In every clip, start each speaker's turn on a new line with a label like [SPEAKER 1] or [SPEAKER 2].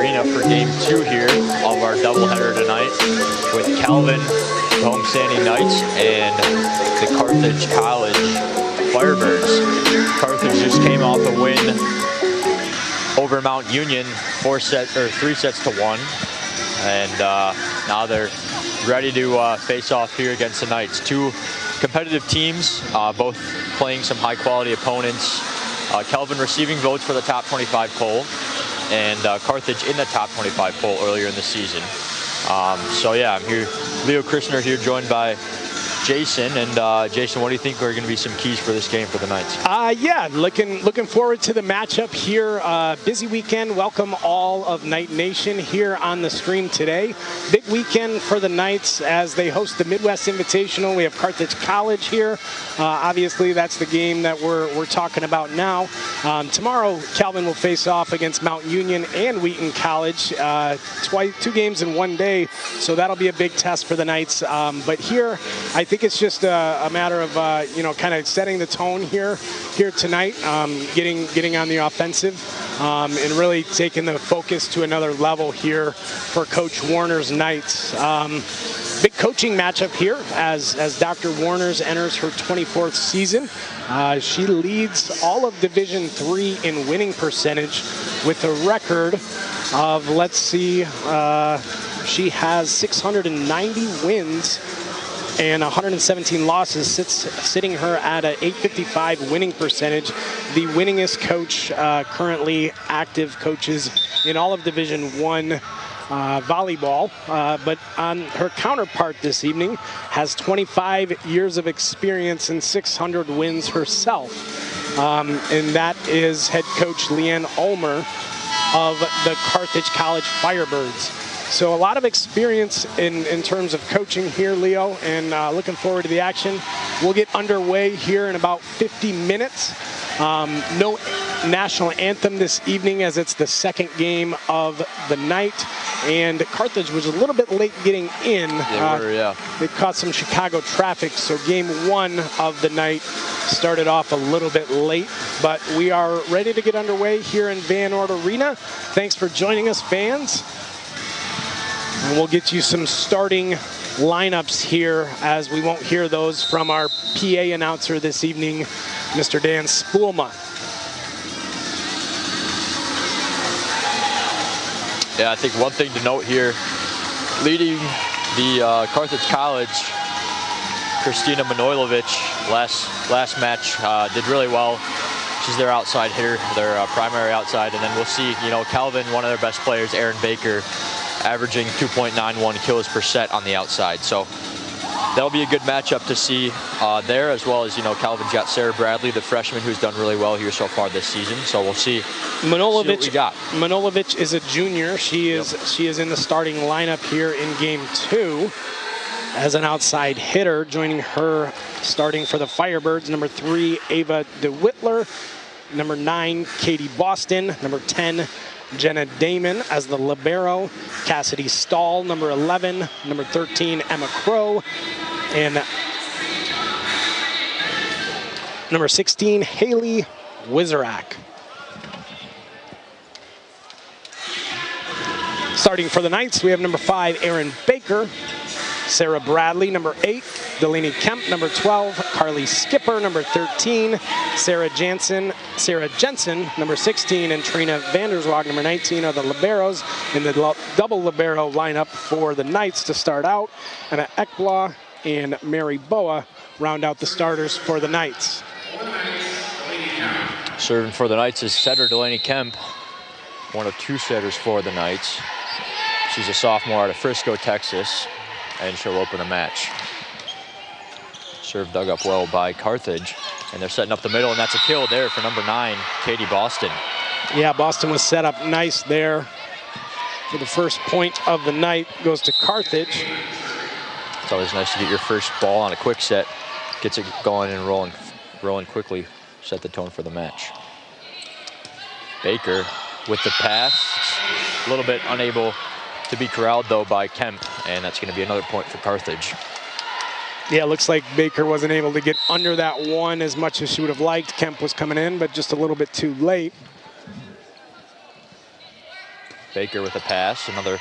[SPEAKER 1] Arena for game 2 here of our doubleheader tonight with Calvin, the homestanding Knights, and the Carthage College Firebirds. Carthage just came off a win over Mount Union, 3 sets to 1, and now they're ready to face off here against the Knights. Two competitive teams, both playing some high-quality opponents. Calvin receiving votes for the top 25 poll, and Carthage in the top 25 poll earlier in the season. So yeah, I'm here, Leo Christner here, joined by Jason. And Jason, what do you think are going to be some keys for this game for the Knights?
[SPEAKER 2] Yeah, looking forward to the matchup here. Busy weekend. Welcome all of Knight Nation here on the stream today. Big weekend for the Knights as they host the Midwest Invitational. We have Carthage College here. Obviously, that's the game that we're talking about now. Tomorrow, Calvin will face off against Mount Union and Wheaton College. 2 games in 1 day, so that'll be a big test for the Knights. But here, I think it's just a matter of kind of setting the tone here tonight, getting on the offensive, and really taking the focus to another level here for Coach Warner's Knights. Big coaching matchup here as Dr. Warner's enters her 24th season. She leads all of Division III in winning percentage with a record of, let's see, she has 690 wins and 117 losses, sitting her at an 855 winning percentage. The winningest coach, currently active coaches in all of Division I volleyball. But on her counterpart this evening has 25 years of experience and 600 wins herself. And that is head coach Leanne Ulmer of the Carthage College Firebirds. So a lot of experience in terms of coaching here, Leo, and looking forward to the action. We'll get underway here in about 50 minutes. No national anthem this evening as it's the second game of the night. And Carthage was a little bit late getting in. They caught some Chicago traffic, so game 1 of the night started off a little bit late. But we are ready to get underway here in Van Ord Arena. Thanks for joining us, fans. And we'll get you some starting lineups here, as we won't hear those from our PA announcer this evening, Mr. Dan Spoolma.
[SPEAKER 1] Yeah, I think one thing to note here, leading the Carthage College, Kristina Manojlovic, last match did really well. She's their outside hitter, their primary outside, and then we'll see, Calvin, one of their best players, Aaron Baker, averaging 2.91 kills per set on the outside. So that'll be a good matchup to see there, as well as, Calvin's got Sarah Bradley, the freshman, who's done really well here so far this season. So we'll see what we got.
[SPEAKER 2] Manojlovic is a junior. She is in the starting lineup here in game 2 as an outside hitter. Joining her starting for the Firebirds, number 3, Ava DeWittler, number 9, Katie Boston, number 10, Jenna Damon as the libero, Cassidy Stahl, number 11, number 13, Emma Crow, and number 16, Haley Wizerak. Starting for the Knights, we have number 5, Aaron Baker, Sarah Bradley, number 8, Delaney Kemp, number 12, Carly Skipper, number 13, Sarah Jensen, number 16, and Trina Vanderswag, number 19, are the liberos in the double libero lineup for the Knights to start out. Anna Ekblaw and Mary Boa round out the starters for the Knights.
[SPEAKER 1] Serving for the Knights is setter Delaney Kemp, one of 2 setters for the Knights. She's a sophomore out of Frisco, Texas, and she'll open the match. Serve dug up well by Carthage, and they're setting up the middle, and that's a kill there for number 9, Katie Boston.
[SPEAKER 2] Yeah, Boston was set up nice there for the first point of the night. Goes to Carthage.
[SPEAKER 1] It's always nice to get your first ball on a quick set. Gets it going and rolling quickly. Set the tone for the match. Baker with the pass. A little bit unable to be corralled, though, by Kemp, and that's going to be another point for Carthage.
[SPEAKER 2] Yeah, it looks like Baker wasn't able to get under that one as much as she would have liked. Kemp was coming in, but just a little bit too late.
[SPEAKER 1] Baker with a pass. Another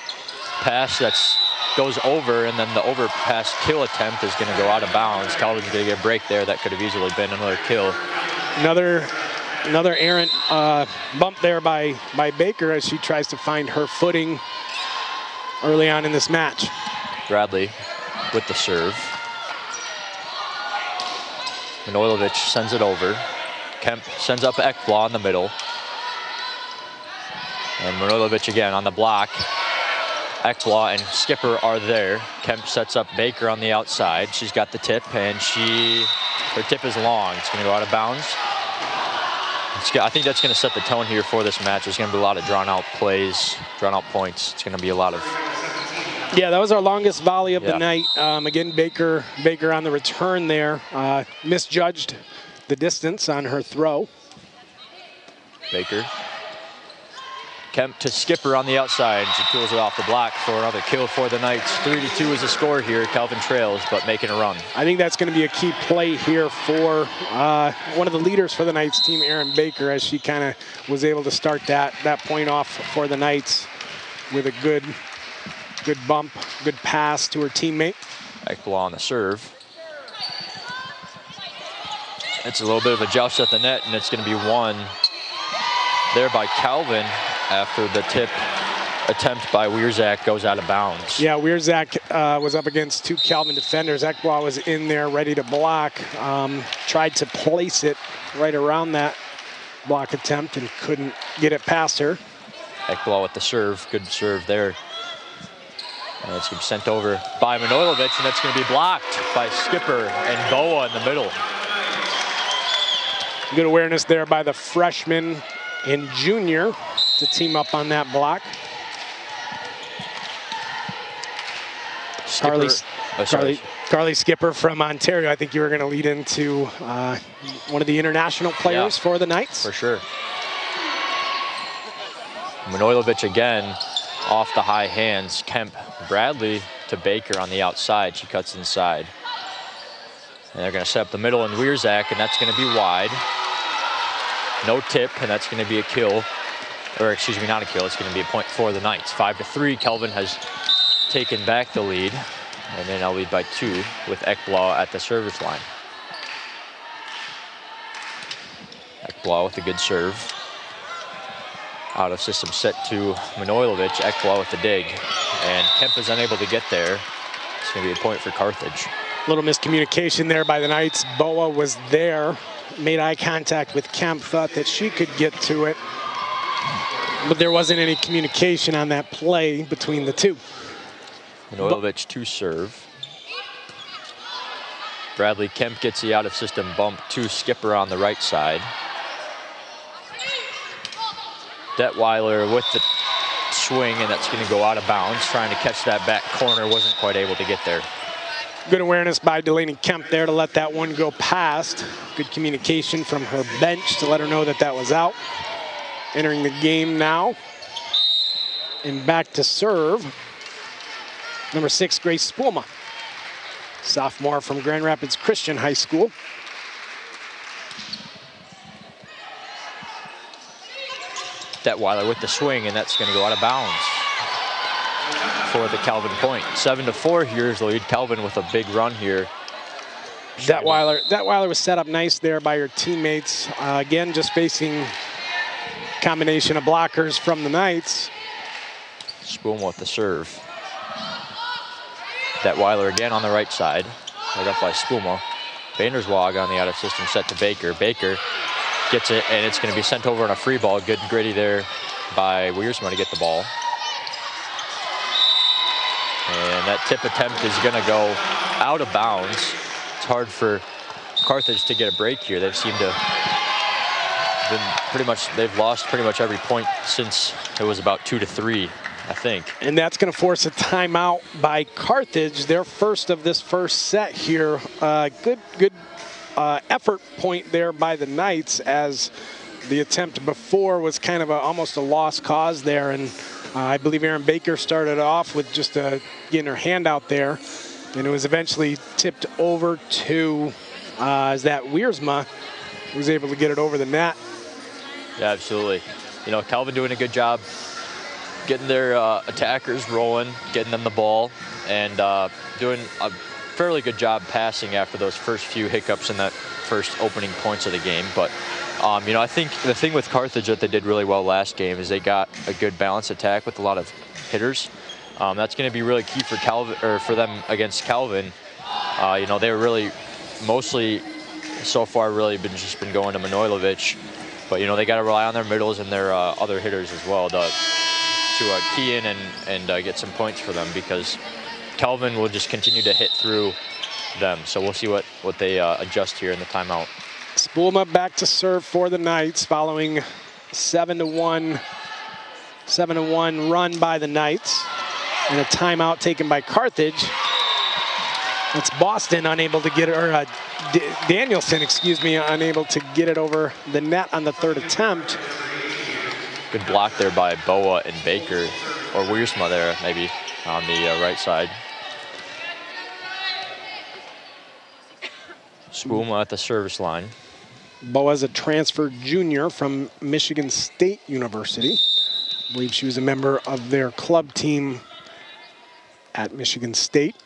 [SPEAKER 1] pass that's goes over, and then the overpass kill attempt is going to go out of bounds. Calvin's going to get a break there. That could have easily been another kill.
[SPEAKER 2] Another errant bump there by Baker as she tries to find her footing early on in this match.
[SPEAKER 1] Bradley with the serve. Manojlovic sends it over. Kemp sends up Ekblad in the middle. And Manojlovic again on the block. Ekblad and Skipper are there. Kemp sets up Baker on the outside. She's got the tip, and her tip is long. It's going to go out of bounds. I think that's going to set the tone here for this match. There's going to be a lot of drawn-out plays, drawn-out points. It's going to be a lot of...
[SPEAKER 2] Yeah, that was our longest volley of the night. Again, Baker on the return there. Misjudged the distance on her throw.
[SPEAKER 1] Baker. Kemp to Skipper on the outside. She pulls it off the block for another kill for the Knights. 3-2 is the score here. Calvin trails, but making a run.
[SPEAKER 2] I think that's going to be a key play here for one of the leaders for the Knights team, Erin Baker, as she kind of was able to start that point off for the Knights with a good bump, good pass to her teammate.
[SPEAKER 1] Ekblad on the serve. It's a little bit of a joust at the net, and it's going to be won there by Calvin after the tip attempt by Wierzak goes out of bounds.
[SPEAKER 2] Yeah, Wierzak was up against two Calvin defenders. Ekblad was in there ready to block. Tried to place it right around that block attempt and couldn't get it past her.
[SPEAKER 1] Ekblad with the serve, good serve there. And it's going to be sent over by Manojlovic, and that's going to be blocked by Skipper and Boa in the middle.
[SPEAKER 2] Good awareness there by the freshman and junior to team up on that block. Carly Skipper from Ontario. I think you were going to lead into one of the international players for the Knights.
[SPEAKER 1] For sure. Manojlovic again off the high hands. Kemp, Bradley to Baker on the outside. She cuts inside. And they're going to set up the middle and Wierzak, and that's going to be wide. No tip, and that's going to be a kill. Or excuse me, not a kill. It's going to be a point for the Knights. 5-3. Kelvin has taken back the lead, and then I'll lead by 2 with Ekblad at the service line. Ekblad with a good serve. Out of system set to Manojlovic. Ekblad with the dig, and Kemp is unable to get there. It's going to be a point for Carthage.
[SPEAKER 2] Little miscommunication there by the Knights. Boa was there, made eye contact with Kemp, thought that she could get to it, but there wasn't any communication on that play between the two.
[SPEAKER 1] Manojlovic to serve. Bradley Kemp gets the out of system bump to Skipper on the right side. Detweiler with the swing, and that's going to go out of bounds. Trying to catch that back corner, wasn't quite able to get there.
[SPEAKER 2] Good awareness by Delaney Kemp there to let that one go past. Good communication from her bench to let her know that that was out. Entering the game now. And back to serve. Number 6, Grace Spoelma. Sophomore from Grand Rapids Christian High School.
[SPEAKER 1] Detweiler with the swing, and that's going to go out of bounds for the Calvin point. 7-4, here's the lead. Calvin with a big run here.
[SPEAKER 2] Detweiler was set up nice there by her teammates. Again, just facing combination of blockers from the Knights.
[SPEAKER 1] Spoelma with the serve. Detweiler again on the right side. Right up by Spoelma. Vanderswag on the out of system set to Baker. Baker gets it, and it's going to be sent over on a free ball. Good and gritty there by Wiersma to get the ball. And that tip attempt is going to go out of bounds. It's hard for Carthage to get a break here. They've seemed to they've lost pretty much every point since it was about 2-3, I think.
[SPEAKER 2] And that's going to force a timeout by Carthage, their first of this first set here. Good effort point there by the Knights, as the attempt before was kind of almost a lost cause there. And I believe Erin Baker started off with just getting her hand out there, and it was eventually tipped over to as that Wiersma was able to get it over the net.
[SPEAKER 1] Yeah, absolutely. You know, Calvin doing a good job getting their attackers rolling, getting them the ball, and doing a fairly good job passing after those first few hiccups in that first opening points of the game. But you know, I think the thing with Carthage that they did really well last game is they got a good balanced attack with a lot of hitters. That's going to be really key for Calvin, or for them against Calvin. You know, they were really mostly so far really just been going to Manojlovic, but you know, they got to rely on their middles and their other hitters as well to key in and get some points for them, because Calvin will just continue to hit through them. So we'll see what they adjust here in the timeout.
[SPEAKER 2] Spoolma back to serve for the Knights following 7-1 run by the Knights, and a timeout taken by Carthage. It's Boston unable to get it, or Danielson, excuse me, unable to get it over the net on the third attempt.
[SPEAKER 1] Good block there by Boa and Baker, or Wiersma there maybe on the right side. Spoolma at the service line.
[SPEAKER 2] Boa's a transfer junior from Michigan State University. I believe she was a member of their club team at Michigan State.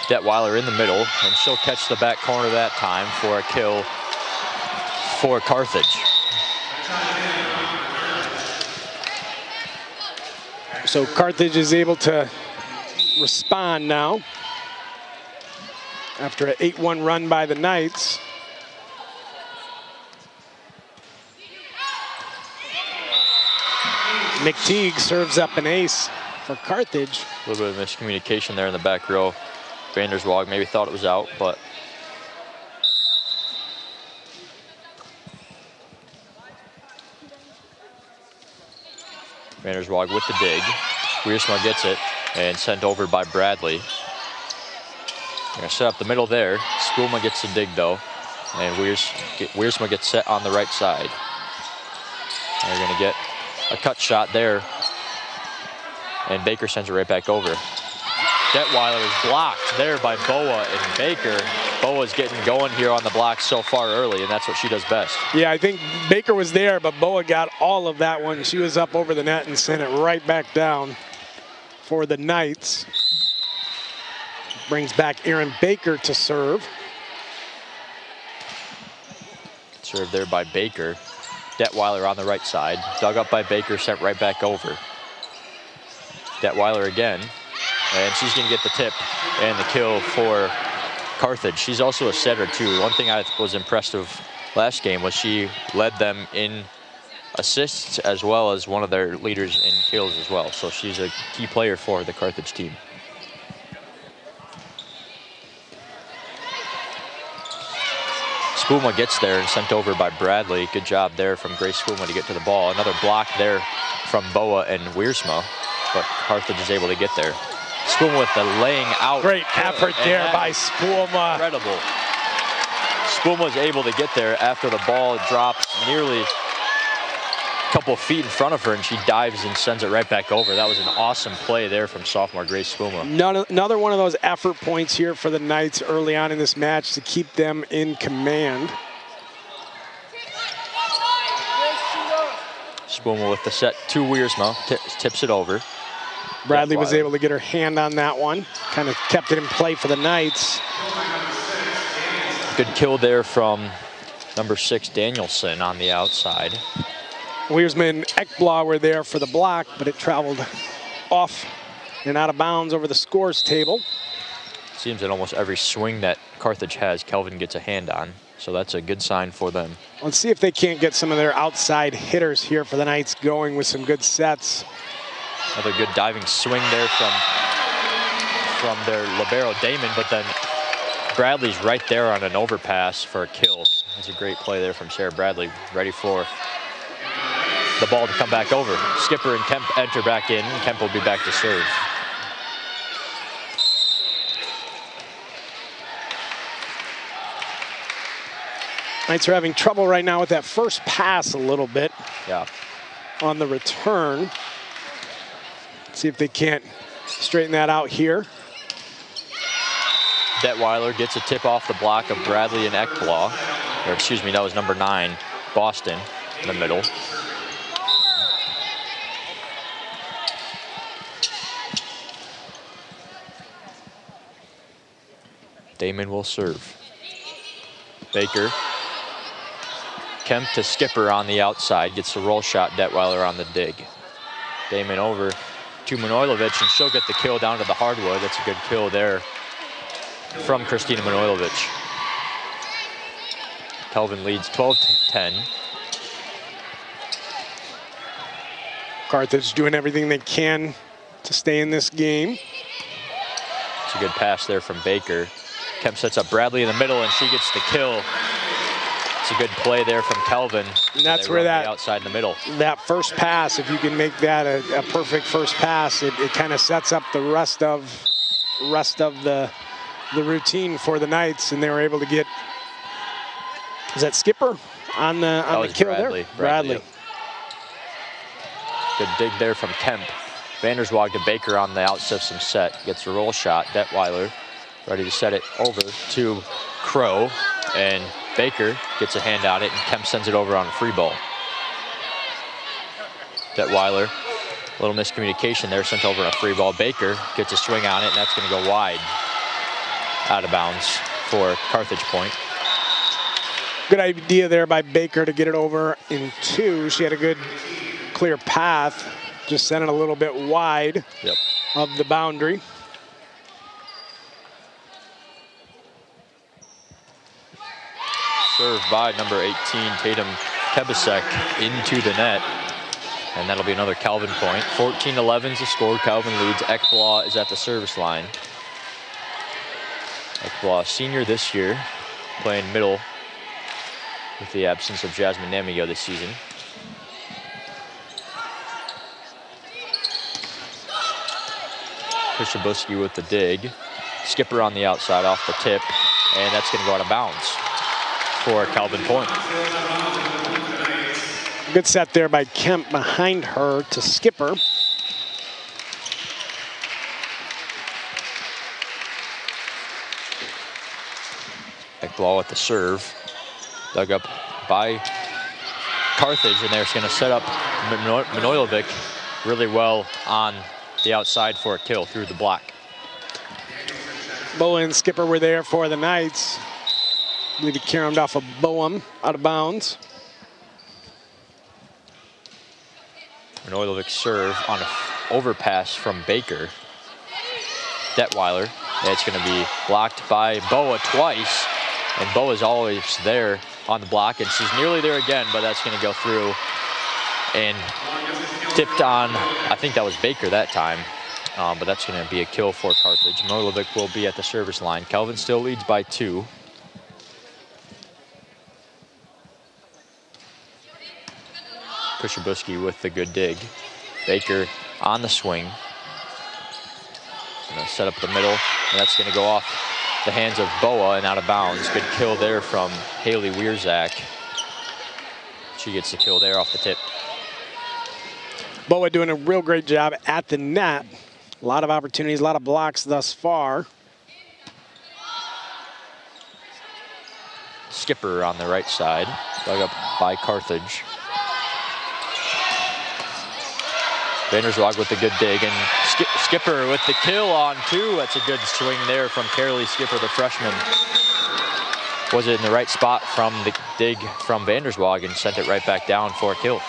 [SPEAKER 1] Detweiler in the middle, and she'll catch the back corner that time for a kill for Carthage.
[SPEAKER 2] So Carthage is able to respond now after an 8-1 run by the Knights. McTeague serves up an ace for Carthage.
[SPEAKER 1] A little bit of miscommunication there in the back row. Vanderswag maybe thought it was out, but Vanderswag with the dig. Wiersma gets it and sent over by Bradley. Gonna set up the middle there. Spoolma gets the dig though, and Wiersma gets set on the right side. They're gonna get a cut shot there, and Baker sends it right back over. Detweiler is blocked there by Boa and Baker. Boa's getting going here on the block so far early, and that's what she does best.
[SPEAKER 2] Yeah, I think Baker was there, but Boa got all of that one. She was up over the net and sent it right back down for the Knights. Brings back Aaron Baker to serve.
[SPEAKER 1] Served there by Baker. Detweiler on the right side. Dug up by Baker, sent right back over. Detweiler again. And she's going to get the tip and the kill for Carthage. She's also a setter, too. One thing I was impressed with last game was she led them in assists as well as one of their leaders in kills as well. So she's a key player for the Carthage team. Spoolma gets there and sent over by Bradley. Good job there from Grace Spoolma to get to the ball. Another block there from Boa and Wiersma, but Carthage is able to get there. Spoolma with the laying out.
[SPEAKER 2] Great effort there by Spoolma.
[SPEAKER 1] Incredible. Spoolma was able to get there after the ball dropped nearly a couple feet in front of her, and she dives and sends it right back over. That was an awesome play there from sophomore Grace Spoolma.
[SPEAKER 2] Another one of those effort points here for the Knights early on in this match to keep them in command.
[SPEAKER 1] Spoolma with the set to Wiersma, tips it over.
[SPEAKER 2] Bradley was able to get her hand on that one. Kind of kept it in play for the Knights.
[SPEAKER 1] Good kill there from number 6, Danielson, on the outside.
[SPEAKER 2] Wiersma and Ekblad were there for the block, but it traveled off and out of bounds over the scores table.
[SPEAKER 1] Seems that almost every swing that Carthage has, Kelvin gets a hand on. So that's a good sign for them.
[SPEAKER 2] Let's see if they can't get some of their outside hitters here for the Knights going with some good sets.
[SPEAKER 1] Another good diving swing there from their libero Damon, but then Bradley's right there on an overpass for a kill. That's a great play there from Sarah Bradley, ready for the ball to come back over. Skipper and Kemp enter back in. Kemp will be back to serve.
[SPEAKER 2] Knights are having trouble right now with that first pass a little bit.
[SPEAKER 1] Yeah.
[SPEAKER 2] On the return. See if they can't straighten that out here.
[SPEAKER 1] Detweiler gets a tip off the block of Bradley and Ekblad. Or excuse me, that was number 9, Boston. in the middle. Damon will serve. Baker. Kemp to Skipper on the outside. Gets the roll shot. Detweiler on the dig. Damon over to Manojlovic, and she'll get the kill down to the hardwood. That's a good kill there from Christina Manojlovic. Kelvin leads 12-10.
[SPEAKER 2] Carthage doing everything they can to stay in this game.
[SPEAKER 1] It's a good pass there from Baker. Kemp sets up Bradley in the middle, and she gets the kill. It's a good play there from Kelvin.
[SPEAKER 2] And that's where that
[SPEAKER 1] outside in the middle.
[SPEAKER 2] That first pass, if you can make that a perfect first pass, it kind of sets up the rest of the routine for the Knights, and they were able to get. Is that Skipper on the kill
[SPEAKER 1] Bradley.
[SPEAKER 2] there? Bradley.
[SPEAKER 1] Yep. Good dig there from Kemp. Vanderswag to Baker on the out system set. Gets a roll shot. Detweiler ready to set it over to Crow. And Baker gets a hand on it, and Kemp sends it over on a free ball. Detweiler, a little miscommunication there, sent over on a free ball. Baker gets a swing on it, and that's going to go wide. Out of bounds for Carthage point.
[SPEAKER 2] Good idea there by Baker to get it over in two. She had a good clear path, just sent it a little bit wide of the boundary.
[SPEAKER 1] Served by number 18, Tatum Kebasek, into the net. And that'll be another Calvin point. 14-11 is the score. Calvin leads. Ekblaw is at the service line. Ekblaw, senior this year, playing middle with the absence of Jasmine Namigo this season. Krishabuski with the dig. Skipper on the outside off the tip, and that's going to go out of bounds for Calvin point.
[SPEAKER 2] Good set there by Kemp behind her to Skipper.
[SPEAKER 1] Ekblaw at the serve. Dug up by Carthage, and they're going to set up Manojlovic really well on the outside for a kill through the block.
[SPEAKER 2] Boa and Skipper were there for the Knights. I believe he caromed off of Boehm out of bounds.
[SPEAKER 1] Manojlovic serve on an overpass from Baker. Detweiler. It's going to be blocked by Boa twice. And Boa's always there on the block, and she's nearly there again, but that's going to go through and tipped on. I think that was Baker that time, but that's going to be a kill for Carthage. Manojlovic will be at the service line. Kelvin still leads by 2. Krishabuski with the good dig. Baker on the swing. Going to set up the middle, and that's going to go off the hands of Boa and out of bounds. Good kill there from Haley Wierzak. She gets the kill there off the tip.
[SPEAKER 2] Boa doing a real great job at the net. A lot of opportunities, a lot of blocks thus far.
[SPEAKER 1] Skipper on the right side, dug up by Carthage. Vanderswag with the good dig, and Skipper with the kill on 2. That's a good swing there from Carolee Skipper, the freshman. Was it in the right spot from the dig from Vanderswag and sent it right back down for a kill.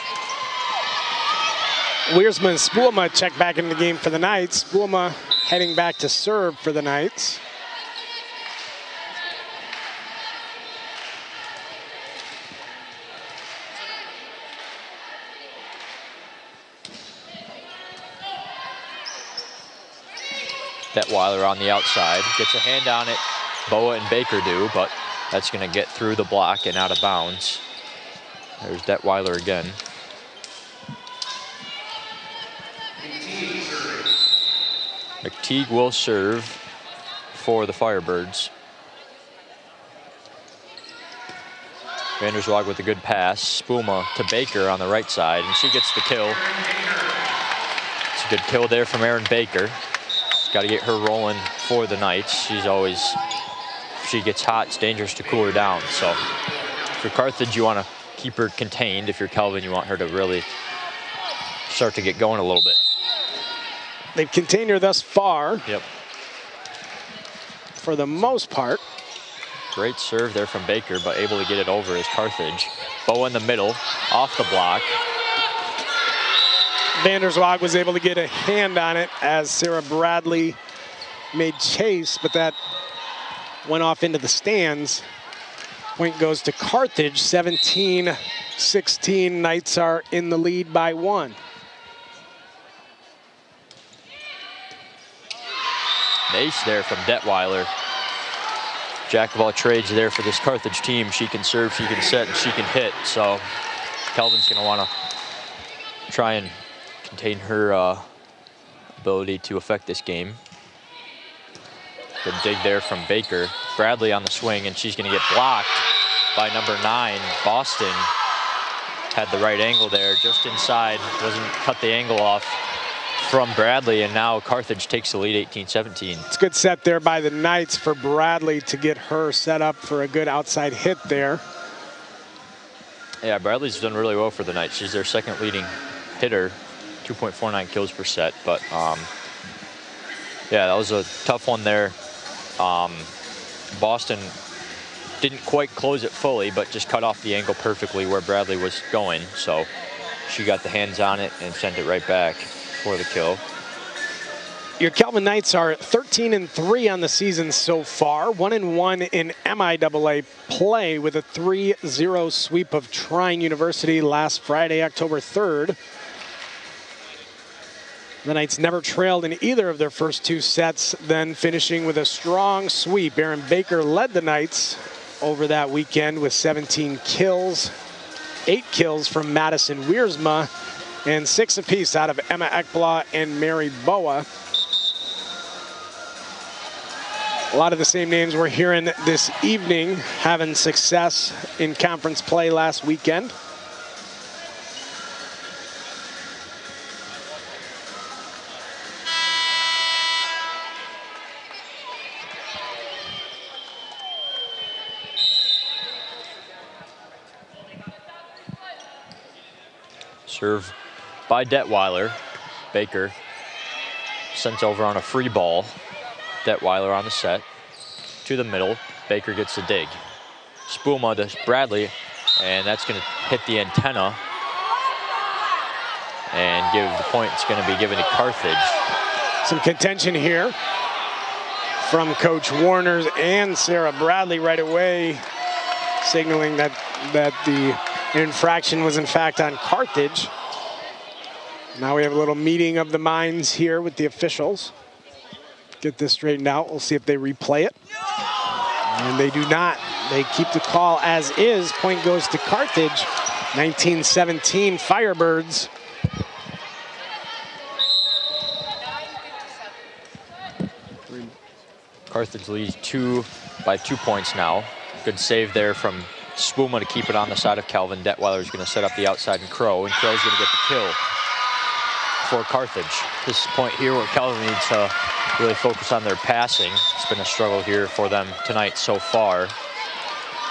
[SPEAKER 2] Wiersma and Spoelma check back into the game for the Knights. Spoelma heading back to serve for the Knights.
[SPEAKER 1] Detweiler on the outside, gets a hand on it. Boa and Baker do, but that's going to get through the block and out of bounds. There's Detweiler again. McTeague will serve for the Firebirds. Vanderswag with a good pass. Spoelma to Baker on the right side, and she gets the kill. It's a good kill there from Erin Baker. Got to get her rolling for the Knights. She's always, if she gets hot, it's dangerous to cool her down. So for Carthage, you want to keep her contained. If you're Calvin, you want her to really start to get going a little bit.
[SPEAKER 2] They've contained her thus far.
[SPEAKER 1] Yep.
[SPEAKER 2] For the most part.
[SPEAKER 1] Great serve there from Baker, but able to get it over is Carthage. Bow in the middle, off the block.
[SPEAKER 2] Vanderswag was able to get a hand on it as Sarah Bradley made chase, but that went off into the stands. Point goes to Carthage, 17-16. Knights are in the lead by 1.
[SPEAKER 1] Ace there from Detweiler. Jack of all trades there for this Carthage team. She can serve, she can set, and she can hit. So Kelvin's going to want to try and contain her ability to affect this game. Good dig there from Baker. Bradley on the swing, and she's going to get blocked by number 9, Boston. Had the right angle there, just inside. Doesn't cut the angle off from Bradley, and now Carthage takes the lead 18-17.
[SPEAKER 2] It's a good set there by the Knights for Bradley to get her set up for a good outside hit there.
[SPEAKER 1] Yeah, Bradley's done really well for the Knights. She's their second leading hitter, 2.49 kills per set. But yeah, that was a tough one there. Boston didn't quite close it fully, but just cut off the angle perfectly where Bradley was going. So she got the hands on it and sent it right back for the kill.
[SPEAKER 2] Your Kelvin Knights are 13-3 on the season so far, 1-1 in MIAA play with a 3-0 sweep of Trine University last Friday, October 3rd. The Knights never trailed in either of their first 2 sets, then finishing with a strong sweep. Aaron Baker led the Knights over that weekend with 17 kills, 8 kills from Madison Wiersma, and 6 apiece out of Emma Ekblad and Mary Boa. A lot of the same names we're hearing this evening having success in conference play last weekend.
[SPEAKER 1] Serve by Detweiler. Baker sent over on a free ball. Detweiler on the set. To the middle. Baker gets the dig. Spuma to Bradley, and that's going to hit the antenna. And give the point, it's going to be given to Carthage.
[SPEAKER 2] Some contention here from Coach Warners and Sarah Bradley right away, signaling that the infraction was in fact on Carthage. Now we have a little meeting of the minds here with the officials. Get this straightened out. We'll see if they replay it. And they do not. They keep the call as is. Point goes to Carthage. 19-17 Firebirds.
[SPEAKER 1] Carthage leads by 2 points now. Good save there from Spuma to keep it on the side of Calvin. Detweiler is going to set up the outside and Crow's going to get the kill for Carthage. This is a point here where Calvin needs to really focus on their passing. It's been a struggle here for them tonight so far.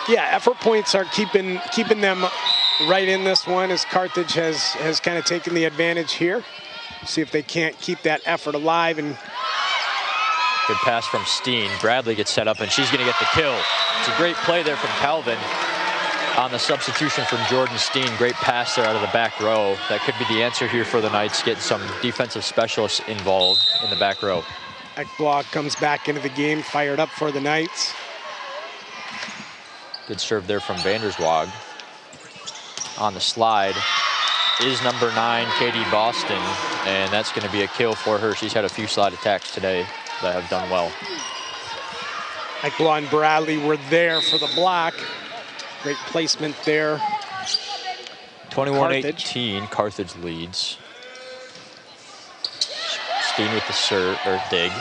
[SPEAKER 2] Yeah, effort points are keeping them right in this one, as Carthage has kind of taken the advantage here. See if they can't keep that effort alive. And
[SPEAKER 1] good pass from Steen. Bradley gets set up, and she's going to get the kill. It's a great play there from Calvin on the substitution from Jordan Steen. Great pass there out of the back row. That could be the answer here for the Knights, getting some defensive specialists involved in the back row.
[SPEAKER 2] Ekblad comes back into the game, fired up for the Knights.
[SPEAKER 1] Good serve there from Vanderswag. On the slide is number 9, Katie Boston, and that's going to be a kill for her. She's had a few slide attacks today that have done well.
[SPEAKER 2] Ekblad and Bradley were there for the block. Great placement there.
[SPEAKER 1] 21-18, Carthage leads. Steen with the serve or dig.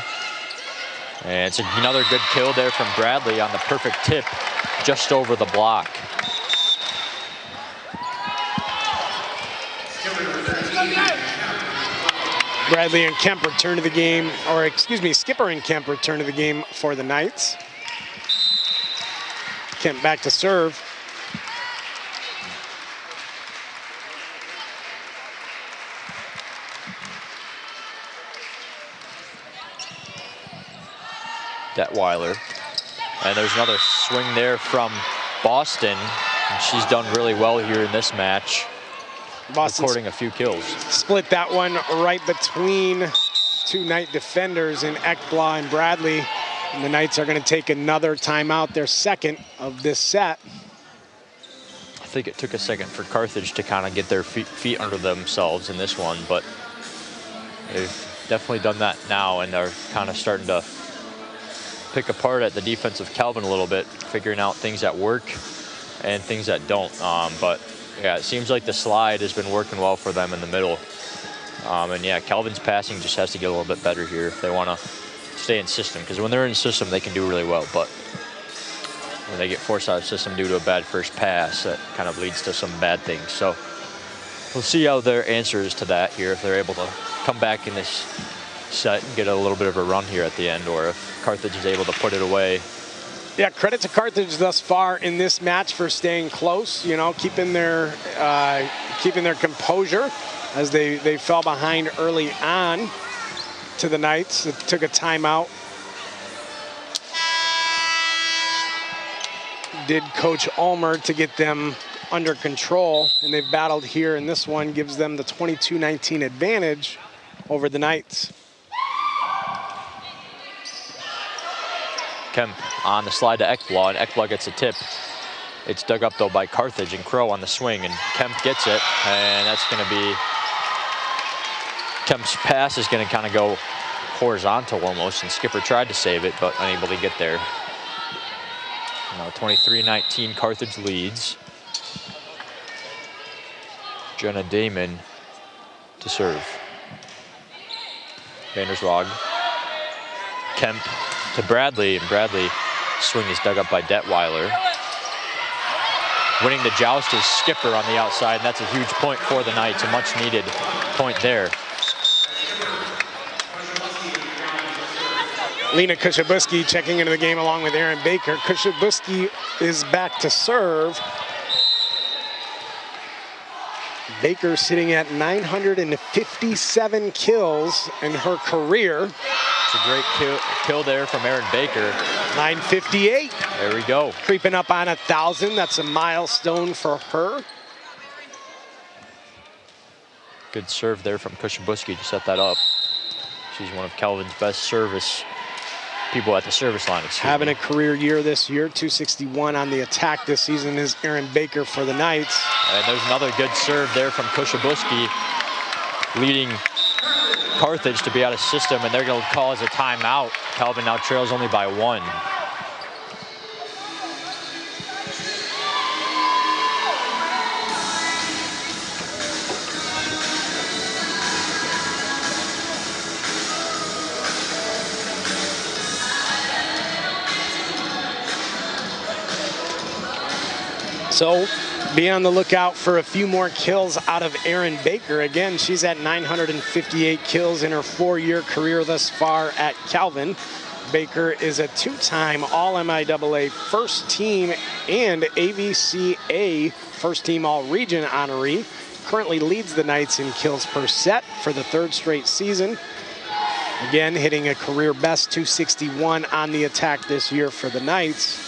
[SPEAKER 1] And it's another good kill there from Bradley on the perfect tip just over the block.
[SPEAKER 2] Bradley and Kemp return to the game, or excuse me, Skipper and Kemp return to the game for the Knights. Kemp back to serve.
[SPEAKER 1] Detweiler. And there's another swing there from Boston. And she's done really well here in this match, recording a few kills.
[SPEAKER 2] Split that one right between two Knight defenders in Ekbla and Bradley. And the Knights are going to take another timeout, their second of this set.
[SPEAKER 1] I think it took a second for Carthage to kind of get their feet under themselves in this one, but they've definitely done that now, and they're kind of starting to pick apart at the defensive Calvin a little bit, figuring out things that work and things that don't. But yeah, it seems like the slide has been working well for them in the middle. And yeah, Calvin's passing just has to get a little bit better here if they want to stay in system, because when they're in system, they can do really well. But when they get forced out of system due to a bad first pass, that kind of leads to some bad things. So we'll see how their answer is to that here, if they're able to come back in this set and get a little bit of a run here at the end, or if Carthage is able to put it away.
[SPEAKER 2] Yeah, credit to Carthage thus far in this match for staying close, you know, keeping their composure as they fell behind early on to the Knights. It took a timeout. Did Coach Ulmer to get them under control, and they've battled here, and this one gives them the 22-19 advantage over the Knights.
[SPEAKER 1] Kemp on the slide to Ekblad, and Ekblad gets a tip. It's dug up though by Carthage, and Crow on the swing, and Kemp gets it, and that's going to be, Kemp's pass is going to kind of go horizontal almost, and Skipper tried to save it, but unable to get there. Now 23-19, Carthage leads. Jenna Damon to serve. Vanderswag. Kemp to Bradley, and Bradley swing is dug up by Detweiler. Winning the joust is Skipper on the outside, and that's a huge point for the Knights, a much needed point there.
[SPEAKER 2] Lena Kushabuski checking into the game along with Erin Baker. Kushabuski is back to serve. Baker sitting at 957 kills in her career.
[SPEAKER 1] It's a great kill there from Erin Baker.
[SPEAKER 2] 958.
[SPEAKER 1] There we go.
[SPEAKER 2] Creeping up on 1,000. That's a milestone for her.
[SPEAKER 1] Good serve there from Kushabuski to set that up. She's one of Calvin's best service people at the service line.
[SPEAKER 2] Having a career year this year. 261 on the attack this season is Erin Baker for the Knights.
[SPEAKER 1] And there's another good serve there from Kushabuski, leading Carthage to be out of system, and they're going to call as a timeout. Calvin now trails only by 1.
[SPEAKER 2] So be on the lookout for a few more kills out of Erin Baker. Again, she's at 958 kills in her 4-year career thus far at Calvin. Baker is a 2-time All-MIAA first team and AVCA first team All-Region honoree. Currently leads the Knights in kills per set for the 3rd straight season. Again, hitting a career best 261 on the attack this year for the Knights.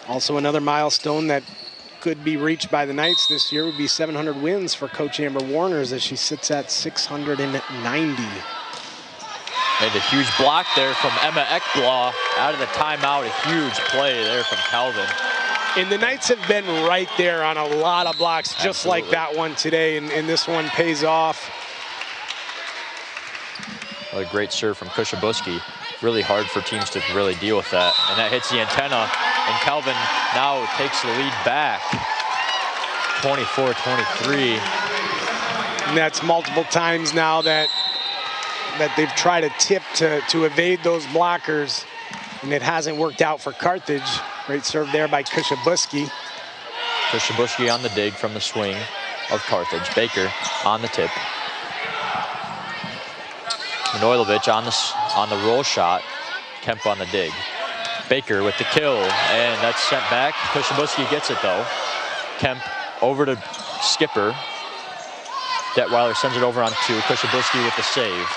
[SPEAKER 2] Also another milestone that could be reached by the Knights this year would be 700 wins for Coach Amber Warners, as she sits at 690.
[SPEAKER 1] And a huge block there from Emma Ekblad out of the timeout. A huge play there from Calvin.
[SPEAKER 2] And the Knights have been right there on a lot of blocks, just like that one today, and this one pays off.
[SPEAKER 1] What a great serve from Kushabuski. Really hard for teams to really deal with that. And that hits the antenna, and Calvin now takes the lead back. 24-23.
[SPEAKER 2] And that's multiple times now that they've tried a tip to evade those blockers, and it hasn't worked out for Carthage. Great serve there by Kushabuski.
[SPEAKER 1] Kushabuski on the dig from the swing of Carthage. Baker on the tip. Manojlovic on the roll shot. Kemp on the dig. Baker with the kill, and that's sent back. Kushabuski gets it though. Kemp over to Skipper. Detweiler sends it over on 2. Kushabuski with the save.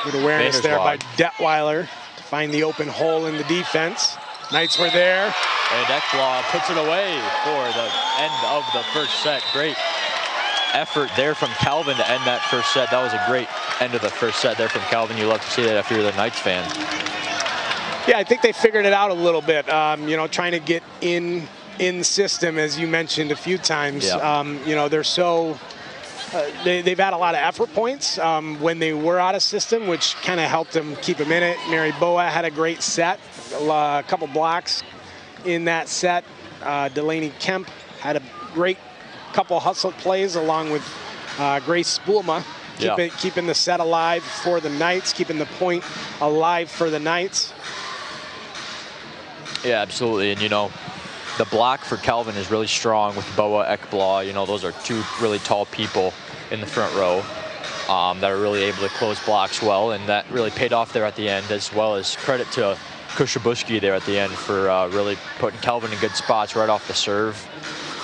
[SPEAKER 2] Good awareness there by Detweiler to find the open hole in the defense. Knights were there.
[SPEAKER 1] And Ekblad puts it away for the end of the first set. Great effort there from Calvin to end that first set. That was a great end of the first set there from Calvin. You love to see that if you're the Knights fan.
[SPEAKER 2] Yeah, I think they figured it out a little bit. You know, trying to get in system, as you mentioned a few times.
[SPEAKER 1] Yeah.
[SPEAKER 2] You know, they're so they've had a lot of effort points when they were out of system, which kind of helped them keep them in it. Mary Boa had a great set, a couple blocks in that set. Delaney Kemp had a great couple hustle plays along with Grace Spoolma, keeping the set alive for the Knights, keeping the point alive for the Knights.
[SPEAKER 1] Yeah, absolutely. And, you know, the block for Calvin is really strong with Boa, Ekblad. You know, those are 2 really tall people in the front row that are really able to close blocks well, and that really paid off there at the end, as well as credit to Kushabuski there at the end for really putting Calvin in good spots right off the serve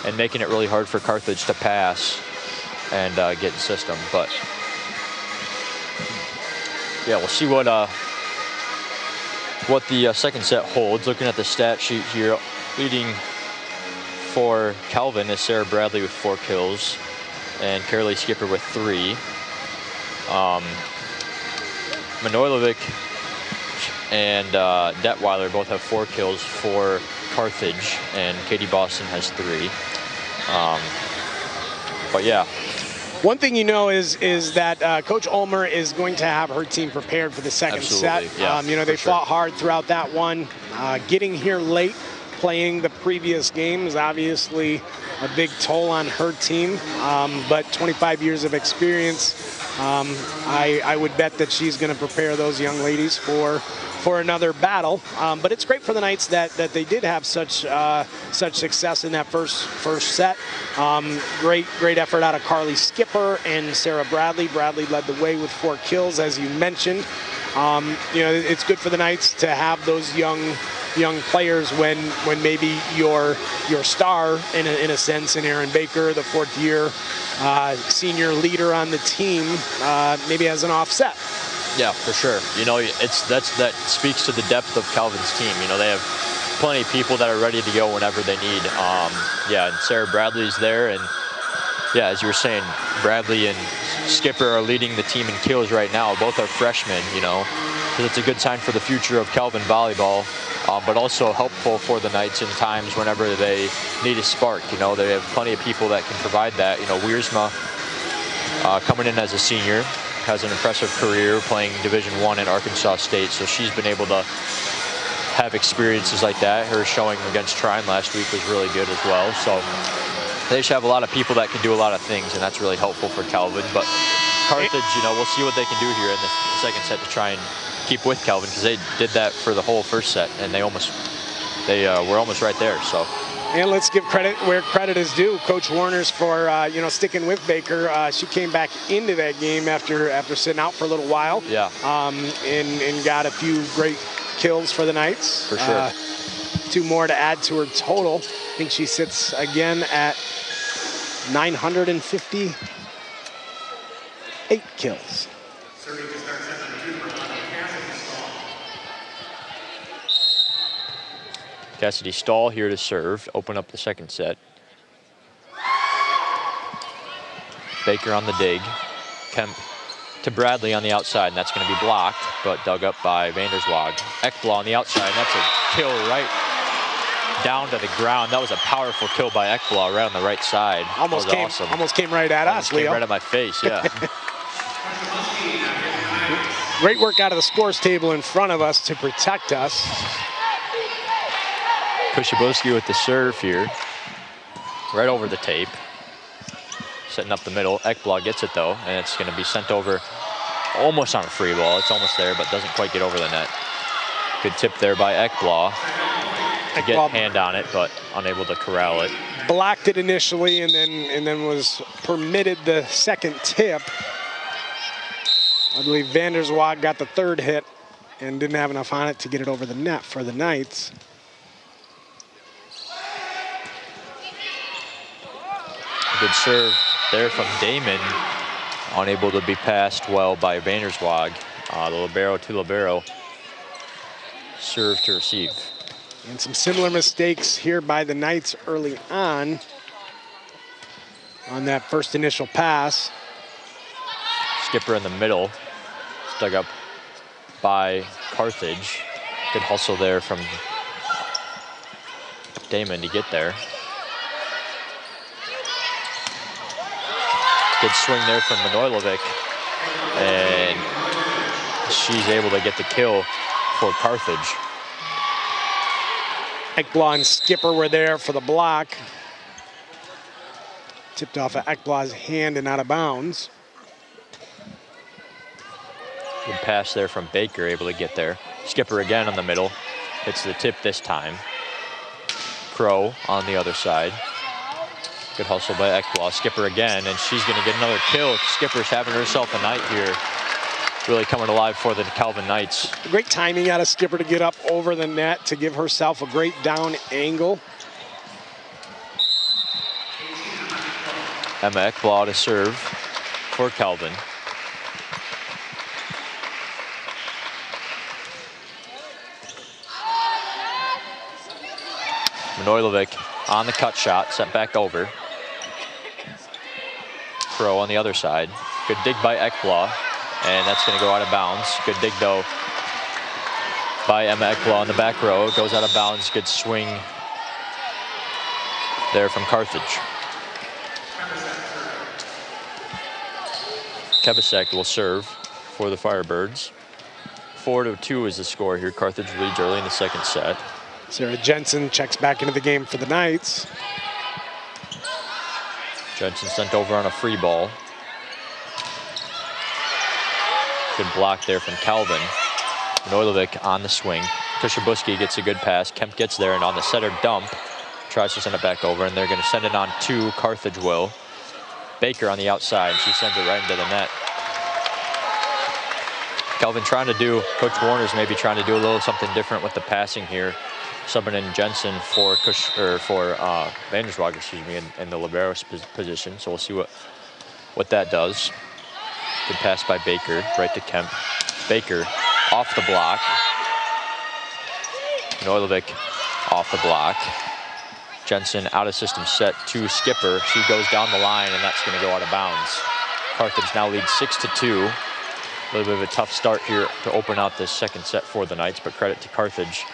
[SPEAKER 1] and making it really hard for Carthage to pass and get in system. But yeah, we'll see what the second set holds. Looking at the stat sheet here, leading for Calvin is Sarah Bradley with 4 kills and Carolee Skipper with 3. Manojlovic and Detweiler both have 4 kills for Carthage, and Katie Boston has 3. But yeah.
[SPEAKER 2] One thing you know is that Coach Ulmer is going to have her team prepared for the second set.
[SPEAKER 1] Yeah,
[SPEAKER 2] you know, they fought hard throughout that one. Getting here late, playing the previous game is obviously a big toll on her team. But 25 years of experience, I would bet that she's going to prepare those young ladies for another battle. But it's great for the Knights that they did have such success in that first set. Great effort out of Carly Skipper and Sarah Bradley. Bradley led the way with 4 kills, as you mentioned. You know, it's good for the Knights to have those young players when maybe your star in a sense, in Erin Baker, the 4th year senior leader on the team, maybe has an offset.
[SPEAKER 1] Yeah, for sure. You know, that speaks to the depth of Calvin's team. You know, they have plenty of people that are ready to go whenever they need. Yeah, and Sarah Bradley's there, and yeah, as you were saying, Bradley and Skipper are leading the team in kills right now. Both are freshmen, you know, because it's a good sign for the future of Calvin volleyball, but also helpful for the Knights in times whenever they need a spark. You know, they have plenty of people that can provide that. You know, Wiersma coming in as a senior, has an impressive career playing Division I at Arkansas State, so she's been able to have experiences like that. Her showing against Trine last week was really good as well. So they should have a lot of people that can do a lot of things, and that's really helpful for Calvin. But Carthage, you know, we'll see what they can do here in the second set to try and keep with Calvin, because they did that for the whole first set, and they were almost right there. So.
[SPEAKER 2] And let's give credit where credit is due. Coach Warner's for you know, sticking with Baker. She came back into that game after sitting out for a little while.
[SPEAKER 1] Yeah.
[SPEAKER 2] And got a few great kills for the Knights.
[SPEAKER 1] For sure.
[SPEAKER 2] 2 more to add to her total. I think she sits again at 958 kills.
[SPEAKER 1] Cassidy Stahl here to serve, open up the second set. Baker on the dig. Kemp to Bradley on the outside, and that's going to be blocked, but dug up by Vanderswag. Ekblad on the outside, and that's a kill right down to the ground. That was a powerful kill by Ekblad right on the right side.
[SPEAKER 2] Almost came right at us, Leo.
[SPEAKER 1] Came right at my face, yeah.
[SPEAKER 2] Great work out of the scores table in front of us to protect us.
[SPEAKER 1] Kushabuski with the serve here, right over the tape, setting up the middle. Ekblad gets it though, and it's going to be sent over almost on a free ball. It's almost there, but doesn't quite get over the net. Good tip there by Ekblad to get hand on it, but unable to corral it.
[SPEAKER 2] Blocked it initially, and then was permitted the second tip. I believe Vanderswag got the 3rd hit and didn't have enough on it to get it over the net for the Knights.
[SPEAKER 1] Good serve there from Damon. unable to be passed well by Vanderswag. The libero to libero. Serve to receive.
[SPEAKER 2] And some similar mistakes here by the Knights early on that first initial pass.
[SPEAKER 1] Skipper in the middle. It's dug up by Carthage. Good hustle there from Damon to get there. Good swing there from Manojlovic. And she's able to get the kill for Carthage.
[SPEAKER 2] Ekblad and Skipper were there for the block. Tipped off of Ekblad's hand and out of bounds.
[SPEAKER 1] Good pass there from Baker, able to get there. Skipper again on the middle. Hits the tip this time. Crow on the other side. Good hustle by Ekblad. Skipper again, and she's going to get another kill. Skipper's having herself a night here. Really coming alive for the Calvin Knights.
[SPEAKER 2] Great timing out of Skipper to get up over the net to give herself a great down angle.
[SPEAKER 1] Emma Ekblad to serve for Calvin. Manojlovic on the cut shot, sent back over. Crow on the other side. Good dig by Ekblad, and that's going to go out of bounds. Good dig, though, by Emma Ekblad on the back row. It goes out of bounds. Good swing there from Carthage. Kebasek will serve for the Firebirds. 4-2 is the score here. Carthage leads early in the second set.
[SPEAKER 2] Sarah Jensen checks back into the game for the Knights.
[SPEAKER 1] Jensen sent over on a free ball. Good block there from Calvin. Manojlovic on the swing. Kushabuski gets a good pass. Kemp gets there, and on the setter dump, tries to send it back over, and they're going to send it on to Carthage will. Baker on the outside, she sends it right into the net. Calvin trying to do, Coach Warner's maybe trying to do a little something different with the passing here. Subbing in Jensen for Vanderswag, excuse me, in the libero position. So we'll see what that does. Good pass by Baker, right to Kemp. Baker off the block. Manojlovic off the block. Jensen out of system set to Skipper. She goes down the line, and that's going to go out of bounds. Carthage now leads 6-2. A little bit of a tough start here to open out this second set for the Knights, but credit to Carthage.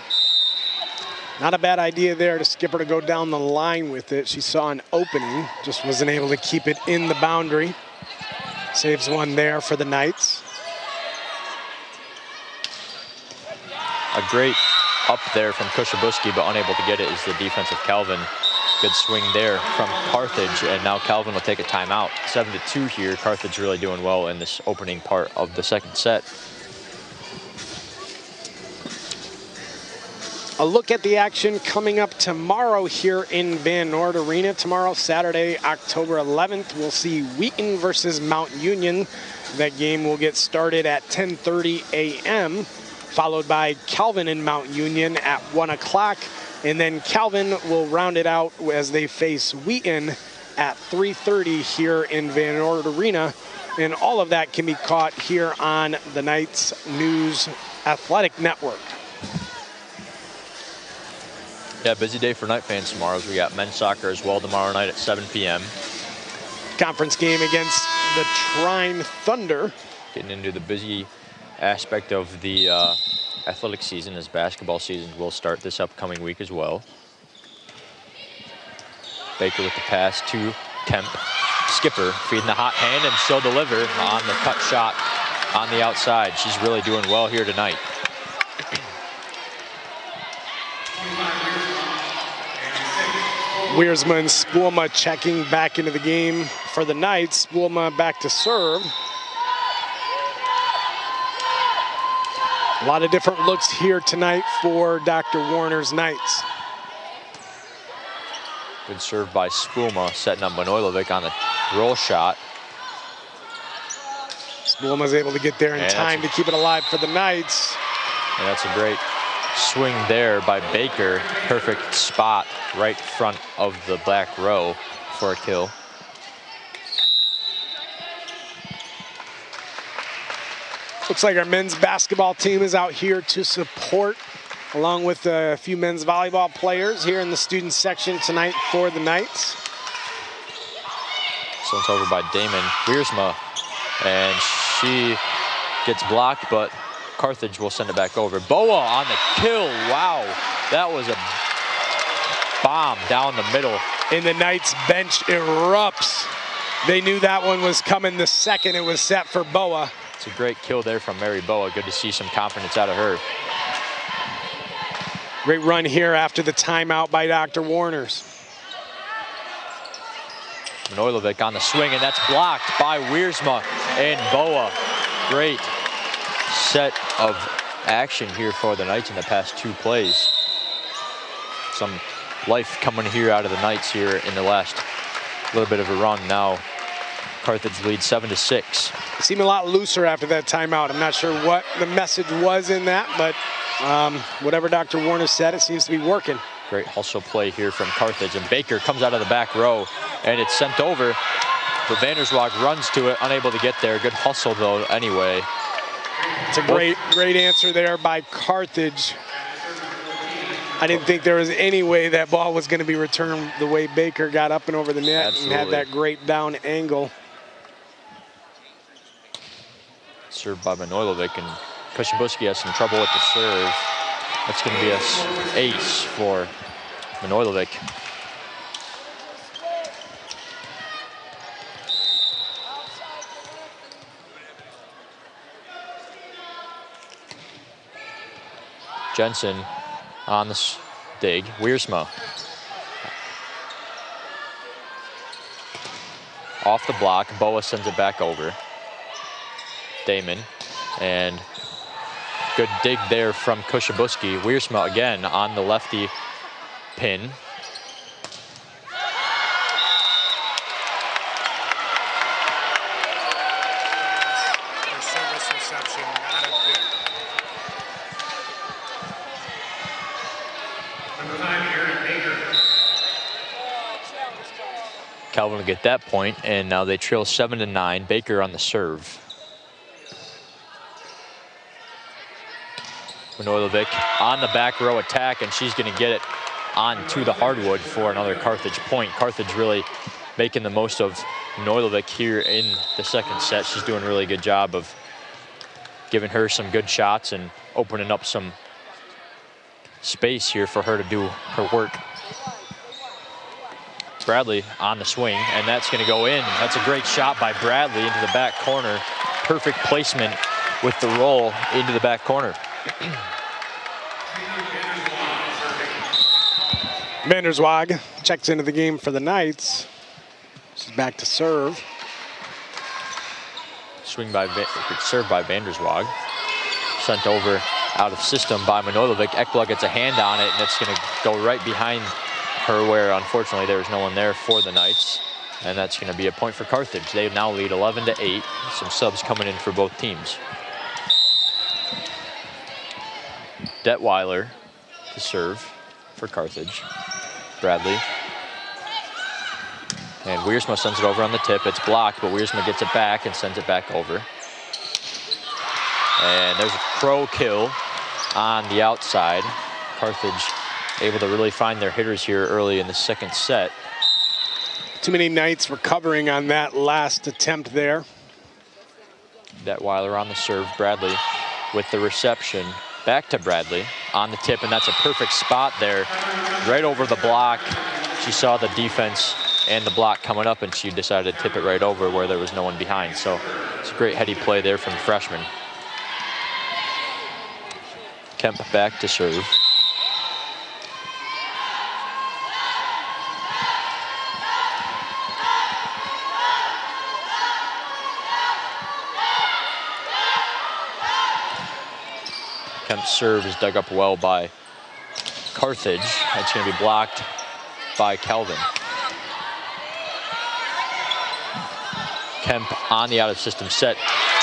[SPEAKER 2] Not a bad idea there to Skipper to go down the line with it. She saw an opening, just wasn't able to keep it in the boundary. Saves one there for the Knights.
[SPEAKER 1] A great up there from Kushabuski, but unable to get it is the defense of Calvin. Good swing there from Carthage, and now Calvin will take a timeout. 7-2 here. Carthage really doing well in this opening part of the second set.
[SPEAKER 2] A look at the action coming up tomorrow here in Van Noord Arena. Tomorrow, Saturday, October 11th, we'll see Wheaton versus Mount Union. That game will get started at 10:30 a.m., followed by Calvin and Mount Union at 1 o'clock. And then Calvin will round it out as they face Wheaton at 3:30 here in Van Noord Arena. And all of that can be caught here on the Knights News Athletic Network.
[SPEAKER 1] Yeah, busy day for Knight fans tomorrow. We got men's soccer as well tomorrow night at 7 p.m.
[SPEAKER 2] Conference game against the Trine Thunder.
[SPEAKER 1] Getting into the busy aspect of the athletic season, as basketball season will start this upcoming week as well. Baker with the pass to Kemp. Skipper feeding the hot hand, and she'll deliver on the cut shot on the outside. She's really doing well here tonight.
[SPEAKER 2] Wiersma and Spoelma checking back into the game for the Knights. Spoelma back to serve. A lot of different looks here tonight for Dr. Warner's Knights.
[SPEAKER 1] Good serve by Spoelma, setting up Manojlovic on the roll shot.
[SPEAKER 2] Spoelma's able to get there in time to keep it alive for the Knights.
[SPEAKER 1] And that's a great swing there by Baker. Perfect spot right front of the back row for a kill.
[SPEAKER 2] Looks like our men's basketball team is out here to support, along with a few men's volleyball players here in the student section tonight for the Knights.
[SPEAKER 1] Sent over by Damon Wiersma, and she gets blocked, but Carthage will send it back over. Boa on the kill. Wow, that was a bomb down the middle.
[SPEAKER 2] And the Knights bench erupts. They knew that one was coming the second it was set for Boa.
[SPEAKER 1] It's a great kill there from Mary Boa. Good to see some confidence out of her.
[SPEAKER 2] Great run here after the timeout by Dr. Warners.
[SPEAKER 1] Manojlovic on the swing, and that's blocked by Wiersma and Boa. Great set of action here for the Knights in the past 2 plays. Some life coming here out of the Knights here in the last little bit of a run. Now Carthage leads 7-6.
[SPEAKER 2] They seem a lot looser after that timeout. I'm not sure what the message was in that, but whatever Dr. Warner said, it seems to be working.
[SPEAKER 1] Great hustle play here from Carthage, and Baker comes out of the back row, and it's sent over. But Vanderswag runs to it, unable to get there. Good hustle though anyway.
[SPEAKER 2] It's a great answer there by Carthage. I didn't think there was any way that ball was going to be returned the way Baker got up and over the net. Absolutely. And had that great down angle.
[SPEAKER 1] Served by Manojlovic, and Kushabuski has some trouble with the serve. That's going to be an ace for Manojlovic. Jensen on the dig. Wiersma off the block. Boa sends it back over. Damon, and good dig there from Kushabuski. Wiersma again on the lefty pin.
[SPEAKER 2] Service reception, not a good.
[SPEAKER 1] Calvin will get that point, and now they trail 7-9. Baker on the serve. Manojlovic on the back row attack, and she's going to get it onto the hardwood for another Carthage point. Carthage really making the most of Manojlovic here in the second set. She's doing a really good job of giving her some good shots and opening up some space here for her to do her work. Bradley on the swing, and that's going to go in. That's a great shot by Bradley into the back corner. Perfect placement with the roll into the back corner.
[SPEAKER 2] Vanderswag checks into the game for the Knights. She's back to serve.
[SPEAKER 1] Served by Vanderswag. Sent over out of system by Manojlovic. Ekblad gets a hand on it, and it's going to go right behind her, where unfortunately there was no one there for the Knights. And that's going to be a point for Carthage. They now lead 11-8. Some subs coming in for both teams. Detweiler to serve for Carthage. Bradley. And Wiersma sends it over on the tip. It's blocked, but Wiersma gets it back and sends it back over. And there's a pro kill on the outside. Carthage able to really find their hitters here early in the second set.
[SPEAKER 2] Too many Knights recovering on that last attempt there.
[SPEAKER 1] Detweiler on the serve. Bradley with the reception. Back to Bradley on the tip, and that's a perfect spot there. Right over the block. She saw the defense and the block coming up, and she decided to tip it right over where there was no one behind. So it's a great heady play there from the freshman. Kemp back to serve. Kemp's serve is dug up well by Carthage. That's going to be blocked by Calvin. Kemp on the out-of-system set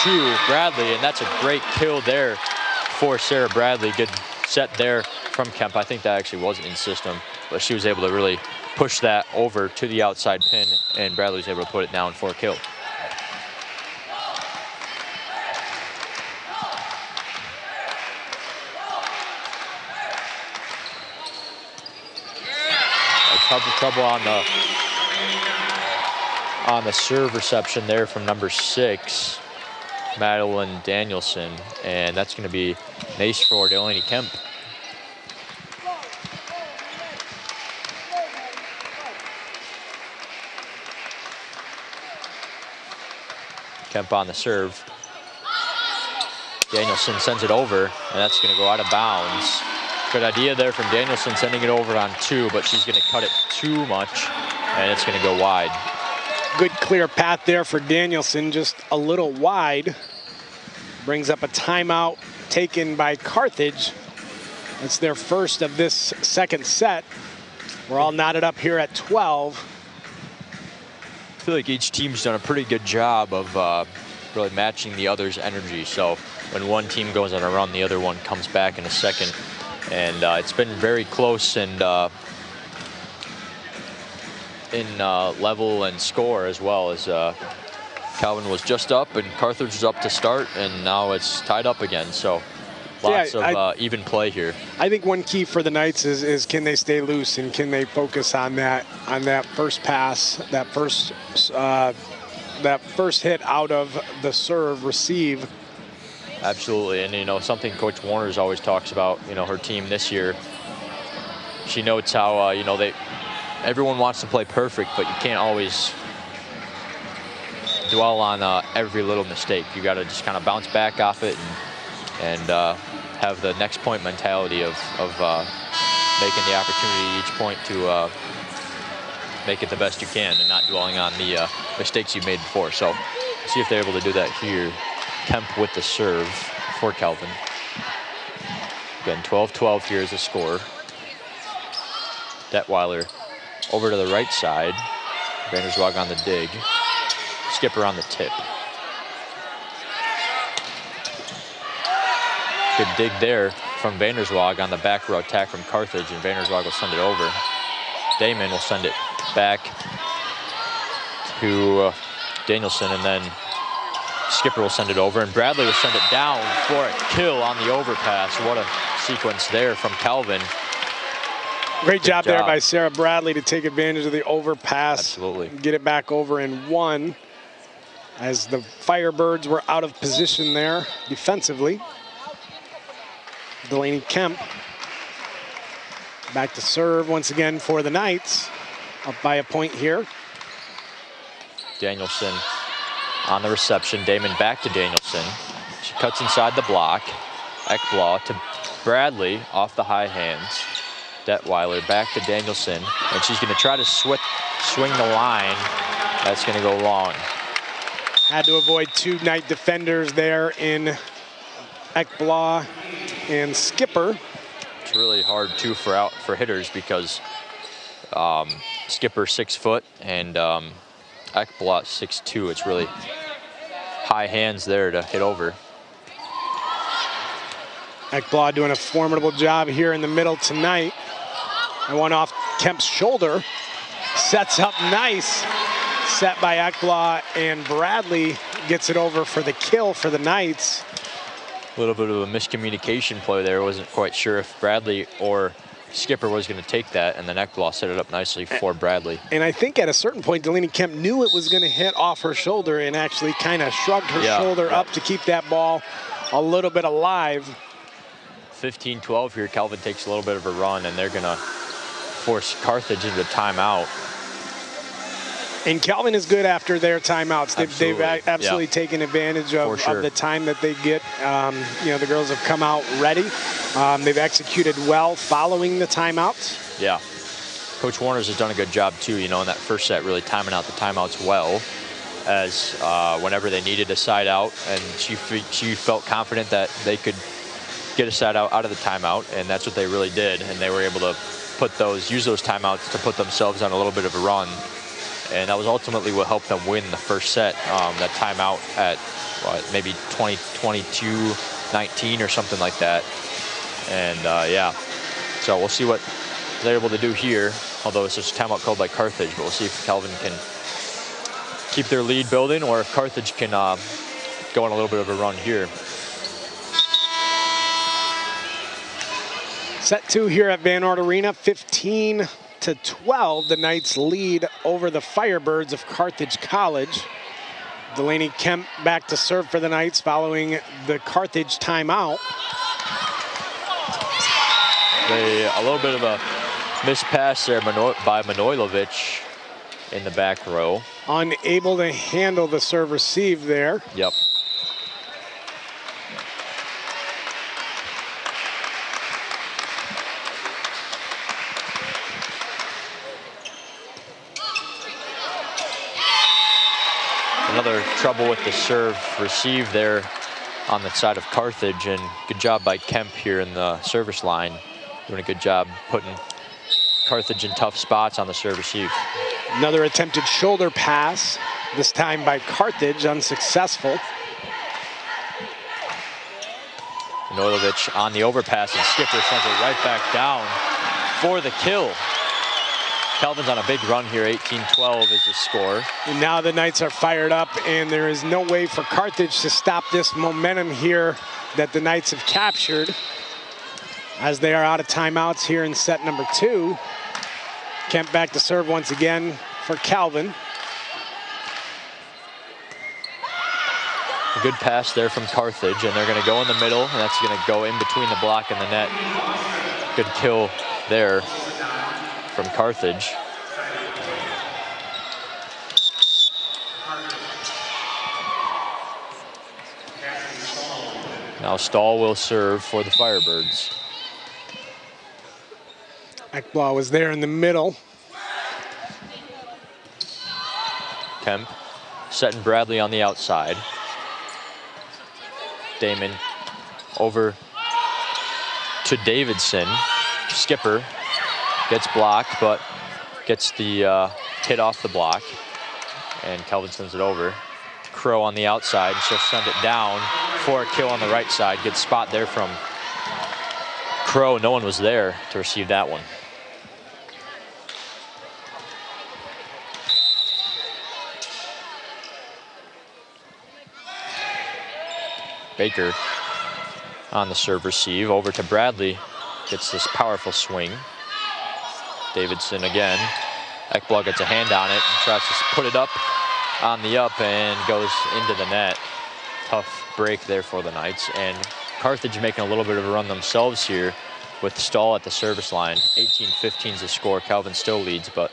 [SPEAKER 1] to Bradley, and that's a great kill there for Sarah Bradley. Good set there from Kemp. I think that actually wasn't in system, but she was able to really push that over to the outside pin, and Bradley was able to put it down for a kill. Trouble on the serve reception there from number 6, Madeline Danielson, and that's going to be an ace for Delaney Kemp. Kemp on the serve. Danielson sends it over, and that's going to go out of bounds. Good idea there from Danielson, sending it over on 2, but she's going to cut it too much, and it's going to go wide.
[SPEAKER 2] Good clear path there for Danielson, just a little wide. Brings up a timeout taken by Carthage. That's their first of this second set. We're all knotted up here at 12.
[SPEAKER 1] I feel like each team's done a pretty good job of really matching the other's energy. So when one team goes on a run, the other one comes back in a second. And it's been very close and in level and score, as well as Calvin was just up and Carthage was up to start, and now it's tied up again. So lots of even play here. I
[SPEAKER 2] think one key for the Knights is can they stay loose and can they focus on that first pass, that first hit out of the serve receive.
[SPEAKER 1] Absolutely, and you know, something Coach Warner's always talks about, you know, her team this year. She notes how you know, everyone wants to play perfect, but you can't always dwell on every little mistake. You got to just kind of bounce back off it and have the next point mentality of making the opportunity each point to make it the best you can and not dwelling on the mistakes you made before. So see if they're able to do that here. Kemp with the serve for Calvin. Again, 12-12 here is the score. Detweiler over to the right side. Vanderswag on the dig. Skipper on the tip. Good dig there from Vanderswag on the back row attack from Carthage, and Vanderswag will send it over. Damon will send it back to Danielson, and then Skipper will send it over, and Bradley will send it down for a kill on the overpass. What a sequence there from Calvin.
[SPEAKER 2] Great job there by Sarah Bradley to take advantage of the overpass.
[SPEAKER 1] Absolutely.
[SPEAKER 2] Get it back over in 1 as the Firebirds were out of position there defensively. Delaney Kemp back to serve once again for the Knights. Up by a point here.
[SPEAKER 1] Danielson on the reception. Damon back to Danielson. She cuts inside the block. Ekblaw to Bradley off the high hands. Detweiler back to Danielson, and she's going to try to swing the line. That's going to go long.
[SPEAKER 2] Had to avoid 2 Knight defenders there in Ekblaw and Skipper.
[SPEAKER 1] It's really hard too for hitters because Skipper 6 foot and Ekblaw 6'2". It's really high hands there to hit over.
[SPEAKER 2] Ekblaw doing a formidable job here in the middle tonight. And one off Kemp's shoulder. Sets up nice. Set by Ekblaw, and Bradley gets it over for the kill for the Knights.
[SPEAKER 1] A little bit of a miscommunication play there. Wasn't quite sure if Bradley or Skipper was going to take that, and then Ekblaw set it up nicely for Bradley.
[SPEAKER 2] And I think at a certain point, Delaney Kemp knew it was going to hit off her shoulder and actually kind of shrugged her shoulder up to keep that ball a little bit alive.
[SPEAKER 1] 15-12 here. Calvin takes a little bit of a run, and they're going to force Carthage into a timeout.
[SPEAKER 2] And Calvin is good after their timeouts. They've absolutely taken advantage of the time that they get. You know, the girls have come out ready. They've executed well following the timeouts.
[SPEAKER 1] Yeah. Coach Warner's has done a good job too, you know, in that first set, really timing out the timeouts well, as whenever they needed a side out, and she felt confident that they could get a side out of the timeout, and that's what they really did. And they were able to use those timeouts to put themselves on a little bit of a run. And that was ultimately what helped them win the first set, that timeout at maybe 22-19 or something like that. And yeah, so we'll see what they're able to do here, although it's just a timeout called by Carthage, but we'll see if Calvin can keep their lead building or if Carthage can go on a little bit of a run here.
[SPEAKER 2] Set 2 here at Van Ort Arena, 15 8-12, the Knights lead over the Firebirds of Carthage College. Delaney Kemp back to serve for the Knights following the Carthage timeout.
[SPEAKER 1] A little bit of a missed pass there by Manojlovic in the back row.
[SPEAKER 2] Unable to handle the serve receive there.
[SPEAKER 1] Yep. Another trouble with the serve receive there on the side of Carthage, and good job by Kemp here in the service line. Doing a good job putting Carthage in tough spots on the serve receive.
[SPEAKER 2] Another attempted shoulder pass, this time by Carthage, unsuccessful.
[SPEAKER 1] Manojlovic on the overpass, and Skipper sends it right back down for the kill. Calvin's on a big run here, 18-12 is the score.
[SPEAKER 2] And now the Knights are fired up, and there is no way for Carthage to stop this momentum here that the Knights have captured, as they are out of timeouts here in set number 2. Kemp back to serve once again for Calvin.
[SPEAKER 1] A good pass there from Carthage, and they're going to go in the middle, and that's going to go in between the block and the net. Good kill there from Carthage. Now Stahl will serve for the Firebirds.
[SPEAKER 2] Ekblad was there in the middle.
[SPEAKER 1] Kemp setting Bradley on the outside. Damon over to Davidson. Skipper gets blocked, but gets the hit off the block. And Kelvin sends it over. Crow on the outside, she'll send it down for a kill on the right side. Good spot there from Crow. No one was there to receive that one. Baker on the serve receive, over to Bradley. Gets this powerful swing. Davidson again. Ekblad gets a hand on it and tries to put it up on the up and goes into the net. Tough break there for the Knights. And Carthage making a little bit of a run themselves here with Stahl at the service line. 18-15 is the score. Calvin still leads, but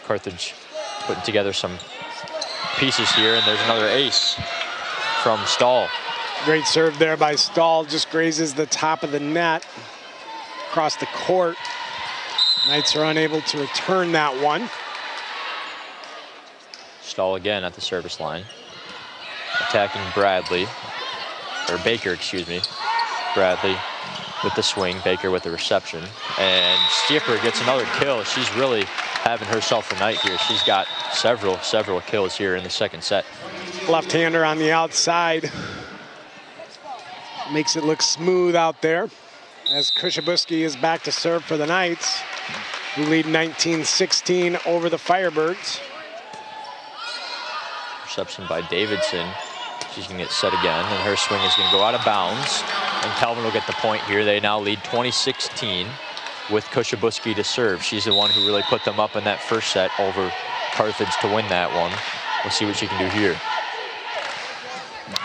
[SPEAKER 1] Carthage putting together some pieces here, and there's another ace from Stahl.
[SPEAKER 2] Great serve there by Stahl, just grazes the top of the net across the court. Knights are unable to return that one.
[SPEAKER 1] Stahl again at the service line. Attacking Bradley, or Baker, excuse me. Bradley with the swing, Baker with the reception. And Skipper gets another kill. She's really having herself a night here. She's got several kills here in the second set.
[SPEAKER 2] Left-hander on the outside. Makes it look smooth out there as Kushabuski is back to serve for the Knights, who lead 19-16 over the Firebirds.
[SPEAKER 1] Reception by Davidson. She's going to get set again, and her swing is going to go out of bounds. And Calvin will get the point here. They now lead 20-16 with Kushabuski to serve. She's the one who really put them up in that first set over Carthage to win that one. We'll see what she can do here.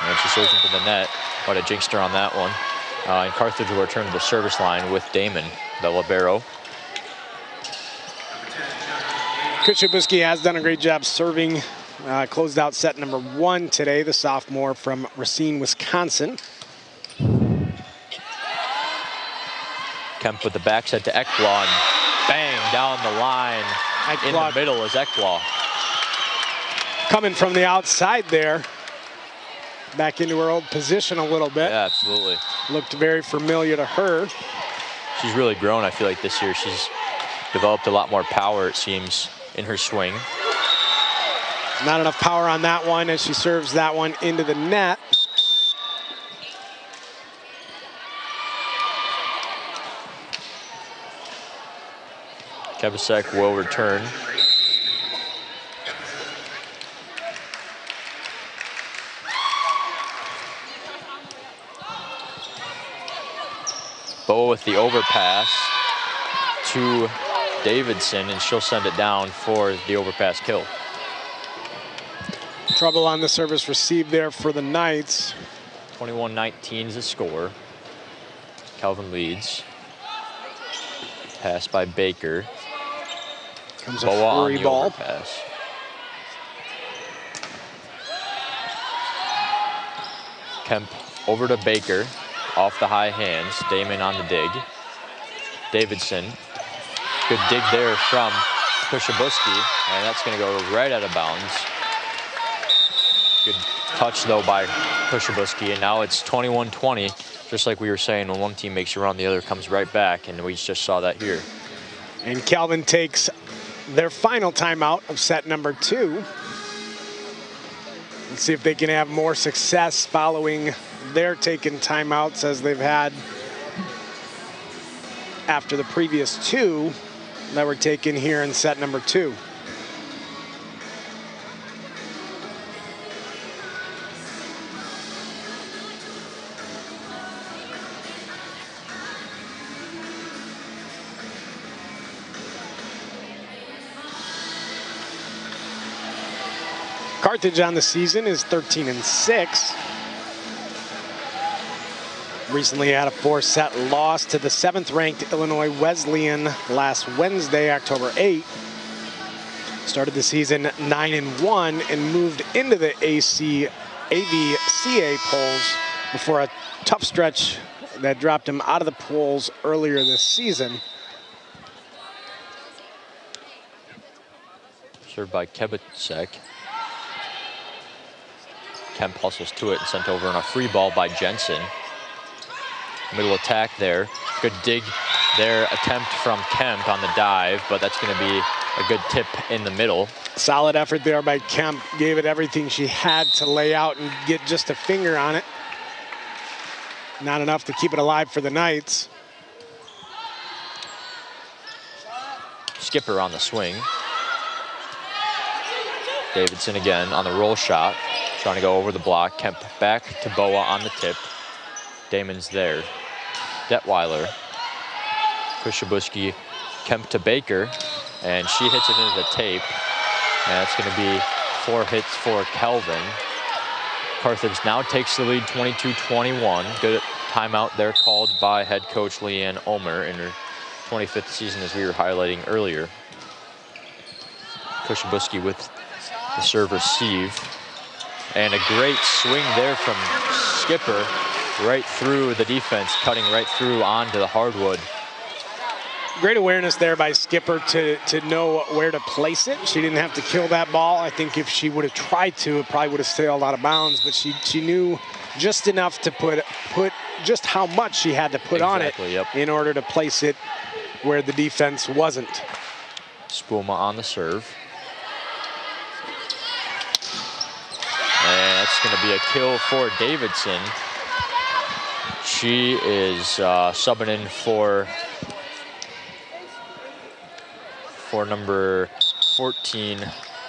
[SPEAKER 1] And she serves into the net. What a jinxed her on that one. And Carthage will return to the service line with Damon, the libero.
[SPEAKER 2] Kushabuski has done a great job serving. Closed out set number 1 today, the sophomore from Racine, Wisconsin.
[SPEAKER 1] Kemp with the backside to Ekblad, and bang, down the line. Ekblad. In the middle is Ekblad.
[SPEAKER 2] Coming from the outside there. Back into her old position a little bit.
[SPEAKER 1] Yeah, absolutely.
[SPEAKER 2] Looked very familiar to her.
[SPEAKER 1] She's really grown, I feel like, this year. She's developed a lot more power, it seems, in her swing.
[SPEAKER 2] Not enough power on that one as she serves that one into the net. Kevasek
[SPEAKER 1] will return. Boa with the overpass to Davidson, and she'll send it down for the overpass kill.
[SPEAKER 2] Trouble on the service received there for the Knights.
[SPEAKER 1] 21-19 is the score. Calvin leads. Pass by Baker.
[SPEAKER 2] Comes a
[SPEAKER 1] Boa
[SPEAKER 2] free
[SPEAKER 1] on the
[SPEAKER 2] ball.
[SPEAKER 1] overpass. Kemp over to Baker. Off the high hands. Damon on the dig. Davidson. Good dig there from Kushabuski, and that's going to go right out of bounds. Good touch, though, by Kushabuski, and now it's 21-20, just like we were saying, when one team makes a run, the other comes right back, and we just saw that here.
[SPEAKER 2] And Calvin takes their final timeout of set number 2. Let's see if they can have more success following their taken timeouts as they've had after the previous 2 that were taken here in set number 2. Carthage on the season is 13-6. Recently had a 4-set loss to the 7th-ranked Illinois Wesleyan last Wednesday, October 8. Started the season 9-1 and moved into the AVCA polls before a tough stretch that dropped him out of the polls earlier this season.
[SPEAKER 1] Served by Kebicek. Kemp hustles to it and sent over on a free ball by Jensen. Middle attack there. Good dig there, attempt from Kemp on the dive, but that's going to be a good tip in the middle.
[SPEAKER 2] Solid effort there by Kemp. Gave it everything she had to lay out and get just a finger on it. Not enough to keep it alive for the Knights.
[SPEAKER 1] Skipper on the swing. Davidson again on the roll shot. Trying to go over the block. Kemp back to Boa on the tip. Damon's there. Detweiler. Kushabuski. Kemp to Baker. And she hits it into the tape. And that's going to be 4 hits for Kelvin. Carthage now takes the lead 22-21. Good timeout there called by head coach Leanne Omer in her 25th season, as we were highlighting earlier. Kushabuski with the serve receive. And a great swing there from Skipper right through the defense, cutting right through onto the hardwood.
[SPEAKER 2] Great awareness there by Skipper to know where to place it. She didn't have to kill that ball. I think if she would have tried to, it probably would have sailed out of bounds, but she knew just enough to put just how much she had to put on it in order to place it where the defense wasn't.
[SPEAKER 1] Spuma on the serve. And that's going to be a kill for Davidson. She is subbing in for number 14,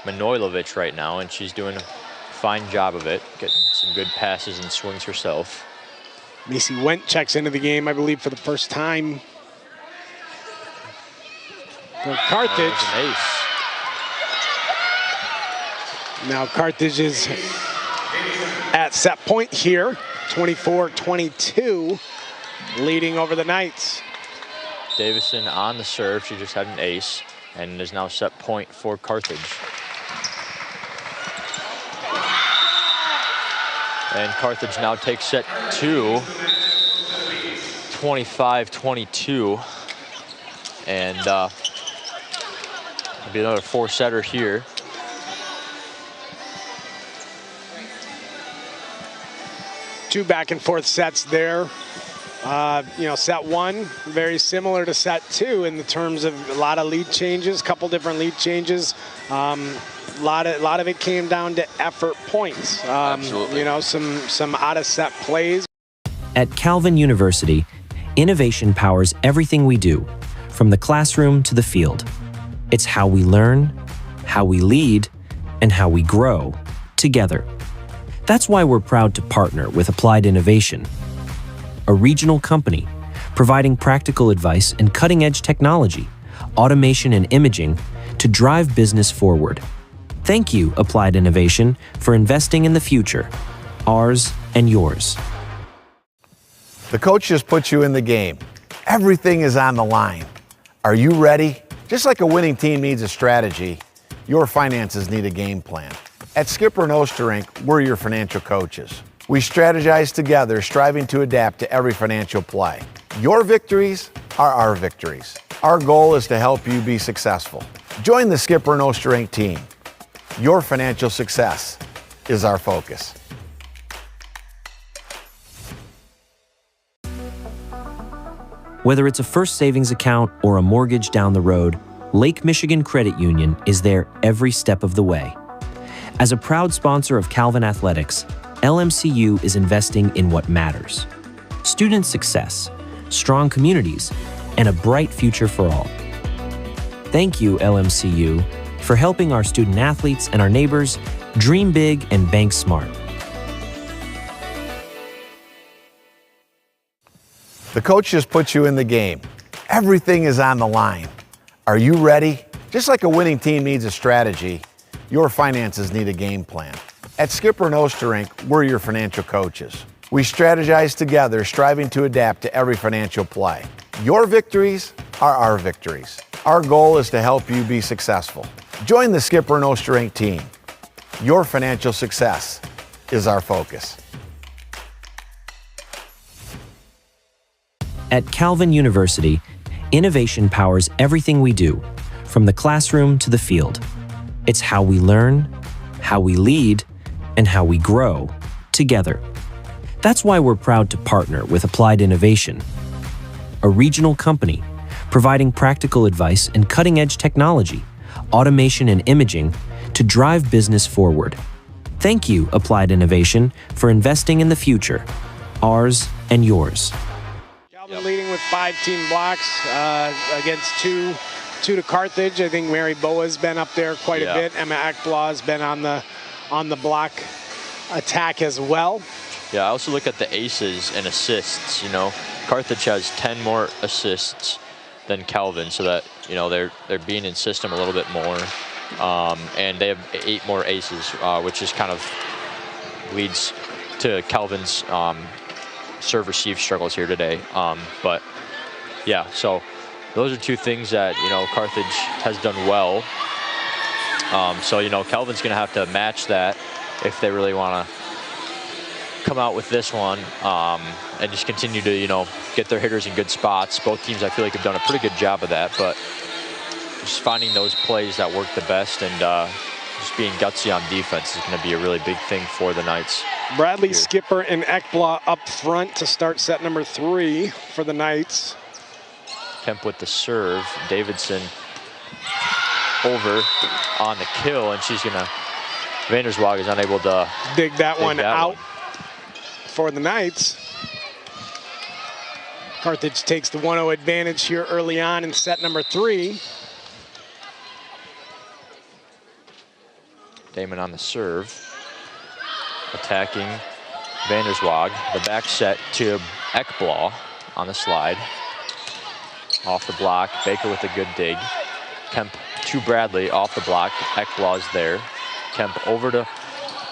[SPEAKER 1] Manojlovic right now, and she's doing a fine job of it, getting some good passes and swings herself.
[SPEAKER 2] Macy Wendt checks into the game, I believe, for the first time for Carthage.
[SPEAKER 1] An ace.
[SPEAKER 2] Now Carthage is at set point here, 24-22, leading over the Knights.
[SPEAKER 1] Davison on the serve. She just had an ace and is now set point for Carthage. And Carthage now takes set 2, 25-22. And it'll be another 4-setter here.
[SPEAKER 2] Two back and forth sets there. Set 1, very similar to set 2 in the terms of a lot of lead changes, couple different lead changes. A lot of it came down to effort points.
[SPEAKER 1] Absolutely.
[SPEAKER 2] Some out of set plays.
[SPEAKER 3] At Calvin University, innovation powers everything we do, from the classroom to the field. It's how we learn, how we lead, and how we grow together. That's why we're proud to partner with Applied Innovation, a regional company providing practical advice and cutting-edge technology, automation and imaging to drive business forward. Thank you, Applied Innovation, for investing in the future, ours and yours.
[SPEAKER 4] The coach just put you in the game. Everything is on the line. Are you ready? Just like a winning team needs a strategy, your finances need a game plan. At Skipper and Osterink, we're your financial coaches. We strategize together, striving to adapt to every financial play. Your victories are our victories. Our goal is to help you be successful. Join the Skipper and Osterink team. Your financial success is our focus.
[SPEAKER 3] Whether it's a first savings account or a mortgage down the road, Lake Michigan Credit Union is there every step of the way. As a proud sponsor of Calvin Athletics, LMCU is investing in what matters: student success, strong communities, and a bright future for all. Thank you, LMCU, for helping our student athletes and our neighbors dream big and bank smart.
[SPEAKER 4] The coach just put you in the game. Everything is on the line. Are you ready? Just like a winning team needs a strategy, your finances need a game plan. At Skipper and Osterink, we're your financial coaches. We strategize together, striving to adapt to every financial play. Your victories are our victories. Our goal is to help you be successful. Join the Skipper and Osterink team. Your financial success is our focus.
[SPEAKER 3] At Calvin University, innovation powers everything we do, from the classroom to the field. It's how we learn, how we lead, and how we grow together. That's why we're proud to partner with Applied Innovation, a regional company providing practical advice and cutting-edge technology, automation and imaging to drive business forward. Thank you, Applied Innovation, for investing in the future, ours and yours.
[SPEAKER 2] Calvin leading with 5 team blocks against two to Carthage. I think Mary Boa's been up there quite a bit. Emma Ekblad has been on the block attack as well.
[SPEAKER 1] Yeah, I also look at the aces and assists. You know, Carthage has 10 more assists than Calvin, so that, you know, they're being in system a little bit more, and they have 8 more aces, which is kind of leads to Calvin's serve receive struggles here today. But yeah, so those are 2 things that, you know, Carthage has done well. So, you know, Calvin's going to have to match that if they really want to come out with this one, and just continue to, you know, get their hitters in good spots. Both teams, I feel like, have done a pretty good job of that, but just finding those plays that work the best and just being gutsy on defense is going to be a really big thing for the Knights.
[SPEAKER 2] Bradley,
[SPEAKER 1] here.
[SPEAKER 2] Skipper, and Ekblad up front to start set number 3 for the Knights.
[SPEAKER 1] Kemp with the serve. Davidson over on the kill, and she's going to, Vanderswag is unable to
[SPEAKER 2] dig that one out for the Knights. Carthage takes the 1-0 advantage here early on in set number 3.
[SPEAKER 1] Damon on the serve. Attacking Vanderswag. The back set to Ekblad on the slide. Off the block. Baker with a good dig. Kemp to Bradley off the block. Ekblad's there. Kemp over to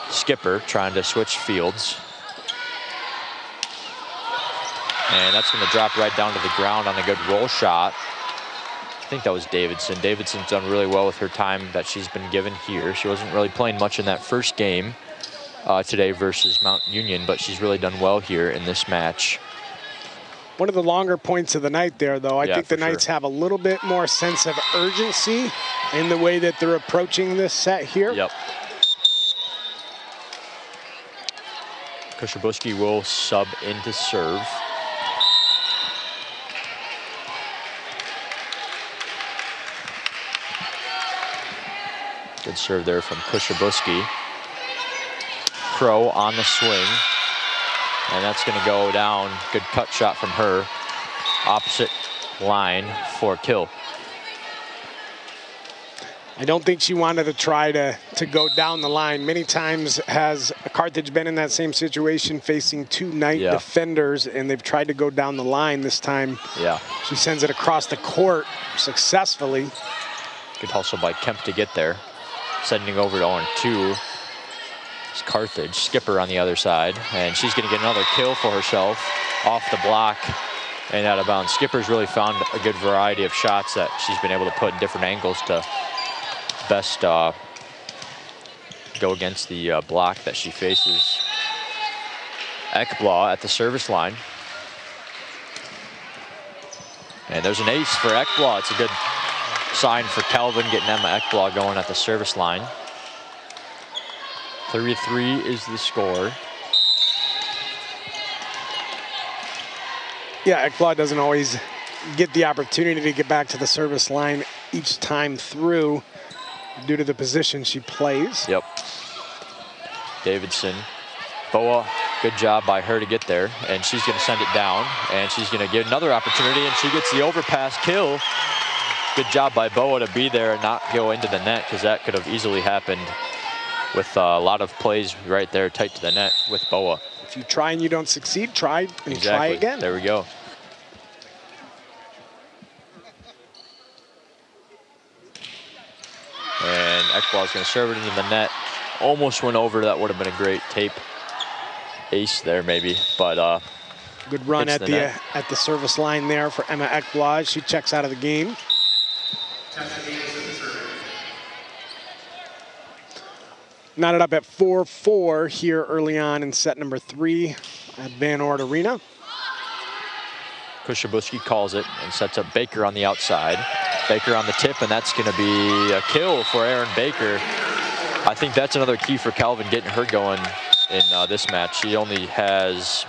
[SPEAKER 1] Skipper, trying to switch fields. And that's going to drop right down to the ground on a good roll shot. I think that was Davidson. Davidson's done really well with her time that she's been given here. She wasn't really playing much in that first game today versus Mount Union, but she's really done well here in this match.
[SPEAKER 2] One of the longer points of the night there, though. I think the Knights have a little bit more sense of urgency in the way that they're approaching this set here.
[SPEAKER 1] Yep. Kushabuski will sub into serve. Good serve there from Kushabuski. Crow on the swing. And that's going to go down. Good cut shot from her. Opposite line for kill.
[SPEAKER 2] I don't think she wanted to try to go down the line. Many times has Carthage been in that same situation, facing two Knight defenders, and they've tried to go down the line. This time she sends it across the court successfully.
[SPEAKER 1] Good hustle by Kemp to get there. Sending over to on 2. It's Carthage, Skipper on the other side, and she's going to get another kill for herself off the block and out of bounds. Skipper's really found a good variety of shots that she's been able to put in different angles to best go against the block that she faces. Ekblad at the service line. And there's an ace for Ekblad. It's a good sign for Calvin, getting Emma Ekblad going at the service line. 3-3 is the score.
[SPEAKER 2] Yeah, Ekblad doesn't always get the opportunity to get back to the service line each time through due to the position she plays.
[SPEAKER 1] Yep. Davidson. Boa, good job by her to get there, and she's going to send it down, and she's going to get another opportunity, and she gets the overpass kill. Good job by Boa to be there and not go into the net, because that could have easily happened with a lot of plays right there tight to the net with Boa.
[SPEAKER 2] If you try and you don't succeed, try and try again.
[SPEAKER 1] There we go. And Ekblad's going to serve it into the net. Almost went over. That would have been a great tape ace there, maybe. But
[SPEAKER 2] good run at the service line there for Emma Ekblad. She checks out of the game. Knotted up at 4-4 here early on in set number 3 at Van Ord Arena.
[SPEAKER 1] Kushabuski calls it and sets up Baker on the outside. Baker on the tip, and that's going to be a kill for Aaron Baker. I think that's another key for Calvin, getting her going in this match. She only has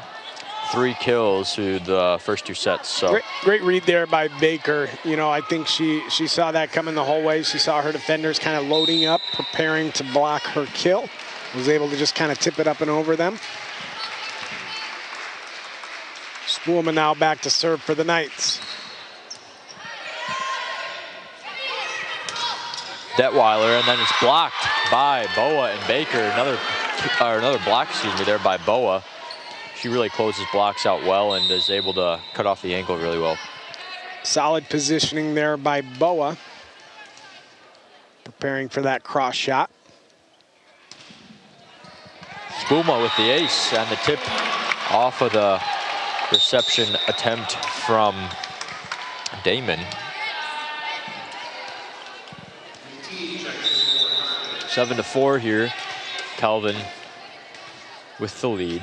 [SPEAKER 1] 3 kills through the first 2 sets. So
[SPEAKER 2] great read there by Baker. You know, I think she saw that coming the whole way. She saw her defenders kind of loading up, preparing to block her kill. Was able to just kind of tip it up and over them. Spoolman now back to serve for the Knights.
[SPEAKER 1] Detweiler, and then it's blocked by Boa and Baker. Another block, excuse me, there by Boa. She really closes blocks out well and is able to cut off the angle really well.
[SPEAKER 2] Solid positioning there by Boa. Preparing for that cross shot.
[SPEAKER 1] Spuma with the ace and the tip off of the reception attempt from Damon. 7-4 here. Calvin with the lead.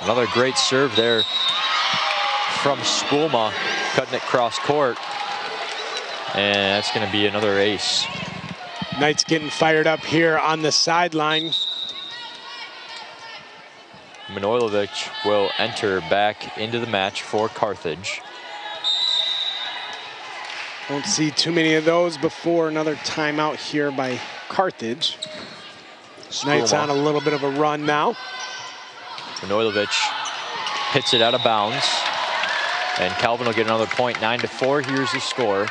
[SPEAKER 1] Another great serve there from Spuma, cutting it cross court. And that's going to be another ace.
[SPEAKER 2] Knights getting fired up here on the sideline.
[SPEAKER 1] Manojlovic will enter back into the match for Carthage.
[SPEAKER 2] Don't see too many of those before another timeout here by Carthage. Knights on a little bit of a run now.
[SPEAKER 1] Manojlovic hits it out of bounds. And Calvin will get another point. 9-4, here's the score.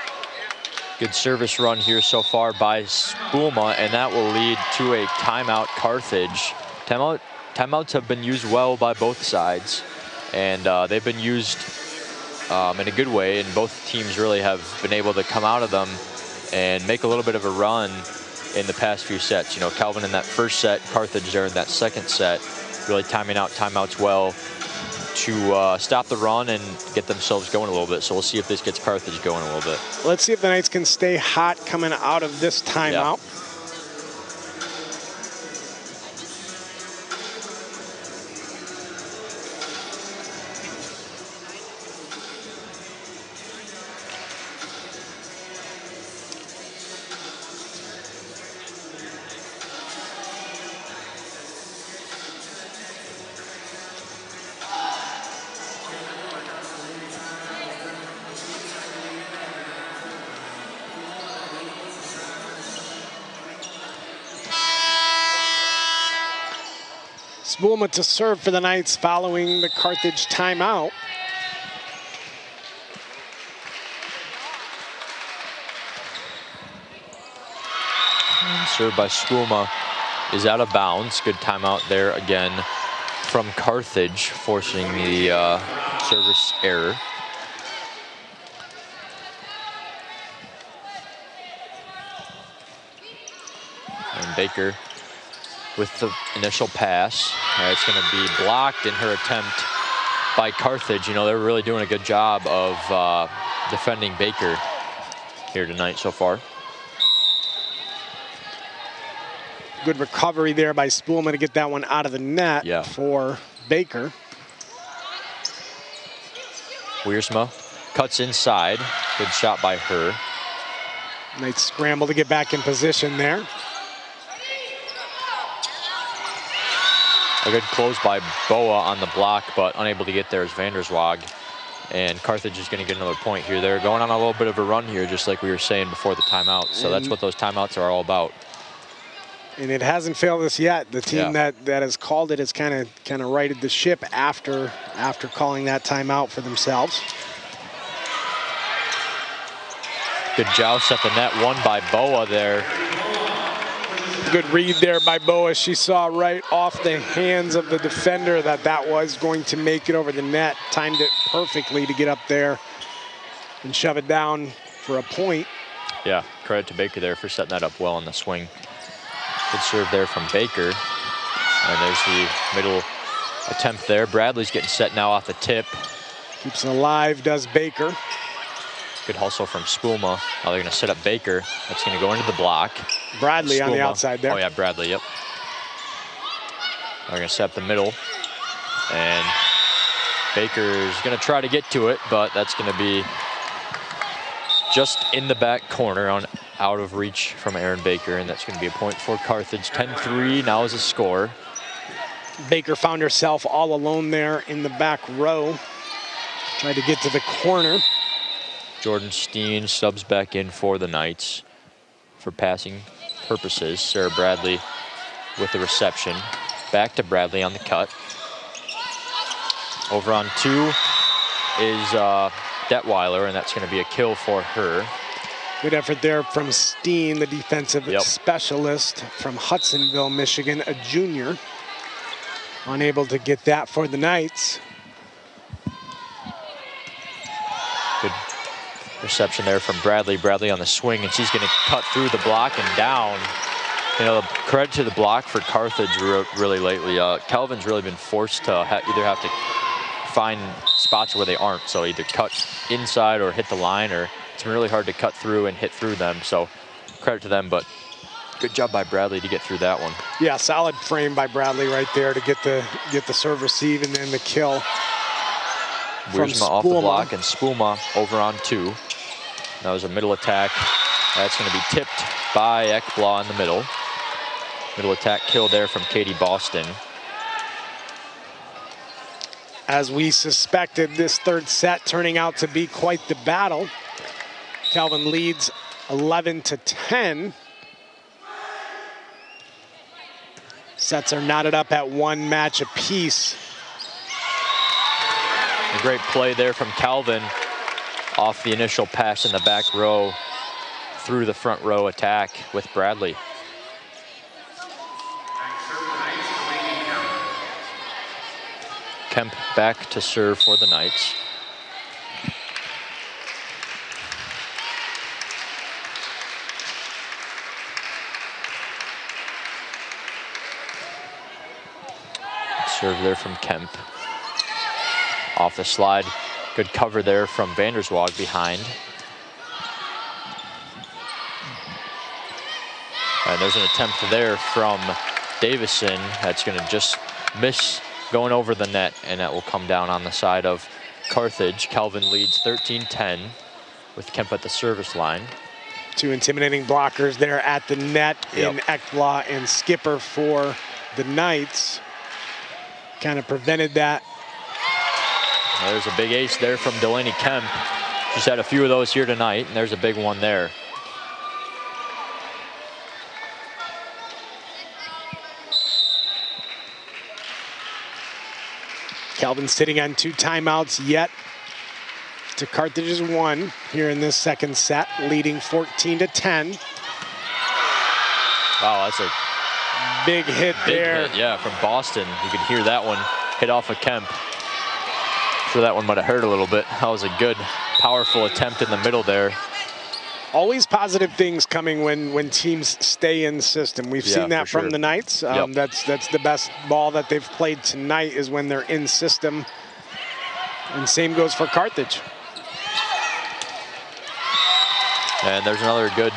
[SPEAKER 1] Good service run here so far by Spuma, and that will lead to a timeout Carthage. Timeouts have been used well by both sides, and they've been used in a good way, and both teams really have been able to come out of them and make a little bit of a run in the past few sets. You know, Calvin in that first set, Carthage there in that second set, really timing out timeouts well to stop the run and get themselves going a little bit. So we'll see if this gets Carthage going a little bit.
[SPEAKER 2] Let's see if the Knights can stay hot coming out of this timeout.
[SPEAKER 1] Yeah.
[SPEAKER 2] Spoolman to serve for the Knights following the Carthage timeout.
[SPEAKER 1] Served by Spuma is out of bounds. Good timeout there again from Carthage, forcing the service error. And Baker with the initial pass. It's going to be blocked in her attempt by Carthage. You know, they're really doing a good job of defending Baker here tonight so far.
[SPEAKER 2] Good recovery there by Spoolman to get that one out of the net for Baker.
[SPEAKER 1] Wiersma cuts inside. Good shot by her.
[SPEAKER 2] Nice scramble to get back in position there.
[SPEAKER 1] A good close by Boa on the block, but unable to get there is Vanderswag. And Carthage is going to get another point here. They're going on a little bit of a run here, just like we were saying before the timeout. So that's what those timeouts are all about.
[SPEAKER 2] And it hasn't failed us yet. The team that has called it has kind of righted the ship after calling that timeout for themselves.
[SPEAKER 1] Good joust at the net, won by Boa there.
[SPEAKER 2] Good read there by Boa. She saw right off the hands of the defender that was going to make it over the net. Timed it perfectly to get up there and shove it down for a point.
[SPEAKER 1] Yeah, credit to Baker there for setting that up well on the swing. Good serve there from Baker. And there's the middle attempt there. Bradley's getting set now off the tip.
[SPEAKER 2] Keeps it alive, does Baker.
[SPEAKER 1] Good hustle from Spuma. Now they're going to set up Baker. That's going to go into the block.
[SPEAKER 2] Bradley
[SPEAKER 1] Spuma
[SPEAKER 2] on the outside there.
[SPEAKER 1] Oh, yeah, Bradley, yep. They're going to set up the middle. And Baker's going to try to get to it, but that's going to be just in the back corner out of reach from Aaron Baker, and that's going to be a point for Carthage. 10-3 now is the score.
[SPEAKER 2] Baker found herself all alone there in the back row. Tried to get to the corner.
[SPEAKER 1] Jordan Steen subs back in for the Knights for passing purposes. Sarah Bradley with the reception. Back to Bradley on the cut. Over on 2 is Detweiler, and that's going to be a kill for her.
[SPEAKER 2] Good effort there from Steen, the defensive specialist from Hudsonville, Michigan, a junior. Unable to get that for the Knights.
[SPEAKER 1] Good reception there from Bradley. Bradley on the swing, and she's going to cut through the block and down. You know, credit to the block for Carthage really lately. Calvin's really been forced to either have to find spots where they aren't, so either cut inside or hit the line, or it's been really hard to cut through and hit through them. So credit to them, but good job by Bradley to get through that one.
[SPEAKER 2] Yeah, solid frame by Bradley right there to get the serve receive and then the kill.
[SPEAKER 1] Wiersma off the block, and Spuma over on 2. That was a middle attack. That's going to be tipped by Ekblaw in the middle. Middle attack kill there from Katie Boston.
[SPEAKER 2] As we suspected, this third set turning out to be quite the battle. Calvin leads 11-10. Sets are knotted up at 1 match apiece.
[SPEAKER 1] A great play there from Calvin off the initial pass in the back row through the front row attack with Bradley. Kemp back to serve for the Knights. Serve there from Kemp. Off the slide. Good cover there from Vanderswag behind. And there's an attempt there from Davison. That's going to just miss going over the net, and that will come down on the side of Carthage. Calvin leads 13-10 with Kemp at the service line.
[SPEAKER 2] 2 intimidating blockers there at the net in Ekblaw and Skipper for the Knights. Kind of prevented that.
[SPEAKER 1] There's a big ace there from Delaney Kemp. She's had a few of those here tonight, and there's a big one there.
[SPEAKER 2] Calvin sitting on 2 timeouts yet to Carthage's 1 here in this second set, leading 14-10.
[SPEAKER 1] Wow, that's a
[SPEAKER 2] big hit there.
[SPEAKER 1] hit, yeah, from Boston. You could hear that one hit off of Kemp. Sure, that one might have hurt a little bit. That was a good, powerful attempt in the middle there.
[SPEAKER 2] Always positive things coming when teams stay in the system. We've seen that from the Knights. That's the best ball that they've played tonight is when they're in system. And same goes for Carthage.
[SPEAKER 1] And there's another good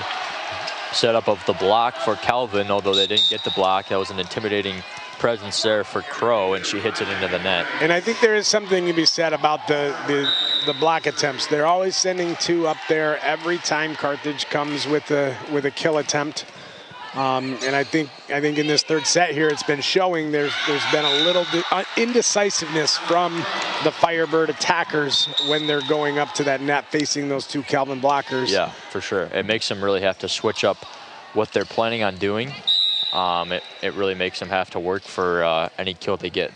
[SPEAKER 1] setup of the block for Calvin, although they didn't get the block. That was an intimidating presence there for Crow, and she hits it into the net.
[SPEAKER 2] And I think there is something to be said about the block attempts. They're always sending 2 up there every time Carthage comes with a kill attempt. And I think in this third set here, it's been showing there's been a little indecisiveness from the Firebird attackers when they're going up to that net facing those 2 Calvin blockers.
[SPEAKER 1] Yeah, for sure. It makes them really have to switch up what they're planning on doing. It really makes them have to work for any kill they get.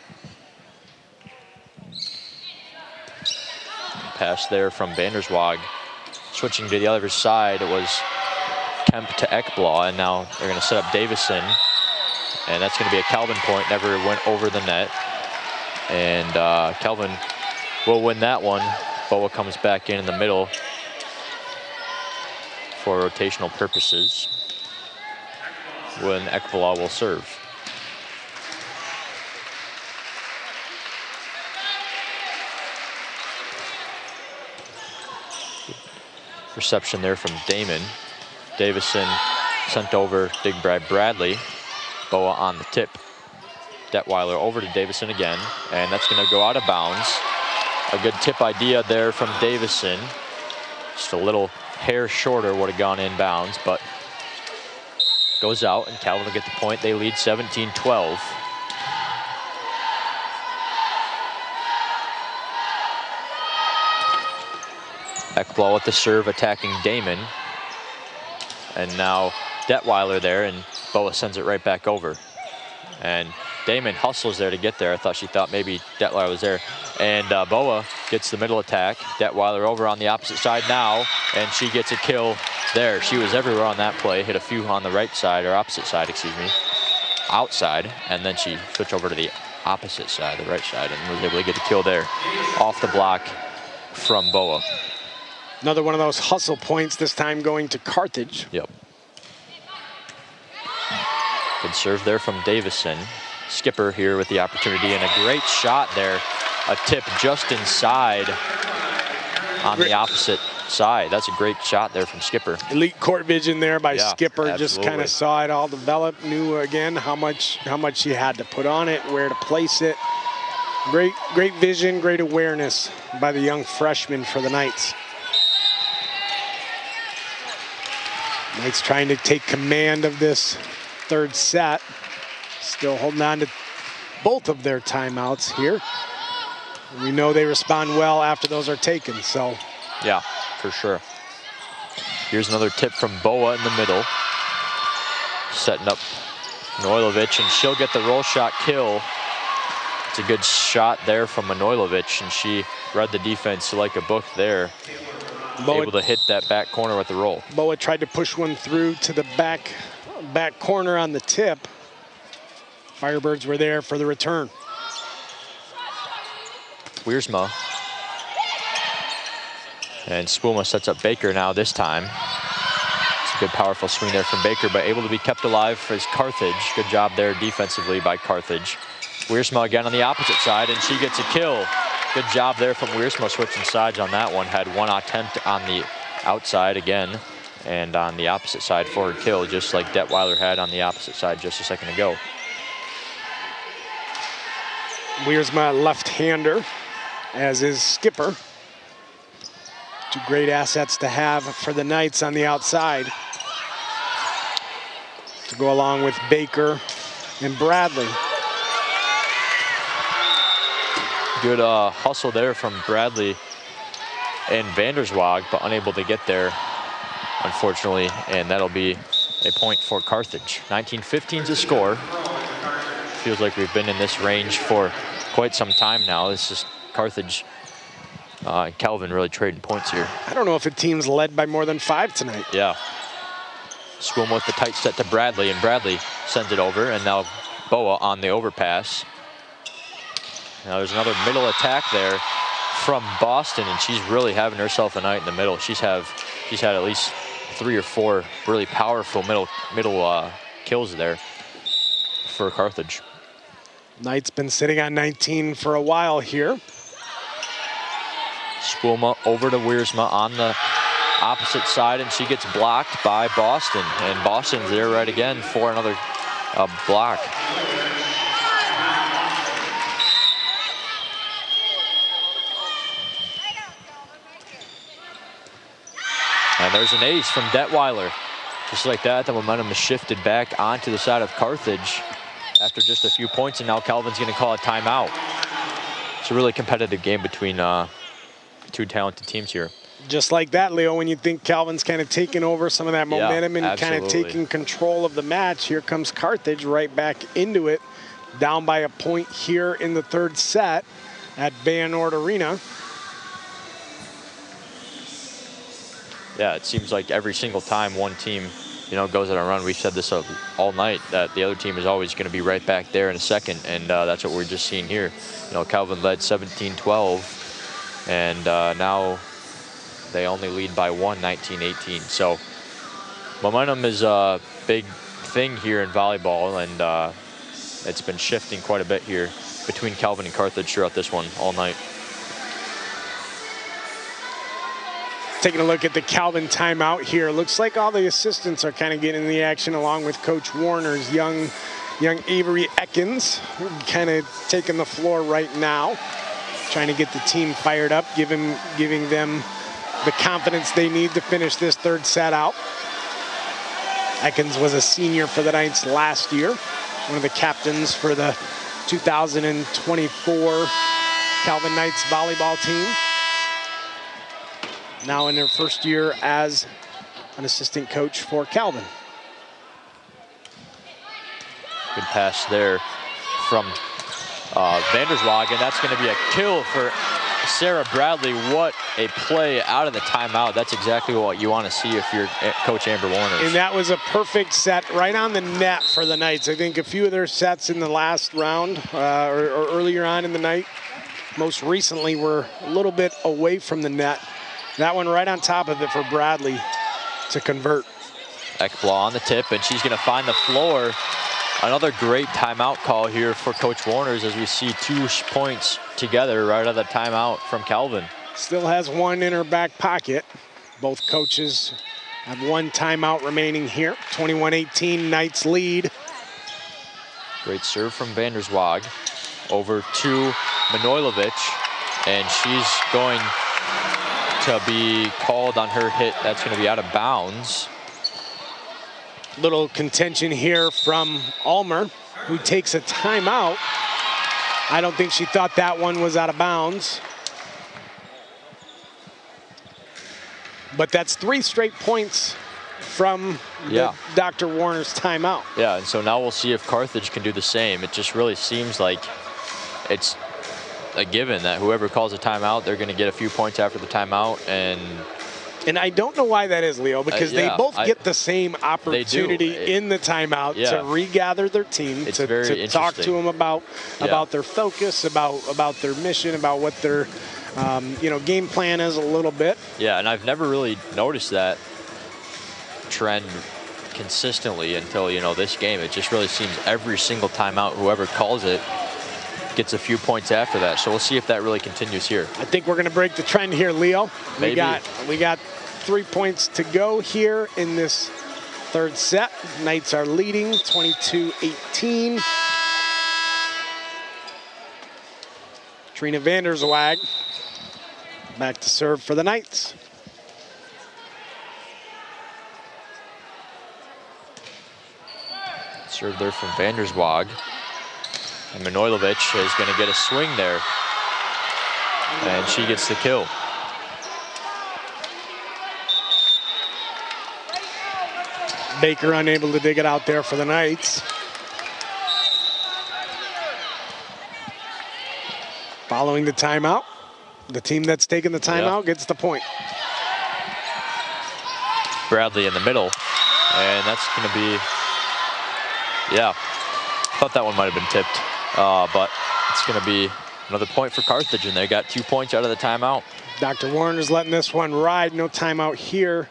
[SPEAKER 1] Pass there from Vanderswag. Switching to the other side, it was Kemp to Ekblad, and now they're going to set up Davison. And that's going to be a Calvin point, never went over the net. And Calvin will win that one. Boa comes back in the middle for rotational purposes when Ekblad will serve. Reception there from Damon. Davison sent over big Brad Bradley. Boa on the tip. Detweiler over to Davison again, and that's going to go out of bounds. A good tip idea there from Davison. Just a little hair shorter would have gone inbounds, but goes out, and Calvin will get the point. They lead 17-12. Ekblad with the serve, attacking Damon. And now Detweiler there, and Boa sends it right back over. And Damon hustles there to get there. I thought she thought maybe Detweiler was there. And Boa gets the middle attack. Detweiler over on the opposite side now, and she gets a kill there. She was everywhere on that play. Hit a few on the right side, or opposite side, excuse me. Outside, and then she switched over to the opposite side, the right side, and was able to get a kill there. Off the block from Boa.
[SPEAKER 2] Another one of those hustle points, this time going to Carthage.
[SPEAKER 1] Yep. Good serve there from Davison. Skipper here with the opportunity, and a great shot there. A tip just inside on the opposite side. That's a great shot there from Skipper.
[SPEAKER 2] Elite court vision there by Skipper.
[SPEAKER 1] Absolutely.
[SPEAKER 2] Just kind of saw it all develop, knew again how much he had to put on it, where to place it. Great vision, great awareness by the young freshman for the Knights. Knights trying to take command of this third set. Still holding on to both of their timeouts here. We know they respond well after those are taken, so.
[SPEAKER 1] Yeah, for sure. Here's another tip from Boa in the middle. Setting up Manojlovic, and she'll get the roll shot kill. It's a good shot there from Manojlovic, and she read the defense like a book there.
[SPEAKER 2] Boa,
[SPEAKER 1] able to hit that back corner with the roll.
[SPEAKER 2] Boa tried to push one through to the back corner on the tip. Firebirds were there for the return.
[SPEAKER 1] Wiersma. And Spuma sets up Baker now this time. It's a good powerful swing there from Baker, but able to be kept alive for his Carthage. Good job there defensively by Carthage. Wiersma again on the opposite side, and she gets a kill. Good job there from Wiersma switching sides on that one. Had one attempt on the outside again, and on the opposite side for her kill, just like Detweiler had on the opposite side just a second ago.
[SPEAKER 2] Wiersma left-hander, as is Skipper. Two great assets to have for the Knights on the outside, to go along with Baker and Bradley.
[SPEAKER 1] Good hustle there from Bradley and Vanderswag, but unable to get there, unfortunately, and that'll be a point for Carthage. 19-15's a score. Feels like we've been in this range for quite some time now. This is Carthage and Calvin really trading points here.
[SPEAKER 2] I don't know if a team's led by more than 5 tonight.
[SPEAKER 1] Yeah. Schoolman with the tight set to Bradley, and Bradley sends it over, and now Boa on the overpass. Now there's another middle attack there from Boston, and she's really having herself a night in the middle. She's had at least 3 or 4 really powerful middle kills there for Carthage.
[SPEAKER 2] Knight's been sitting on 19 for a while here.
[SPEAKER 1] Schoolma over to Wiersma on the opposite side, and she gets blocked by Boston, and Boston's there right again for another block. And there's an ace from Detweiler. Just like that, the momentum is shifted back onto the side of Carthage after just a few points, and now Calvin's going to call a timeout. It's a really competitive game between 2 talented teams here.
[SPEAKER 2] Just like that, Leo, when you think Calvin's kind of taking over some of that momentum and kind of taking control of the match, here comes Carthage right back into it, down by a point here in the 3rd set at Bayonord Arena.
[SPEAKER 1] Yeah, it seems like every single time one team, goes on a run, we've said this all night, that the other team is always going to be right back there in a second, and that's what we're just seeing here. Calvin led 17-12, and now they only lead by 1, 19-18. So momentum is a big thing here in volleyball, and it's been shifting quite a bit here between Calvin and Carthage throughout this one all night.
[SPEAKER 2] Taking a look at the Calvin timeout here. Looks like all the assistants are kind of getting the action along with Coach Warner's young Avery Ekins, kind of taking the floor right now, trying to get the team fired up, giving them the confidence they need to finish this 3rd set out. Ekins was a senior for the Knights last year, one of the captains for the 2024 Calvin Knights volleyball team. Now in their 1st year as an assistant coach for Calvin.
[SPEAKER 1] Good pass there from Vanderswag, and that's going to be a kill for Sarah Bradley. What a play out of the timeout. That's exactly what you want to see if you're Coach Amber Warner.
[SPEAKER 2] And that was a perfect set right on the net for the Knights. I think a few of their sets in the last round or earlier on in the night, most recently, were a little bit away from the net. That one right on top of it for Bradley to convert.
[SPEAKER 1] Ekblaw on the tip, and she's going to find the floor. Another great timeout call here for Coach Warner's as we see 2 points together right out of the timeout from Calvin.
[SPEAKER 2] Still has 1 in her back pocket. Both coaches have 1 timeout remaining here. 21-18, Knights lead.
[SPEAKER 1] Great serve from Vanderswag over to Manojlovic, and she's going to be called on her hit. That's going to be out of bounds.
[SPEAKER 2] Little contention here from Ulmer, who takes a timeout. I don't think she thought that one was out of bounds. But that's 3 straight points from Dr. Warner's timeout.
[SPEAKER 1] Yeah, and so now we'll see if Carthage can do the same. It just really seems like it's a given that whoever calls a timeout, they're going to get a few points after the timeout. And
[SPEAKER 2] I don't know why that is, Leo, because they both get the same opportunity in the timeout to regather their team, to talk to them about their focus, about their mission, about what their game plan is a little bit.
[SPEAKER 1] Yeah, and I've never really noticed that trend consistently until this game. It just really seems every single timeout, whoever calls it gets a few points after that. So we'll see if that really continues here.
[SPEAKER 2] I think we're going to break the trend here, Leo.
[SPEAKER 1] Maybe.
[SPEAKER 2] We got 3 points to go here in this 3rd set. Knights are leading 22-18. Trina Vanderswag back to serve for the Knights.
[SPEAKER 1] Serve there from Vanderswag. And Manojlovic is going to get a swing there. And she gets the kill.
[SPEAKER 2] Baker unable to dig it out there for the Knights. Following the timeout, the team that's taking the timeout gets the point.
[SPEAKER 1] Bradley in the middle. And that's going to be, yeah, thought that one might have been tipped. But it's going to be another point for Carthage, and they got 2 points out of the timeout.
[SPEAKER 2] Dr. Warner's letting this one ride. No timeout here.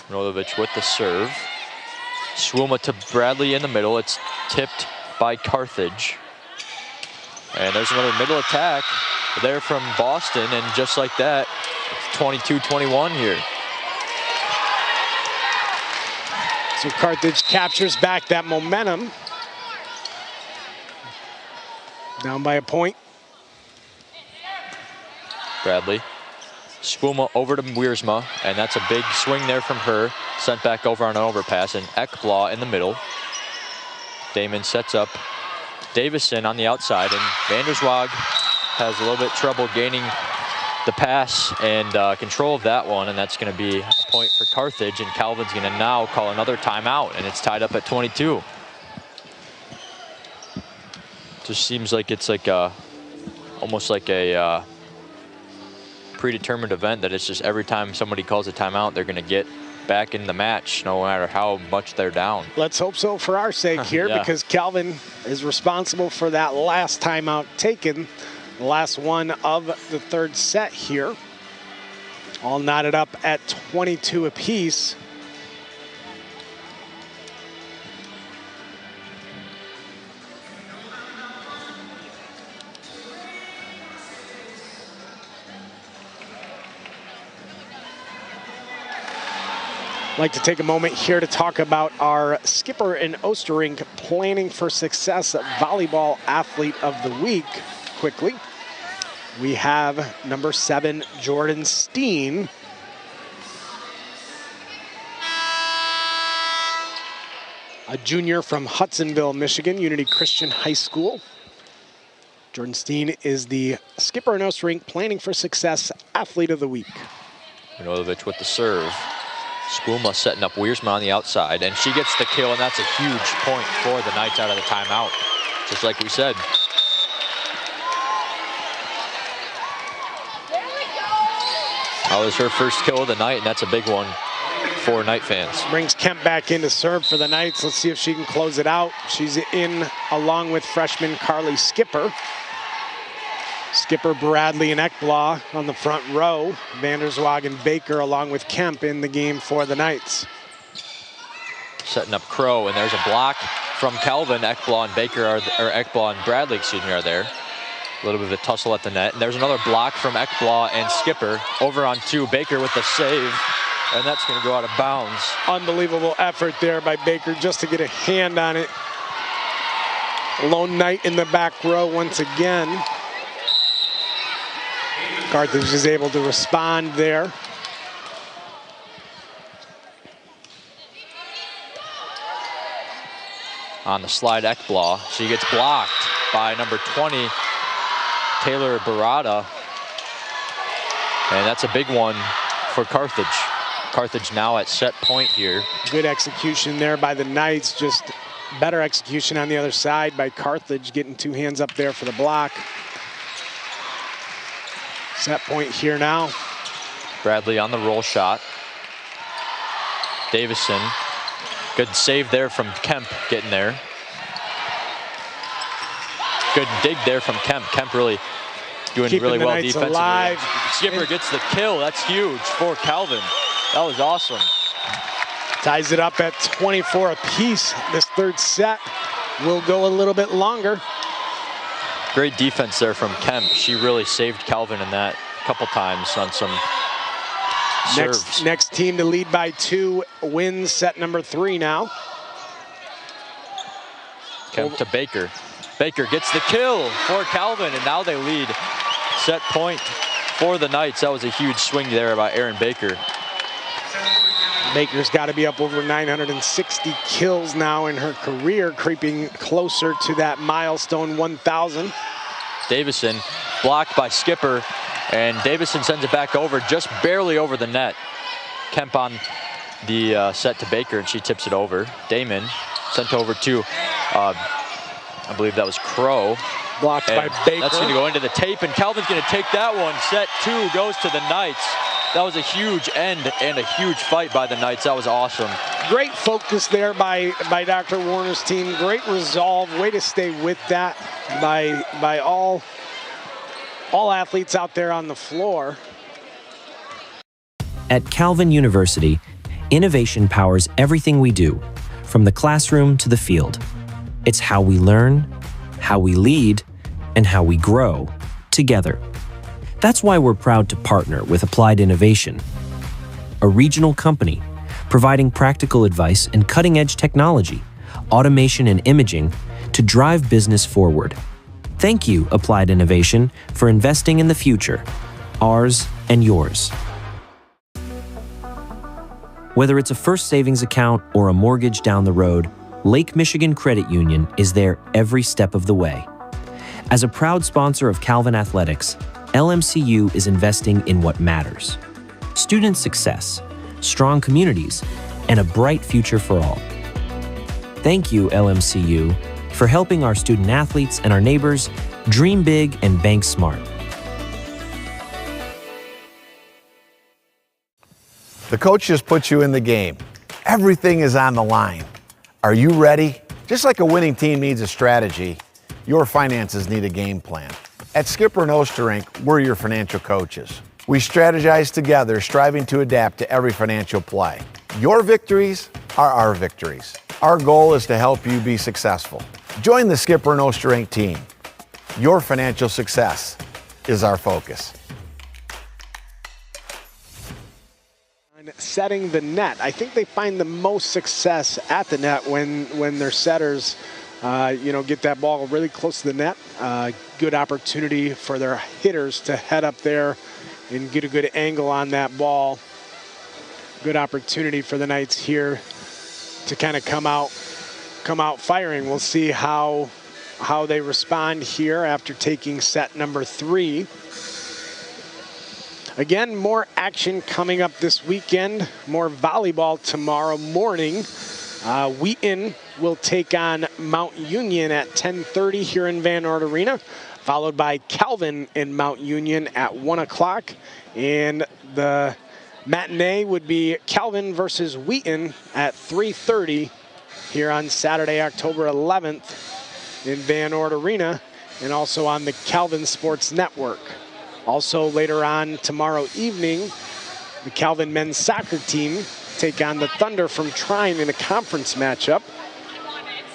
[SPEAKER 1] Milovic with the serve. Swuma to Bradley in the middle. It's tipped by Carthage. And there's another middle attack there from Boston, and just like that, 22-21 here.
[SPEAKER 2] So Carthage captures back that momentum. Down by a point.
[SPEAKER 1] Bradley. Swuma over to Wiersma, and that's a big swing there from her. Sent back over on an overpass, and Ekblad in the middle. Damon sets up Davison on the outside, and Vanderswag has a little bit trouble gaining the pass and control of that one, and that's going to be a point for Carthage, and Calvin's going to now call another timeout, and it's tied up at 22. Just seems like it's like almost like a predetermined event, that it's just every time somebody calls a timeout, they're going to get back in the match no matter how much they're down.
[SPEAKER 2] Let's hope so for our sake here,
[SPEAKER 1] Yeah.
[SPEAKER 2] because Calvin is responsible for that last timeout taken, the last one of the third set here. All knotted up at 22 apiece. I'd like to take a moment here to talk about our Skipper and Osterink Planning for Success Volleyball Athlete of the Week quickly. We have number 7, Jordan Steen. A junior from Hudsonville, Michigan, Unity Christian High School. Jordan Steen is the Skipper and Osterink Planning for Success Athlete of the Week.
[SPEAKER 1] Milovic with the serve. Spuma setting up Wiersma on the outside, and she gets the kill, and that's a huge point for the Knights out of the timeout, just like we said. That was her first kill of the night, and that's a big one for Knight fans.
[SPEAKER 2] Brings Kemp back in to serve for the Knights. Let's see if she can close it out. She's in along with freshman Carly Skipper. Skipper, Bradley, and Ekblad on the front row. Vanderswag and Baker along with Kemp in the game for the Knights.
[SPEAKER 1] Setting up Crow, and there's a block from Calvin. Ekblad and Baker are, or Ekblad and Bradley, excuse me, are there. A little bit of a tussle at the net. And there's another block from Ekblad and Skipper over on 2. Baker with the save, and that's going to go out of bounds.
[SPEAKER 2] Unbelievable effort there by Baker just to get a hand on it. Lone Knight in the back row once again. Carthage is able to respond there.
[SPEAKER 1] On the slide, Ekblad. She gets blocked by number 20, Taylor Barada. And that's a big one for Carthage. Carthage now at set point here.
[SPEAKER 2] Good execution there by the Knights. Just better execution on the other side by Carthage, getting 2 hands up there for the block. Set point here now.
[SPEAKER 1] Bradley on the roll shot. Davison. Good save there from Kemp getting there. Good dig there from Kemp. Kemp really doing
[SPEAKER 2] Keeping
[SPEAKER 1] really
[SPEAKER 2] the
[SPEAKER 1] well
[SPEAKER 2] Knights
[SPEAKER 1] defensively.
[SPEAKER 2] alive.
[SPEAKER 1] Skipper gets the kill. That's huge for Calvin. That was awesome.
[SPEAKER 2] Ties it up at 24 apiece. This third set will go a little bit longer.
[SPEAKER 1] Great defense there from Kemp. She really saved Calvin in that a couple times on some serves.
[SPEAKER 2] Next team to lead by 2 wins set number 3 now.
[SPEAKER 1] Kemp to Baker. Baker gets the kill for Calvin, and now they lead set point for the Knights. That was a huge swing there by Aaron Baker.
[SPEAKER 2] Baker's got to be up over 960 kills now in her career, creeping closer to that milestone 1,000.
[SPEAKER 1] Davison blocked by Skipper, and Davison sends it back over, just barely over the net. Kemp on the set to Baker, and she tips it over. Damon sent over to, I believe that was Crow.
[SPEAKER 2] Blocked by Baker.
[SPEAKER 1] That's going to go into the tape, and Calvin's going to take that one. Set 2 goes to the Knights. that was a huge end and a huge fight by the Knights. That was awesome.
[SPEAKER 2] Great focus there by Dr. Warner's team. Great resolve. Way to stay with that by all athletes out there on the floor.
[SPEAKER 3] At Calvin University, innovation powers everything we do, from the classroom to the field. It's how we learn, how we lead, and how we grow together. That's why we're proud to partner with Applied Innovation, a regional company providing practical advice and cutting-edge technology, automation and imaging to drive business forward. Thank you, Applied Innovation, for investing in the future, ours and yours. Whether it's a first savings account or a mortgage down the road, Lake Michigan Credit Union is there every step of the way. As a proud sponsor of Calvin Athletics, LMCU is investing in what matters: student success, strong communities, and a bright future for all. Thank you, LMCU, for helping our student athletes and our neighbors dream big and bank smart.
[SPEAKER 4] The coach just put you in the game. Everything is on the line. Are you ready? Just like a winning team needs a strategy, your finances need a game plan. At Skipper and Osterink, we're your financial coaches. We strategize together, striving to adapt to every financial play. Your victories are our victories. Our goal is to help you be successful. Join the Skipper and Osterink team. Your financial success is our focus.
[SPEAKER 2] Setting the net. I think they find the most success at the net when their setters get that ball really close to the net. Good opportunity for their hitters to head up there and get a good angle on that ball. Good opportunity for the Knights here to kind of come out firing. We'll see how they respond here after taking set number 3. Again, more action coming up this weekend. More volleyball tomorrow morning. Wheaton will take on Mount Union at 10:30 here in Van Ord Arena, followed by Calvin and Mount Union at 1 o'clock. And the matinee would be Calvin versus Wheaton at 3:30 here on Saturday, October 11th in Van Ord Arena, and also on the Calvin Sports Network. Also later on tomorrow evening, the Calvin men's soccer team take on the Thunder from Trine in a conference matchup.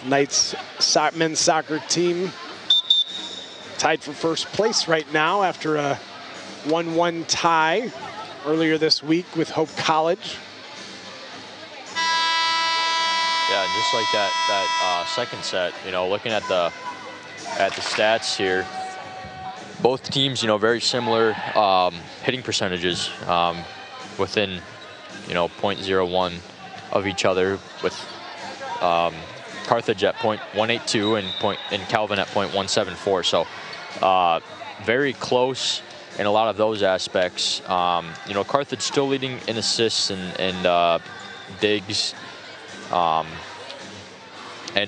[SPEAKER 2] Knights men's soccer team tied for first place right now after a 1-1 tie earlier this week with Hope College.
[SPEAKER 1] Yeah, just like that second set, looking at the stats here, both teams, very similar hitting percentages, within, 0.01 of each other, with Carthage at .182 and Calvin at .174. So very close in a lot of those aspects. Carthage still leading in assists and digs, and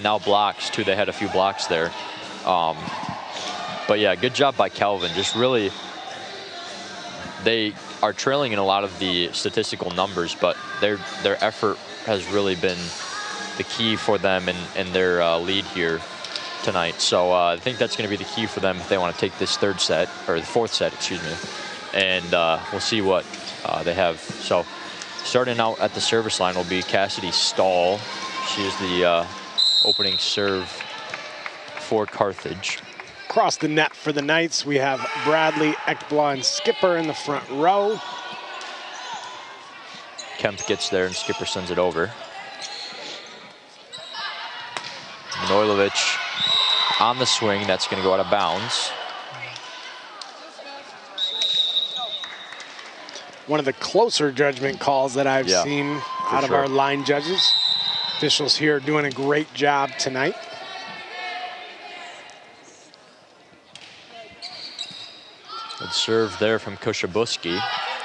[SPEAKER 1] now blocks too. They had a few blocks there. But yeah, good job by Calvin. Just really, they are trailing in a lot of the statistical numbers, but their effort has really been the key for them in their lead here tonight. So I think that's going to be the key for them if they want to take this third set, or the fourth set, excuse me. And we'll see what they have. So starting out at the service line will be Cassidy Stahl. She is the opening serve for Carthage.
[SPEAKER 2] Across the net for the Knights, we have Bradley, Ekblad, and Skipper in the front row.
[SPEAKER 1] Kemp gets there and Skipper sends it over. Manojlovic on the swing. That's going to go out of bounds.
[SPEAKER 2] One of the closer judgment calls that I've seen out of our line judges. Officials here doing a great job tonight.
[SPEAKER 1] Good serve there from Koshabuski.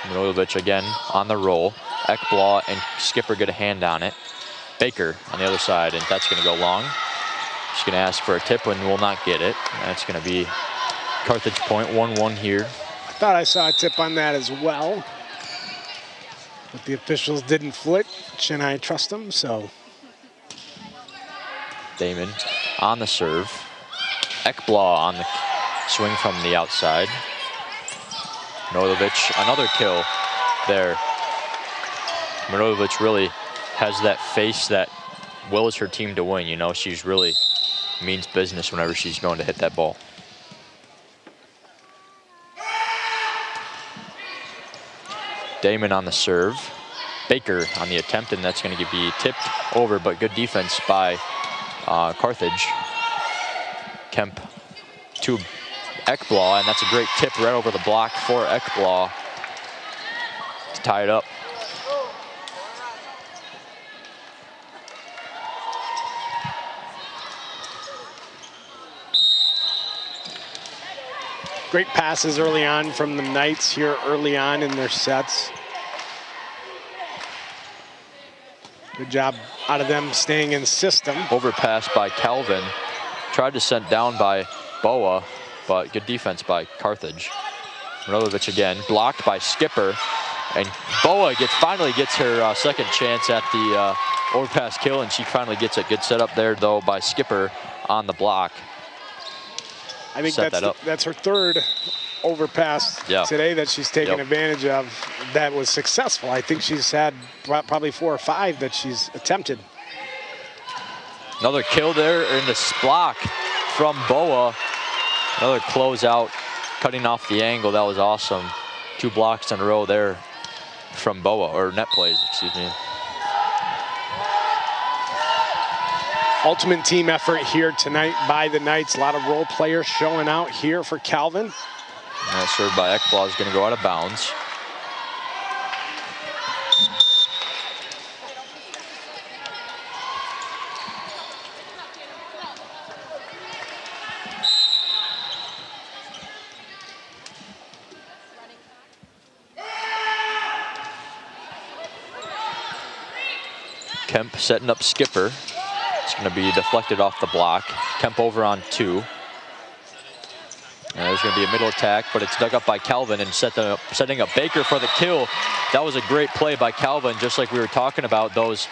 [SPEAKER 1] Manojlovic again on the roll. Ekblad and Skipper get a hand on it. Baker on the other side, and that's going to go long. She's going to ask for a tip and will not get it. That's going to be Carthage point, 1-1 here.
[SPEAKER 2] I thought I saw a tip on that as well. But the officials didn't flinch, and I trust them, so.
[SPEAKER 1] Damon on the serve. Ekblad on the swing from the outside. Manojlovic, another kill there. Manojlovic really has that face that wills her team to win. You know, she's really means business whenever she's going to hit that ball. Damon on the serve. Baker on the attempt, and that's going to be tipped over, but good defense by Carthage. Kemp to Ekblad, and that's a great tip right over the block for Ekblad to tie it up.
[SPEAKER 2] Great passes early on from the Knights here early on in their sets. Good job out of them staying in system.
[SPEAKER 1] Overpass by Calvin. Tried to send down by Boa, but good defense by Carthage. Manojlovic again, blocked by Skipper. And Boa finally gets her second chance at the overpass kill, and she finally gets it. Good setup there, though, by Skipper on the block.
[SPEAKER 2] I think that's her third overpass today that she's taken advantage of that was successful. I think she's had probably 4 or 5 that she's attempted.
[SPEAKER 1] Another kill there in the block from Boa. Another closeout, cutting off the angle. That was awesome. 2 blocks in a row there from Boa, or net plays, excuse me.
[SPEAKER 2] Ultimate team effort here tonight by the Knights. A lot of role players showing out here for Calvin.
[SPEAKER 1] And that serve by Ekblad is going to go out of bounds. Kemp setting up Skipper. It's going to be deflected off the block. Kemp over on 2. And there's going to be a middle attack, but it's dug up by Calvin and setting up Baker for the kill. That was a great play by Calvin, just like we were talking about those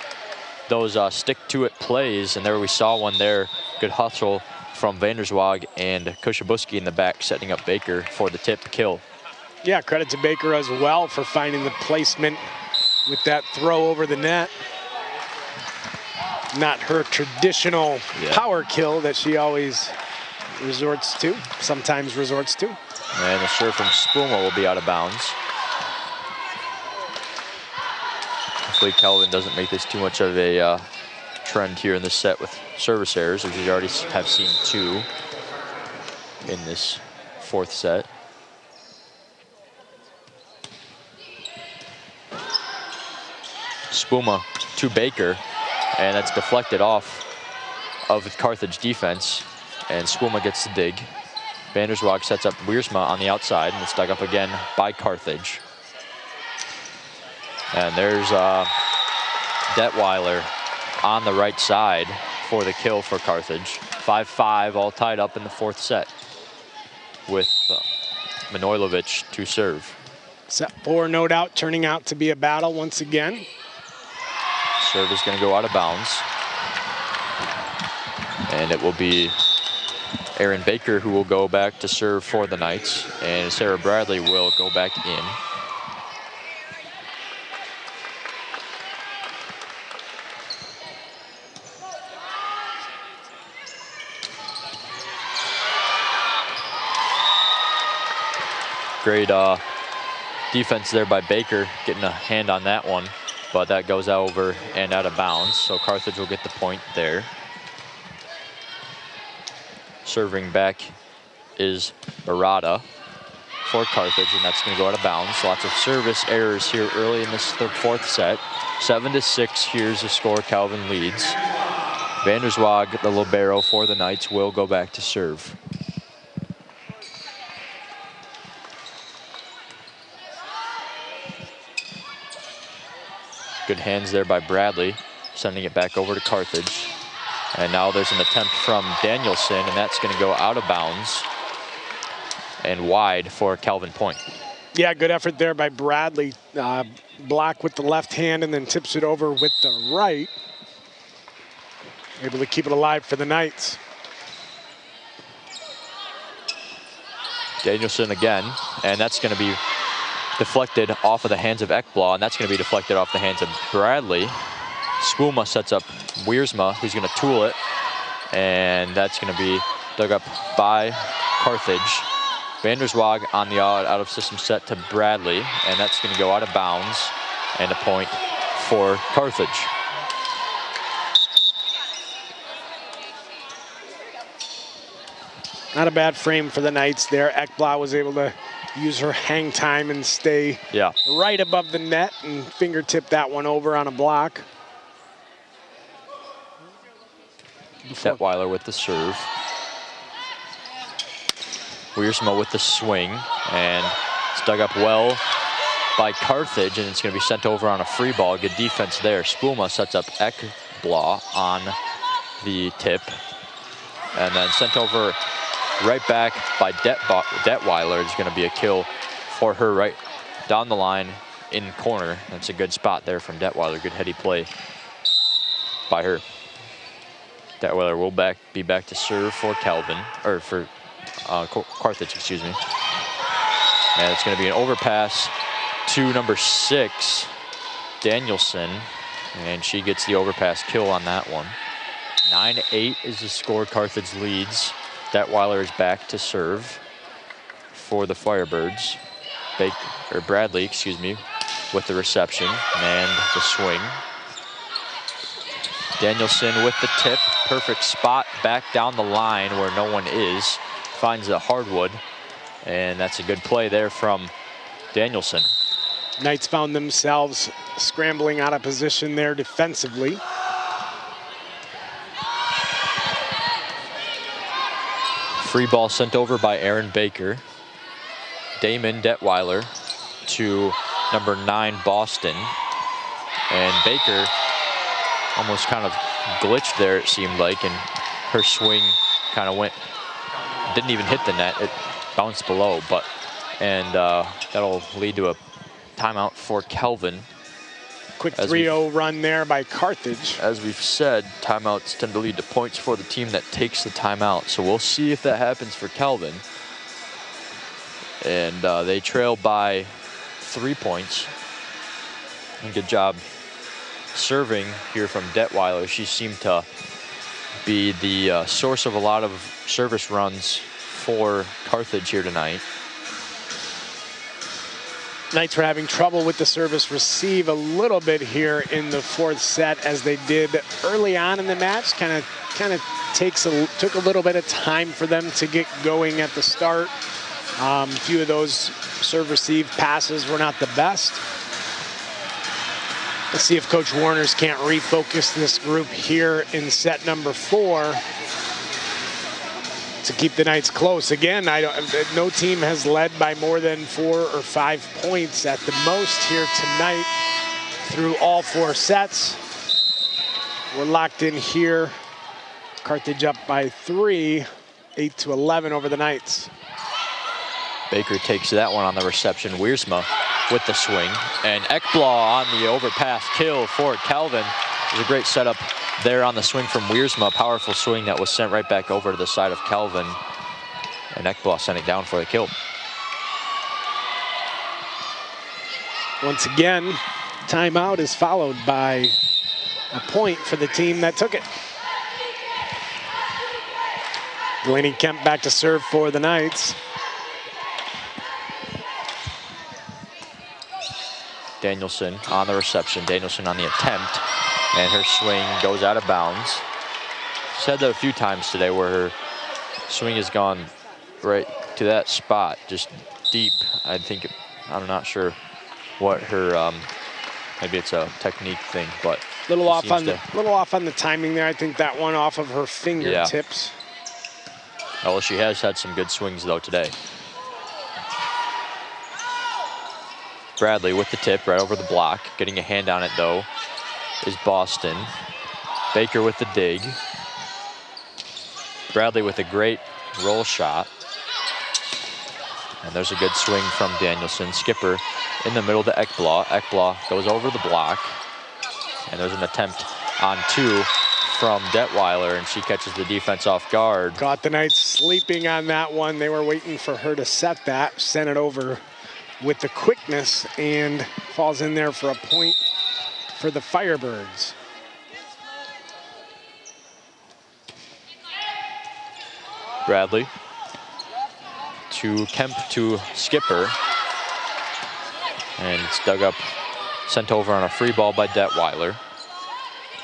[SPEAKER 1] stick-to-it plays. And there we saw one there. Good hustle from Vanderswag and Kushabuski in the back, setting up Baker for the tip kill.
[SPEAKER 2] Yeah, credit to Baker as well for finding the placement with that throw over the net. Not her traditional power kill that she always sometimes resorts to.
[SPEAKER 1] And the serve from Spuma will be out of bounds. Hopefully Calvin doesn't make this too much of a trend here in this set with service errors, as we already have seen 2 in this 4th set. Spuma to Baker. And that's deflected off of the Carthage defense. And Spuma gets the dig. Vanderswag sets up Wiersma on the outside, and it's dug up again by Carthage. And there's Detweiler on the right side for the kill for Carthage. 5-5, all tied up in the 4th set with Manojlovic to serve.
[SPEAKER 2] Set 4, no doubt, turning out to be a battle once again.
[SPEAKER 1] Serve is going to go out of bounds. And it will be Aaron Baker who will go back to serve for the Knights. And Sarah Bradley will go back in. Great defense there by Baker, getting a hand on that one. But that goes over and out of bounds, so Carthage will get the point there. Serving back is Barada for Carthage, and that's going to go out of bounds. Lots of service errors here early in this 4th set. 7-6, here's the score. Calvin leads. Vanderswag, the libero for the Knights, will go back to serve. Good hands there by Bradley, sending it back over to Carthage. And now there's an attempt from Danielson, and that's going to go out of bounds and wide for Calvin point.
[SPEAKER 2] Yeah, good effort there by Bradley. Block with the left hand and then tips it over with the right. Able to keep it alive for the Knights.
[SPEAKER 1] Danielson again, and that's going to be deflected off of the hands of Ekblad, and that's going to be deflected off the hands of Bradley. Spuma sets up Wiersma, who's going to tool it, and that's going to be dug up by Carthage. Vanderswag on the out of system set to Bradley, and that's going to go out of bounds, and a point for Carthage.
[SPEAKER 2] Not a bad frame for the Knights there. Ekblad was able to use her hang time and stay right above the net and fingertip that one over on a block.
[SPEAKER 1] Detweiler with the serve. Wiersma with the swing, and it's dug up well by Carthage, and it's going to be sent over on a free ball. Good defense there. Spuma sets up Ekblad on the tip, and then sent over right back by Detweiler. Is going to be a kill for her right down the line in corner. That's a good spot there from Detweiler. Good heady play by her. Detweiler will be back to serve for Carthage, excuse me. And it's going to be an overpass to number 6, Danielson, and she gets the overpass kill on that one. 9-8 is the score. Carthage leads. Detweiler is back to serve for the Firebirds. Bradley, excuse me, with the reception and the swing. Danielson with the tip, perfect spot back down the line where no one is. Finds the hardwood, and that's a good play there from Danielson.
[SPEAKER 2] Knights found themselves scrambling out of position there defensively.
[SPEAKER 1] Free ball sent over by Aaron Baker. Damon Detweiler to number 9, Boston. And Baker almost kind of glitched there, it seemed like, and her swing kind of didn't even hit the net. It bounced below, and that'll lead to a timeout for Kelvin.
[SPEAKER 2] Quick 3-0 run there by Carthage.
[SPEAKER 1] As we've said, timeouts tend to lead to points for the team that takes the timeout. So we'll see if that happens for Kelvin. And they trail by 3 points. And good job serving here from Detweiler. She seemed to be the source of a lot of service runs for Carthage here tonight.
[SPEAKER 2] Knights were having trouble with the service receive a little bit here in the 4th set, as they did early on in the match. Kind of took a little bit of time for them to get going at the start. A few of those serve receive passes were not the best. Let's see if Coach Warners can't refocus this group here in set number 4 to keep the Knights close. Again, no team has led by more than 4 or 5 points at the most here tonight through all 4 sets. We're locked in here. Carthage up by 3, 8-11 over the Knights.
[SPEAKER 1] Baker takes that one on the reception. Wiersma with the swing, and Ekblad on the overpass kill for Kelvin. It was a great setup there on the swing from Wiersma. Powerful swing that was sent right back over to the side of Kelvin, and Ekblad sent it down for the kill.
[SPEAKER 2] Once again, timeout is followed by a point for the team that took it. Delaney Kemp back to serve for the Knights.
[SPEAKER 1] Danielson on the reception, Danielson on the attempt, and her swing goes out of bounds. She's had that a few times today where her swing has gone right to that spot, just deep. I'm not sure what her, maybe it's a technique thing, but
[SPEAKER 2] little off on the timing there. I think that one off of her fingertips.
[SPEAKER 1] Yeah. Well, she has had some good swings though today. Bradley with the tip right over the block. Getting a hand on it though is Boston. Baker with the dig. Bradley with a great roll shot. And there's a good swing from Danielson. Skipper in the middle to Ekblad. Ekblad goes over the block. And there's an attempt on 2 from Detweiler, and she catches the defense off guard.
[SPEAKER 2] Caught the Knights sleeping on that one. They were waiting for her to set that, sent it over with the quickness, and falls in there for a point for the Firebirds.
[SPEAKER 1] Bradley to Kemp to Skipper. And it's dug up, sent over on a free ball by Detweiler.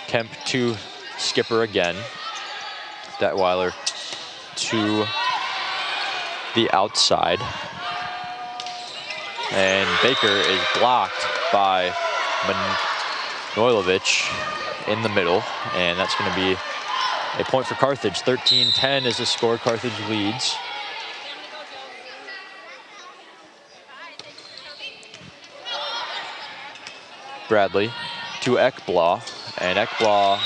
[SPEAKER 1] Kemp to Skipper again. Detweiler to the outside. And Baker is blocked by Manojlovic in the middle. And that's going to be a point for Carthage. 13-10 is the score. Carthage leads. Bradley to Ekblad, and Ekblad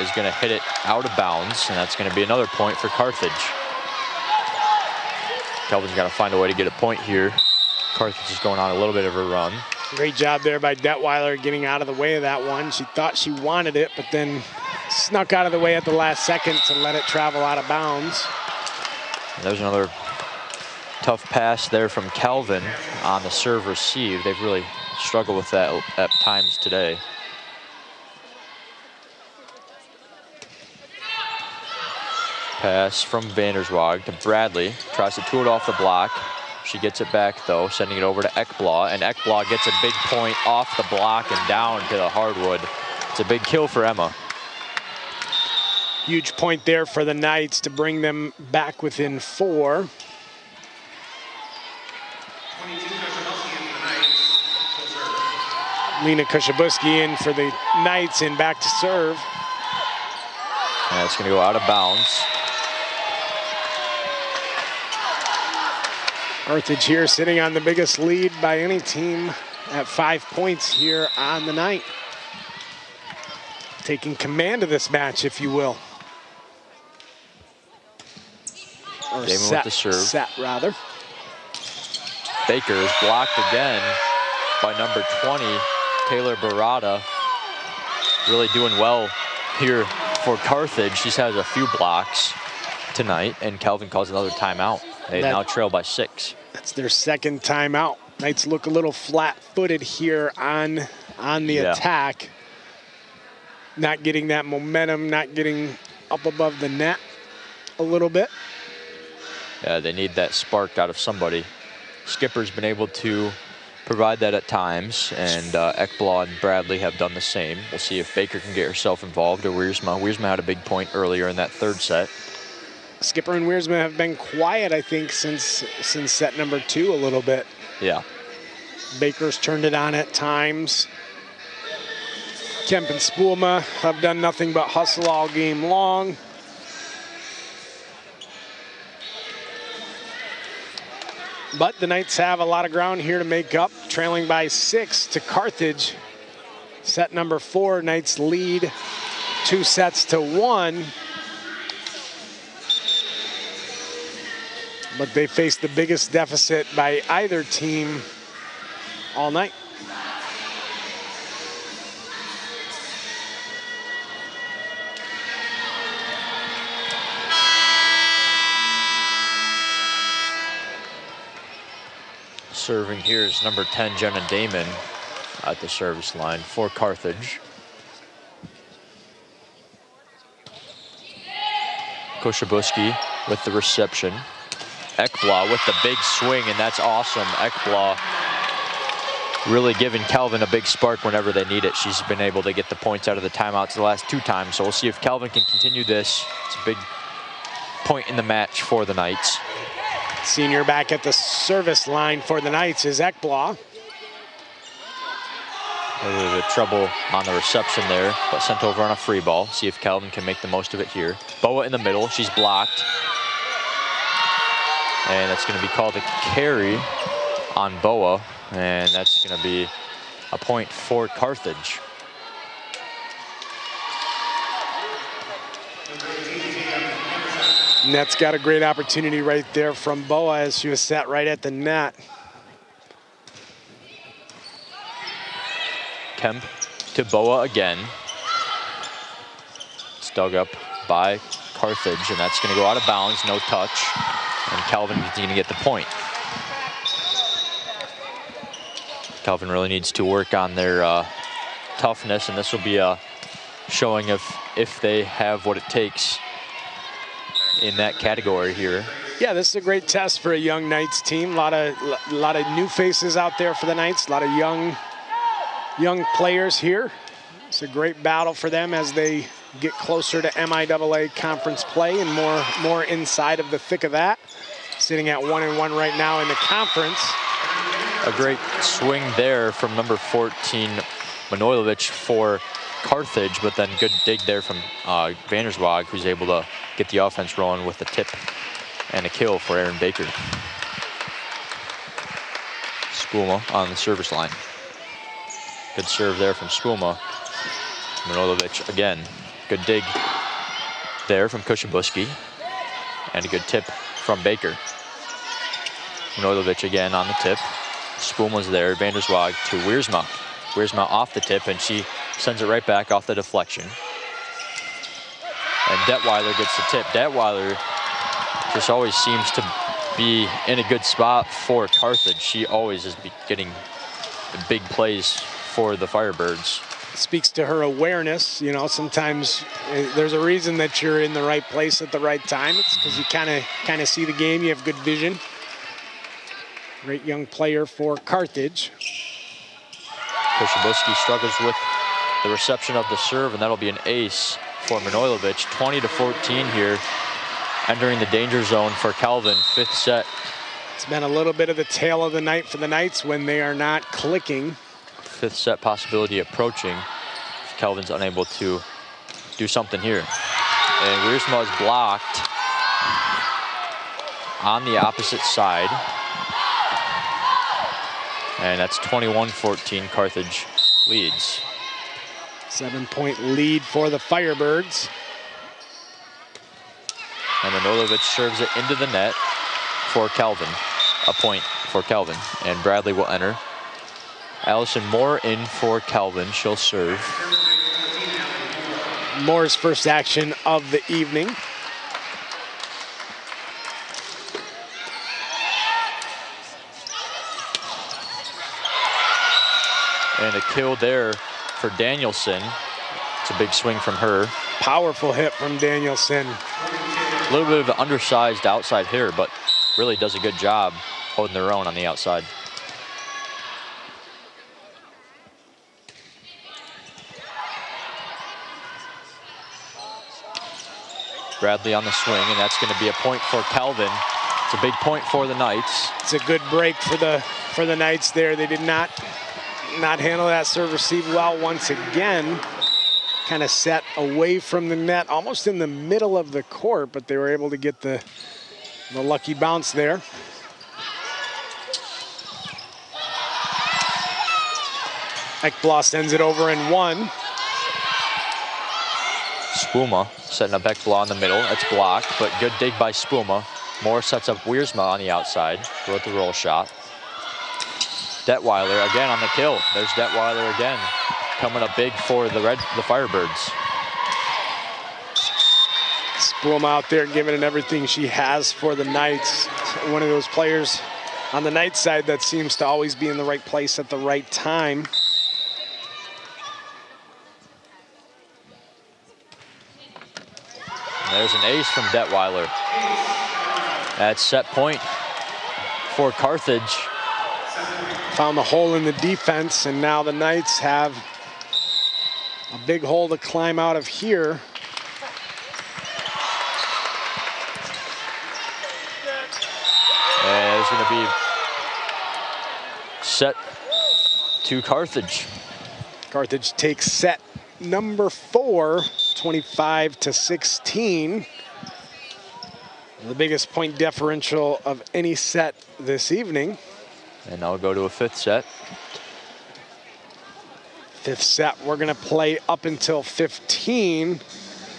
[SPEAKER 1] is going to hit it out of bounds, and that's going to be another point for Carthage. Kelvin's got to find a way to get a point here. Carthage is going on a little bit of a run.
[SPEAKER 2] Great job there by Detweiler getting out of the way of that one. She thought she wanted it, but then snuck out of the way at the last second to let it travel out of bounds.
[SPEAKER 1] And there's another tough pass there from Calvin on the serve receive. They've really struggled with that at times today. Pass from Vanderswag to Bradley. Tries to tool it off the block. She gets it back though, sending it over to Ekblad, and Ekblad gets a big point off the block and down to the hardwood. It's a big kill for Emma.
[SPEAKER 2] Huge point there for the Knights to bring them back within 4. Lena Kushabuski in for the Knights and back to serve.
[SPEAKER 1] And it's going to go out of bounds.
[SPEAKER 2] Carthage here sitting on the biggest lead by any team at 5 points here on the night. Taking command of this match, if you will. Or
[SPEAKER 1] Damon with the serve.
[SPEAKER 2] Set, rather.
[SPEAKER 1] Baker is blocked again by number 20, Taylor Barada. Really doing well here for Carthage. She's had a few blocks tonight, and Calvin calls another timeout. They now trail by 6.
[SPEAKER 2] That's their second timeout. Knights look a little flat-footed here on the attack. Not getting that momentum, not getting up above the net a little bit.
[SPEAKER 1] Yeah, they need that spark out of somebody. Skipper's been able to provide that at times, and Ekblad and Bradley have done the same. We'll see if Baker can get herself involved, or Wiersma. Wiersma had a big point earlier in that third set.
[SPEAKER 2] Skipper and Wiersma have been quiet, I think, since set number 2 a little bit.
[SPEAKER 1] Yeah.
[SPEAKER 2] Baker's turned it on at times. Kemp and Spoelma have done nothing but hustle all game long. But the Knights have a lot of ground here to make up, trailing by 6 to Carthage. Set number 4, Knights lead 2 sets to 1. But they face the biggest deficit by either team all night.
[SPEAKER 1] Serving here is number 10, Jenna Damon, at the service line for Carthage. Koshabuski with the reception. Ekblad with the big swing, and that's awesome. Ekblad really giving Calvin a big spark whenever they need it. She's been able to get the points out of the timeouts the last 2 times, so we'll see if Calvin can continue this. It's a big point in the match for the Knights.
[SPEAKER 2] Senior back at the service line for the Knights is Ekblad.
[SPEAKER 1] A little bit of trouble on the reception there, but sent over on a free ball. See if Calvin can make the most of it here. Boa in the middle, she's blocked. And that's going to be called a carry on Boa, and that's going to be a point for Carthage.
[SPEAKER 2] Net's got a great opportunity right there from Boa as she was set right at the net.
[SPEAKER 1] Kemp to Boa again. It's dug up by Carthage, and that's going to go out of bounds, no touch. And Calvin is going to get the point. Calvin really needs to work on their toughness, and this will be a showing of if they have what it takes in that category here.
[SPEAKER 2] Yeah, this is a great test for a young Knights team. A lot of new faces out there for the Knights. A lot of young players here. It's a great battle for them as they get closer to MIAA conference play and more inside of the thick of that. Sitting at 1-1 right now in the conference.
[SPEAKER 1] A great swing there from number 14, Manojlovic for Carthage, but then good dig there from Vanderswag, who's able to get the offense rolling with a tip and a kill for Aaron Baker. Spulma on the service line. Good serve there from Spulma. Manojlovic again. Good dig there from Kushabuski. And a good tip from Baker. Manojlovic again on the tip. Spulma's there. Vanderswag to Wiersma. Wiersma off the tip, and she sends it right back off the deflection. And Detweiler gets the tip. Detweiler just always seems to be in a good spot for Carthage. She always is getting the big plays for the Firebirds.
[SPEAKER 2] Speaks to her awareness. You know, sometimes there's a reason that you're in the right place at the right time. It's because you kind of see the game. You have good vision. Great young player for Carthage.
[SPEAKER 1] Kushabuski struggles with the reception of the serve, and that'll be an ace for Manojlovic. 20-14 here, entering the danger zone for Calvin. Fifth set.
[SPEAKER 2] It's been a little bit of the tail of the night for the Knights when they are not clicking.
[SPEAKER 1] Fifth set possibility approaching. Calvin's unable to do something here. And Wiersma is blocked on the opposite side. And that's 21-14, Carthage leads.
[SPEAKER 2] 7-point lead for the Firebirds.
[SPEAKER 1] And Manojlovic serves it into the net for Calvin. A point for Calvin. And Bradley will enter. Allison Moore in for Calvin. She'll serve.
[SPEAKER 2] Moore's first action of the evening.
[SPEAKER 1] And a kill there for Danielson. It's a big swing from her.
[SPEAKER 2] Powerful hit from Danielson.
[SPEAKER 1] A little bit of an undersized outside hitter, but really does a good job holding their own on the outside. Bradley on the swing, and that's going to be a point for Calvin. It's a big point for the Knights.
[SPEAKER 2] It's a good break for the Knights there. They did not handle that serve receive well once again. Kind of set away from the net, almost in the middle of the court, but they were able to get the lucky bounce there. Ekblad sends it over in one.
[SPEAKER 1] Spulma setting up Ekblad in the middle. It's blocked, but good dig by Spulma. Moore sets up Wiersma on the outside with the roll shot. Detweiler again on the kill. There's Detweiler again, coming up big for the Firebirds.
[SPEAKER 2] Spulma out there giving it everything she has for the Knights. One of those players on the Knights side that seems to always be in the right place at the right time.
[SPEAKER 1] And there's an ace from Detweiler. That's set point for Carthage.
[SPEAKER 2] Found the hole in the defense, and now the Knights have a big hole to climb out of here.
[SPEAKER 1] And it's going to be set to Carthage.
[SPEAKER 2] Carthage takes set number 4, 25-16. The biggest point differential of any set this evening.
[SPEAKER 1] And now we'll go to a fifth set.
[SPEAKER 2] Fifth set, we're gonna play up until 15.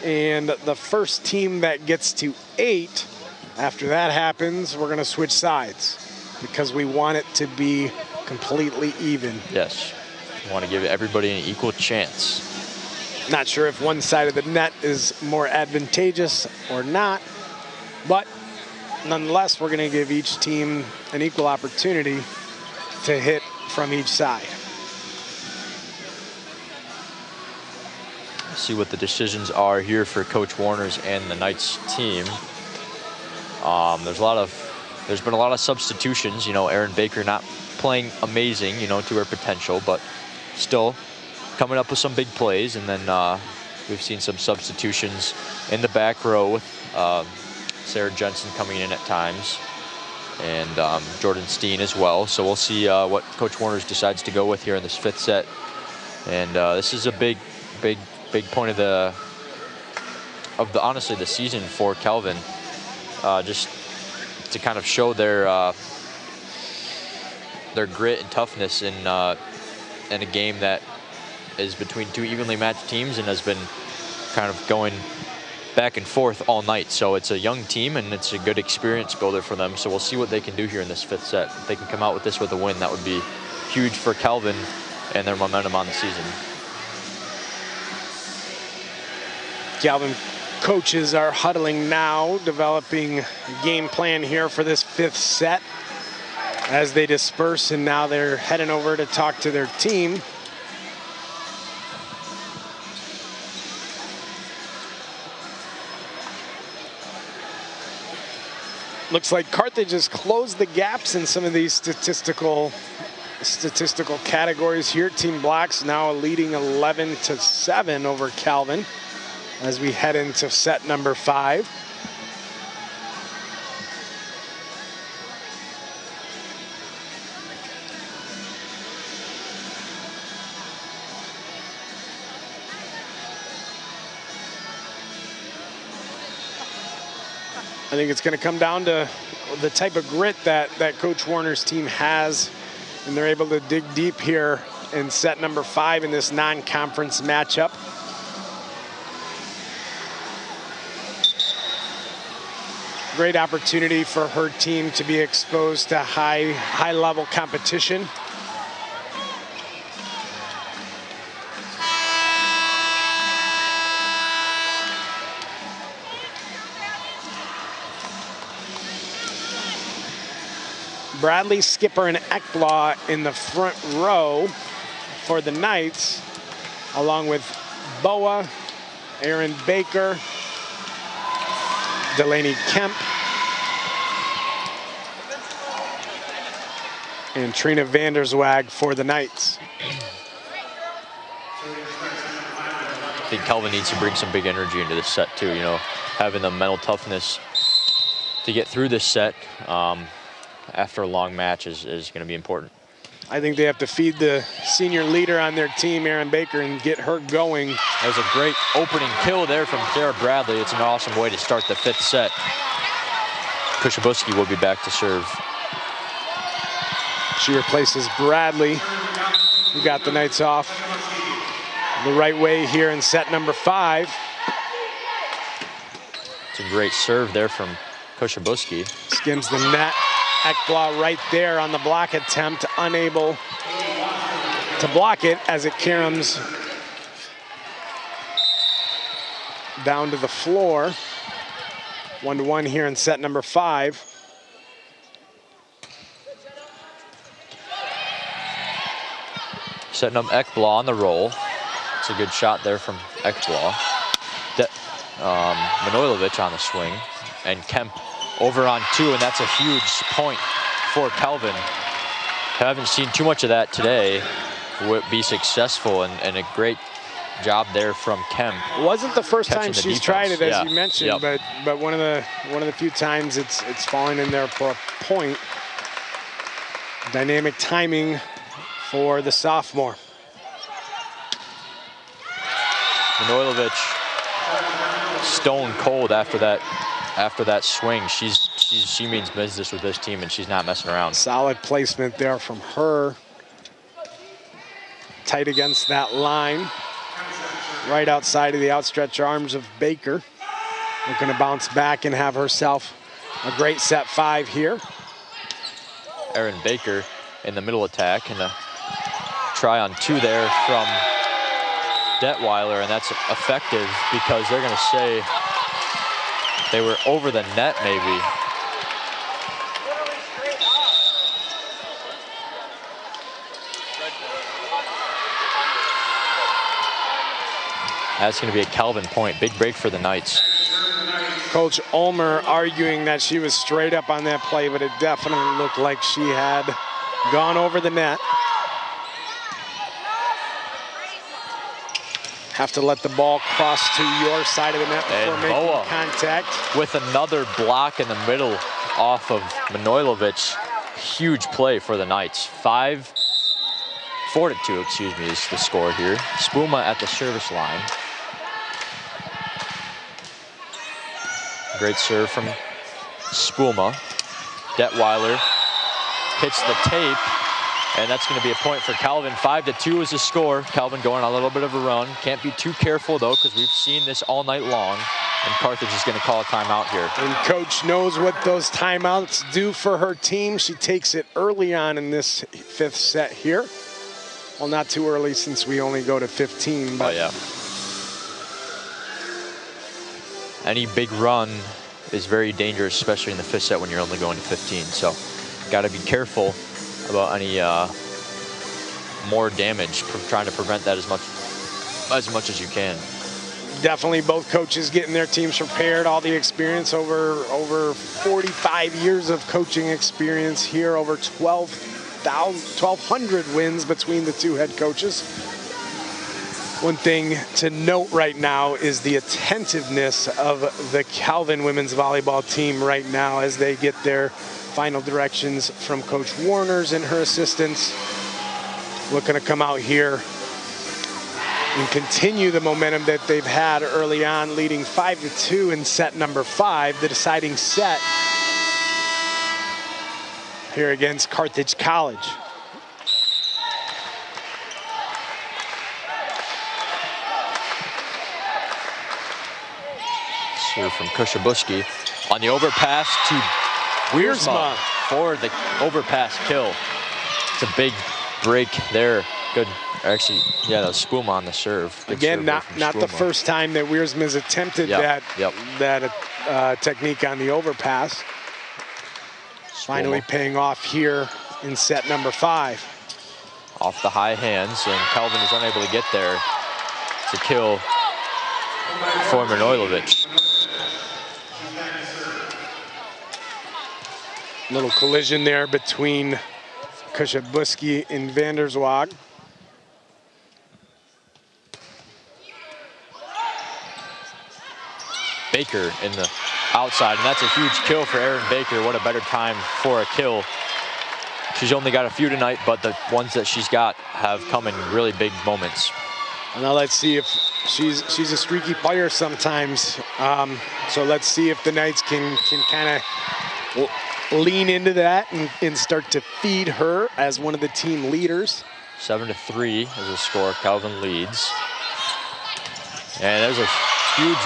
[SPEAKER 2] And the first team that gets to 8, after that happens, we're going to switch sides because we want it to be completely even.
[SPEAKER 1] Yes. We want to give everybody an equal chance.
[SPEAKER 2] Not sure if one side of the net is more advantageous or not, but nonetheless, we're going to give each team an equal opportunity to hit from each side.
[SPEAKER 1] See what the decisions are here for Coach Warner's and the Knights team. There's been a lot of substitutions. You know, Erin Baker not playing amazing, you know, to her potential, but still coming up with some big plays. And then we've seen some substitutions in the back row with Sarah Jensen coming in at times, and Jordan Steen as well. So we'll see what Coach Warner's decides to go with here in this 5th set. And this is a big point of the honestly the season for Calvin, just to kind of show their grit and toughness in a game that is between 2 evenly matched teams and has been kind of going back and forth all night. So it's a young team and it's a good experience builder for them. So we'll see what they can do here in this 5th set. If they can come out with this with a win, that would be huge for Calvin and their momentum on the season.
[SPEAKER 2] Calvin coaches are huddling now, developing a game plan here for this 5th set as they disperse, and now they're heading over to talk to their team. Looks like Carthage has closed the gaps in some of these statistical categories here. Team Blacks now leading 11-7 over Calvin as we head into set number 5. I think it's going to come down to the type of grit that Coach Warner's team has, and they're able to dig deep here in set number 5 in this non-conference matchup. Great opportunity for her team to be exposed to high-level competition. Bradley, Skipper, and Ekblaw in the front row for the Knights, along with Boa, Erin Baker, Delaney Kemp, and Trina Vanderswag for the Knights.
[SPEAKER 1] I think Calvin needs to bring some big energy into this set too, you know, having the mental toughness to get through this set after a long match is going to be important.
[SPEAKER 2] I think they have to feed the senior leader on their team, Erin Baker, and get her going.
[SPEAKER 1] That was a great opening kill there from Sarah Bradley. It's an awesome way to start the 5th set. Kushabuski will be back to serve.
[SPEAKER 2] She replaces Bradley, who got the Knights off the right way here in set number 5.
[SPEAKER 1] It's a great serve there from Kushabuski.
[SPEAKER 2] Skims the net. Ekblaw right there on the block attempt, unable to block it as it caroms down to the floor. 1-1 here in set number 5.
[SPEAKER 1] Setting up Ekblaw on the roll. It's a good shot there from Ekblaw. Manojlovic on the swing, and Kemp over on 2, and that's a huge point for Calvin. Haven't seen too much of that today. Would be successful, and a great job there from Kemp.
[SPEAKER 2] It wasn't the first time she's tried it, as you mentioned,
[SPEAKER 1] Yep.
[SPEAKER 2] but one of the few times it's fallen in there for a point. Dynamic timing for the sophomore.
[SPEAKER 1] Manojlovic stone cold after that swing. She means business with this team, and she's not messing around.
[SPEAKER 2] Solid placement there from her. Tight against that line. right outside of the outstretched arms of Baker. Looking to bounce back and have herself a great set 5 here.
[SPEAKER 1] Erin Baker in the middle attack, and a try on 2 there from Detweiler, and that's effective because they're going to say they were over the net maybe. That's going to be a Calvin point. Big break for the Knights.
[SPEAKER 2] Coach Ulmer arguing that she was straight up on that play, but it definitely looked like she had gone over the net. Have to let the ball cross to your side of the net before
[SPEAKER 1] And
[SPEAKER 2] making
[SPEAKER 1] Boa
[SPEAKER 2] contact.
[SPEAKER 1] with another block in the middle off of Manojlovic. Huge play for the Knights. 4-2, excuse me, is the score here. Spuma at the service line. Great serve from Spuma. Detweiler hits the tape, and that's going to be a point for Calvin. 5-2 is the score. Calvin going on a little bit of a run. Can't be too careful, though, because we've seen this all night long, and Carthage is going to call a timeout here.
[SPEAKER 2] And Coach knows what those timeouts do for her team. She takes it early on in this 5th set here. Well, not too early since we only go to 15. But
[SPEAKER 1] oh, yeah. Any big run is very dangerous, especially in the 5th set when you're only going to 15. So got to be careful about any more damage, trying to prevent that as much as you can.
[SPEAKER 2] Definitely both coaches getting their teams prepared, all the experience, over 45 years of coaching experience here, over 1,200 wins between the 2 head coaches. One thing to note right now is the attentiveness of the Calvin women's volleyball team right now as they get their final directions from Coach Warners and her assistants. Looking to come out here and continue the momentum that they've had early on, leading 5-2 in set number 5, the deciding set here against Carthage College.
[SPEAKER 1] Serve from Kushabuski on the overpass to Wiersma for the overpass kill. It's a big break there. Good. Actually, yeah, that was Spuma on the serve. Good
[SPEAKER 2] Again,
[SPEAKER 1] serve
[SPEAKER 2] not the first time that Wiersma has attempted that technique on the overpass.
[SPEAKER 1] Spuma.
[SPEAKER 2] Finally paying off here in set number 5.
[SPEAKER 1] Off the high hands, and Calvin is unable to get there to kill for Manojlovic.
[SPEAKER 2] Little collision there between Kushabuski and Vanderswag.
[SPEAKER 1] Baker in the outside, and that's a huge kill for Erin Baker. What a better time for a kill. She's only got a few tonight, but the ones that she's got have come in really big moments.
[SPEAKER 2] Now let's see if she's a streaky player sometimes. So let's see if the Knights can kind of lean into that and start to feed her as one of the team leaders.
[SPEAKER 1] 7-3 is the score. Calvin leads. And there's a huge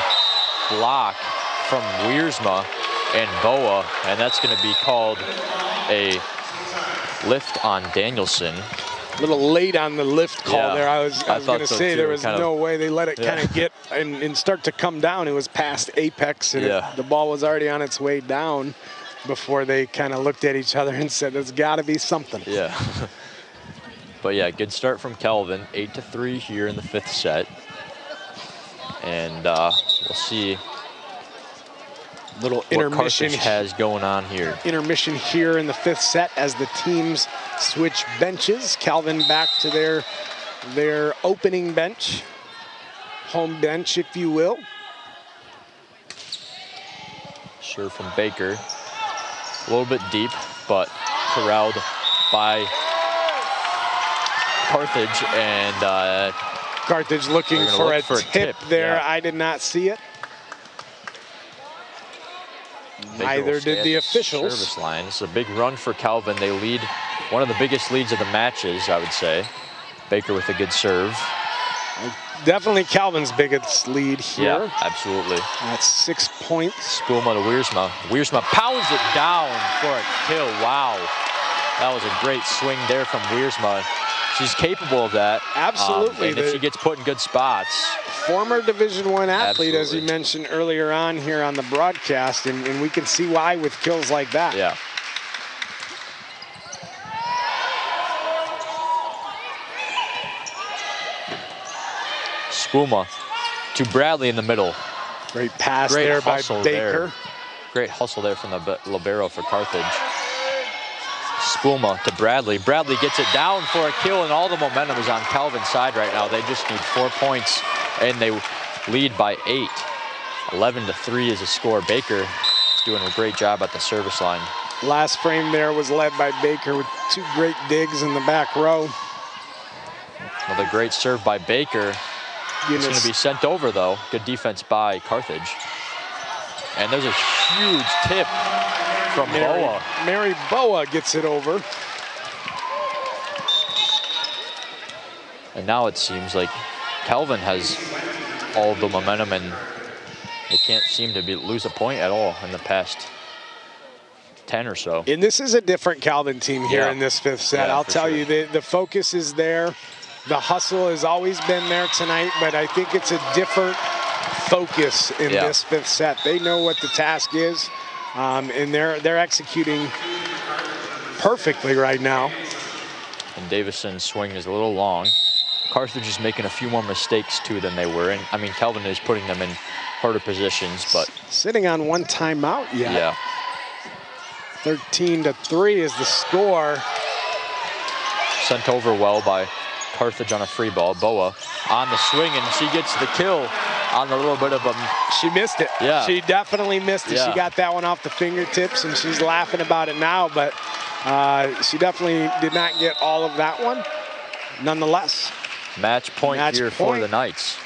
[SPEAKER 1] block from Wiersma and Boa, and that's going to be called a lift on Danielson.
[SPEAKER 2] A little late on the lift call there. I was going to say there was no way they let it kind of get and start to come down. It was past apex, and the ball was already on its way down before they kind of looked at each other and said, there's got to be something.
[SPEAKER 1] Yeah. But yeah, good start from Calvin. 8-3 here in the 5th set. And we'll see
[SPEAKER 2] little
[SPEAKER 1] what
[SPEAKER 2] intermission
[SPEAKER 1] Carthage has going on here.
[SPEAKER 2] Intermission here in the 5th set as the teams switch benches. Calvin back to their opening bench, home bench, if you will.
[SPEAKER 1] Serve from Baker. A little bit deep, but corralled by Carthage, and
[SPEAKER 2] Carthage looking for a tip there. Yeah. I did not see it. Neither did the officials.
[SPEAKER 1] Service line. It's a big run for Calvin. They lead one of the biggest leads of the matches, I would say. Baker with a good serve.
[SPEAKER 2] Definitely Calvin's biggest lead here.
[SPEAKER 1] Yeah, absolutely.
[SPEAKER 2] That's 6 points.
[SPEAKER 1] Spuma to Wiersma. Wiersma pounds it down for a kill. Wow. That was a great swing there from Wiersma. She's capable of that.
[SPEAKER 2] Absolutely.
[SPEAKER 1] And if she gets put in good spots.
[SPEAKER 2] Former Division I athlete,
[SPEAKER 1] Absolutely.
[SPEAKER 2] as you mentioned earlier on here on the broadcast, and we can see why with kills like that.
[SPEAKER 1] Yeah. Spuma to Bradley in the middle.
[SPEAKER 2] Great pass
[SPEAKER 1] Great
[SPEAKER 2] there by
[SPEAKER 1] hustle
[SPEAKER 2] Baker.
[SPEAKER 1] there. Great hustle there from the libero for Carthage. Spuma to Bradley. Bradley gets it down for a kill, and all the momentum is on Calvin's side right now. They just need 4 points, and they lead by 8. 11-3 is the score. Baker is doing a great job at the service line.
[SPEAKER 2] Last frame there was led by Baker with 2 great digs in the back row.
[SPEAKER 1] Another great serve by Baker. It's going to be sent over, though. Good defense by Carthage. And there's a huge tip from Boa.
[SPEAKER 2] Mary Boa gets it over.
[SPEAKER 1] And now it seems like Calvin has all the momentum, and they can't seem to lose a point at all in the past 10 or so.
[SPEAKER 2] And this is a different Calvin team here
[SPEAKER 1] Yeah.
[SPEAKER 2] in this 5th set.
[SPEAKER 1] Yeah,
[SPEAKER 2] I'll
[SPEAKER 1] for
[SPEAKER 2] tell
[SPEAKER 1] sure.
[SPEAKER 2] you, the focus is there. The hustle has always been there tonight, but I think it's a different focus in
[SPEAKER 1] Yeah.
[SPEAKER 2] this 5th set. They know what the task is, and they're executing perfectly right now.
[SPEAKER 1] And Davison's swing is a little long. Carthage is making a few more mistakes, too, than they were. And I mean, Calvin is putting them in harder positions, but
[SPEAKER 2] Sitting on 1 timeout yet.
[SPEAKER 1] yeah.
[SPEAKER 2] 13-3 is the score.
[SPEAKER 1] Sent over well by Carthage on a free ball. Boa on the swing, and she gets the kill on a little bit of a...
[SPEAKER 2] She missed it.
[SPEAKER 1] Yeah.
[SPEAKER 2] She definitely missed it.
[SPEAKER 1] Yeah.
[SPEAKER 2] She got that one off the fingertips, and she's laughing about it now, but she definitely did not get all of that one. Nonetheless.
[SPEAKER 1] Match point here for the Knights.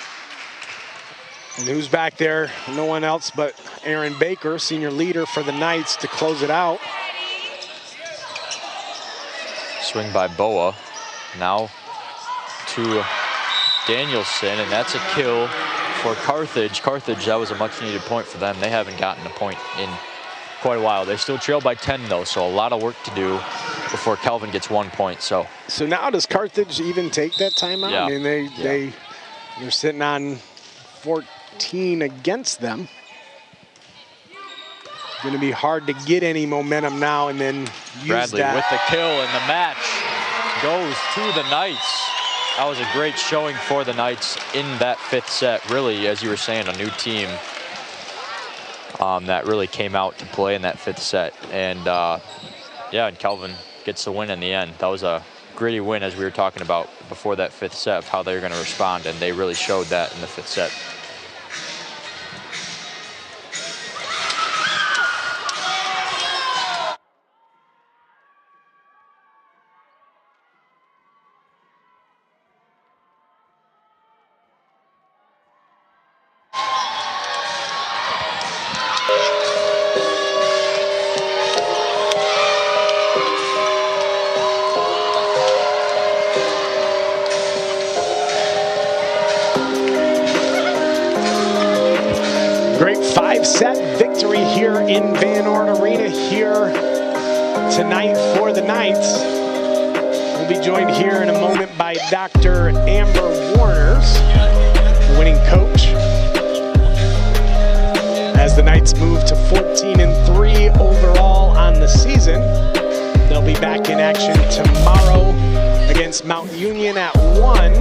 [SPEAKER 2] And who's back there? No one else but Aaron Baker, senior leader for the Knights, to close it out.
[SPEAKER 1] Swing by Boa. Now to Danielson, and that's a kill for Carthage. Carthage, that was a much needed point for them. They haven't gotten a point in quite a while. They still trail by 10 though, so a lot of work to do before Calvin gets 1 point. So
[SPEAKER 2] now does Carthage even take that timeout?
[SPEAKER 1] Yeah.
[SPEAKER 2] I mean, they're sitting on 14 against them. Going to be hard to get any momentum now and then use
[SPEAKER 1] Bradley
[SPEAKER 2] that.
[SPEAKER 1] with the kill, and the match goes to the Knights. That was a great showing for the Knights in that 5th set. Really, as you were saying, a new team that really came out to play in that 5th set. And yeah, and Calvin gets the win in the end. That was a gritty win, as we were talking about before that 5th set, of how they were going to respond, and they really showed that in the 5th set.
[SPEAKER 2] Great 5-set victory here in Van Ord Arena here tonight for the Knights. We'll be joined here in a moment by Dr. Amber Warners, the winning coach, as the Knights move to 14-3 overall on the season. They'll be back in action tomorrow against Mount Union at 1,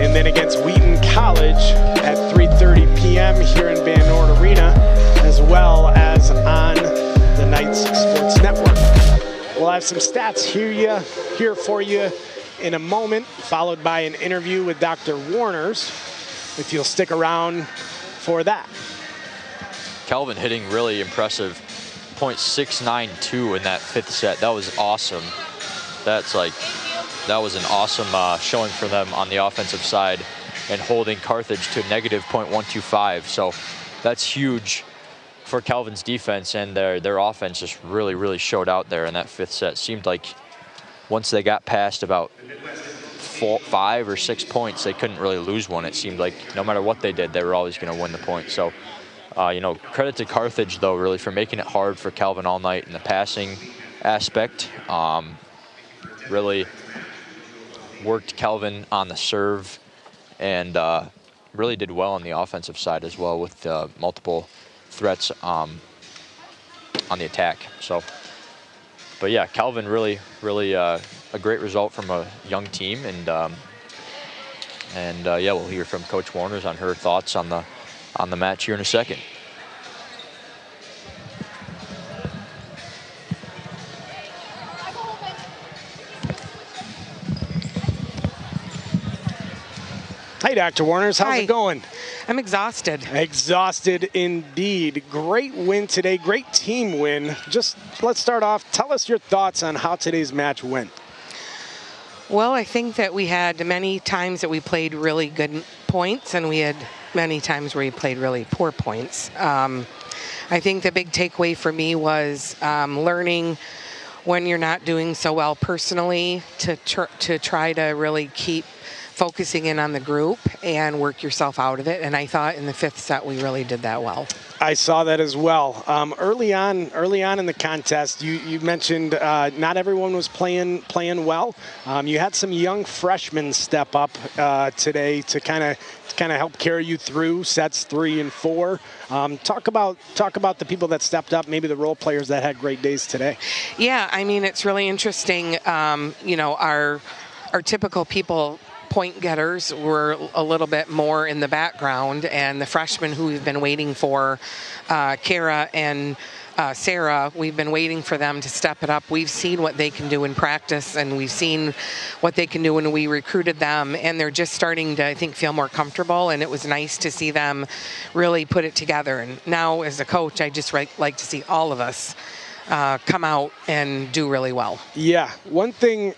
[SPEAKER 2] and then against Wheaton College at 3:30 p.m. here in Van Ord Arena, as well as on the Knights Sports Network. We'll have some stats here for you in a moment, followed by an interview with Dr. Warners, if you'll stick around for that.
[SPEAKER 1] Calvin hitting really impressive, .692 in that 5th set. That was awesome. That was an awesome showing for them on the offensive side, and holding Carthage to negative .125. So that's huge for Calvin's defense, and their offense just really, really showed out there in that 5th set. Seemed like once they got past about 5 or 6 points, they couldn't really lose one. It seemed like no matter what they did, they were always going to win the point. So, credit to Carthage, though, really, for making it hard for Calvin all night in the passing aspect. Really worked Calvin on the serve and really did well on the offensive side as well with multiple threats on the attack. So, but yeah, Calvin really a great result from a young team, and yeah, we'll hear from Coach Warners on her thoughts on the match here in a second.
[SPEAKER 2] Hi, Dr. Warners. How's it going?
[SPEAKER 5] I'm exhausted.
[SPEAKER 2] Exhausted indeed. Great win today. Great team win. Just let's start off. Tell us your thoughts on how today's match went.
[SPEAKER 5] Well, I think that we had many times that we played really good points, and we had many times where we played really poor points. I think the big takeaway for me was learning when you're not doing so well personally to try to really keep focusing in on the group and work yourself out of it. And I thought in the 5th set we really did that well.
[SPEAKER 2] I saw that as well. Early on in the contest, you mentioned not everyone was playing well. You had some young freshmen step up today to kind of help carry you through sets 3 and 4. Talk about the people that stepped up, maybe the role players that had great days today.
[SPEAKER 5] Yeah, I mean, it's really interesting. Our typical people, point getters, were a little bit more in the background, and the freshmen who we've been waiting for, Kara and Sarah, we've been waiting for them to step it up. We've seen what they can do in practice, and we've seen what they can do when we recruited them, and they're just starting to, I think, feel more comfortable, and it was nice to see them really put it together. And now, as a coach, I just like to see all of us come out and do really well.
[SPEAKER 2] Yeah, one thing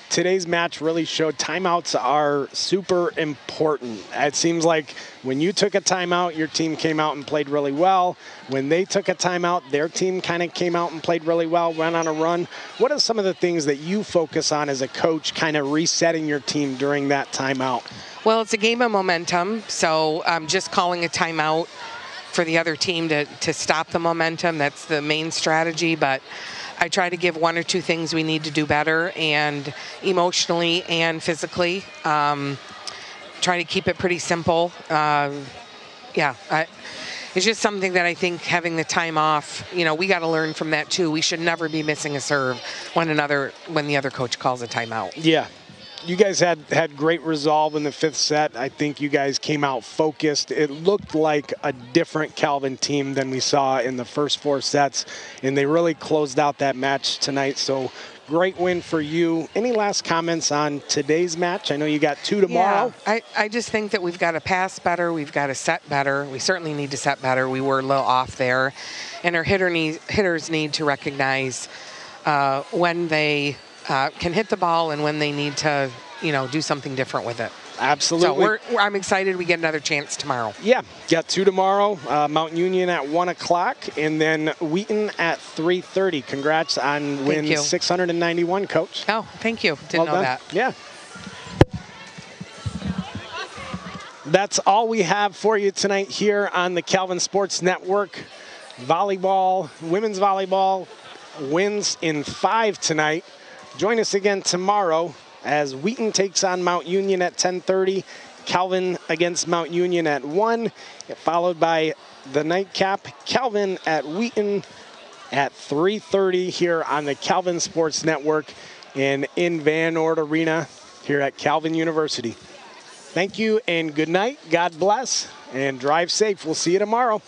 [SPEAKER 2] today's match really showed, timeouts are super important. It seems like when you took a timeout, your team came out and played really well. When they took a timeout, their team kind of came out and played really well, went on a run. What are some of the things that you focus on as a coach, kind of resetting your team during that timeout?
[SPEAKER 5] Well, it's a game of momentum, so just calling a timeout for the other team to stop the momentum, that's the main strategy. But I try to give 1 or 2 things we need to do better, and emotionally and physically. Try to keep it pretty simple. It's just something that I think having the time off, we got to learn from that too. We should never be missing a serve when the other coach calls a timeout.
[SPEAKER 2] Yeah. You guys had great resolve in the 5th set. I think you guys came out focused. It looked like a different Calvin team than we saw in the first 4 sets, and they really closed out that match tonight. So great win for you. Any last comments on today's match? I know you got 2 tomorrow.
[SPEAKER 5] Yeah, I just think that we've got to pass better. We've got to set better. We certainly need to set better. We were a little off there. And our hitters need to recognize when they can hit the ball and when they need to, do something different with it.
[SPEAKER 2] Absolutely.
[SPEAKER 5] So I'm excited we get another chance tomorrow.
[SPEAKER 2] Yeah, got 2 tomorrow. Mount Union at 1 o'clock, and then Wheaton at 3:30. Congrats on win 691, Coach.
[SPEAKER 5] Oh, thank you. Didn't know that.
[SPEAKER 2] Yeah. That's all we have for you tonight here on the Calvin Sports Network. Volleyball, women's volleyball wins in 5 tonight. Join us again tomorrow as Wheaton takes on Mount Union at 10:30. Calvin against Mount Union at 1, followed by the nightcap, Calvin at Wheaton at 3:30 here on the Calvin Sports Network and in Van Ord Arena here at Calvin University. Thank you and good night. God bless and drive safe. We'll see you tomorrow.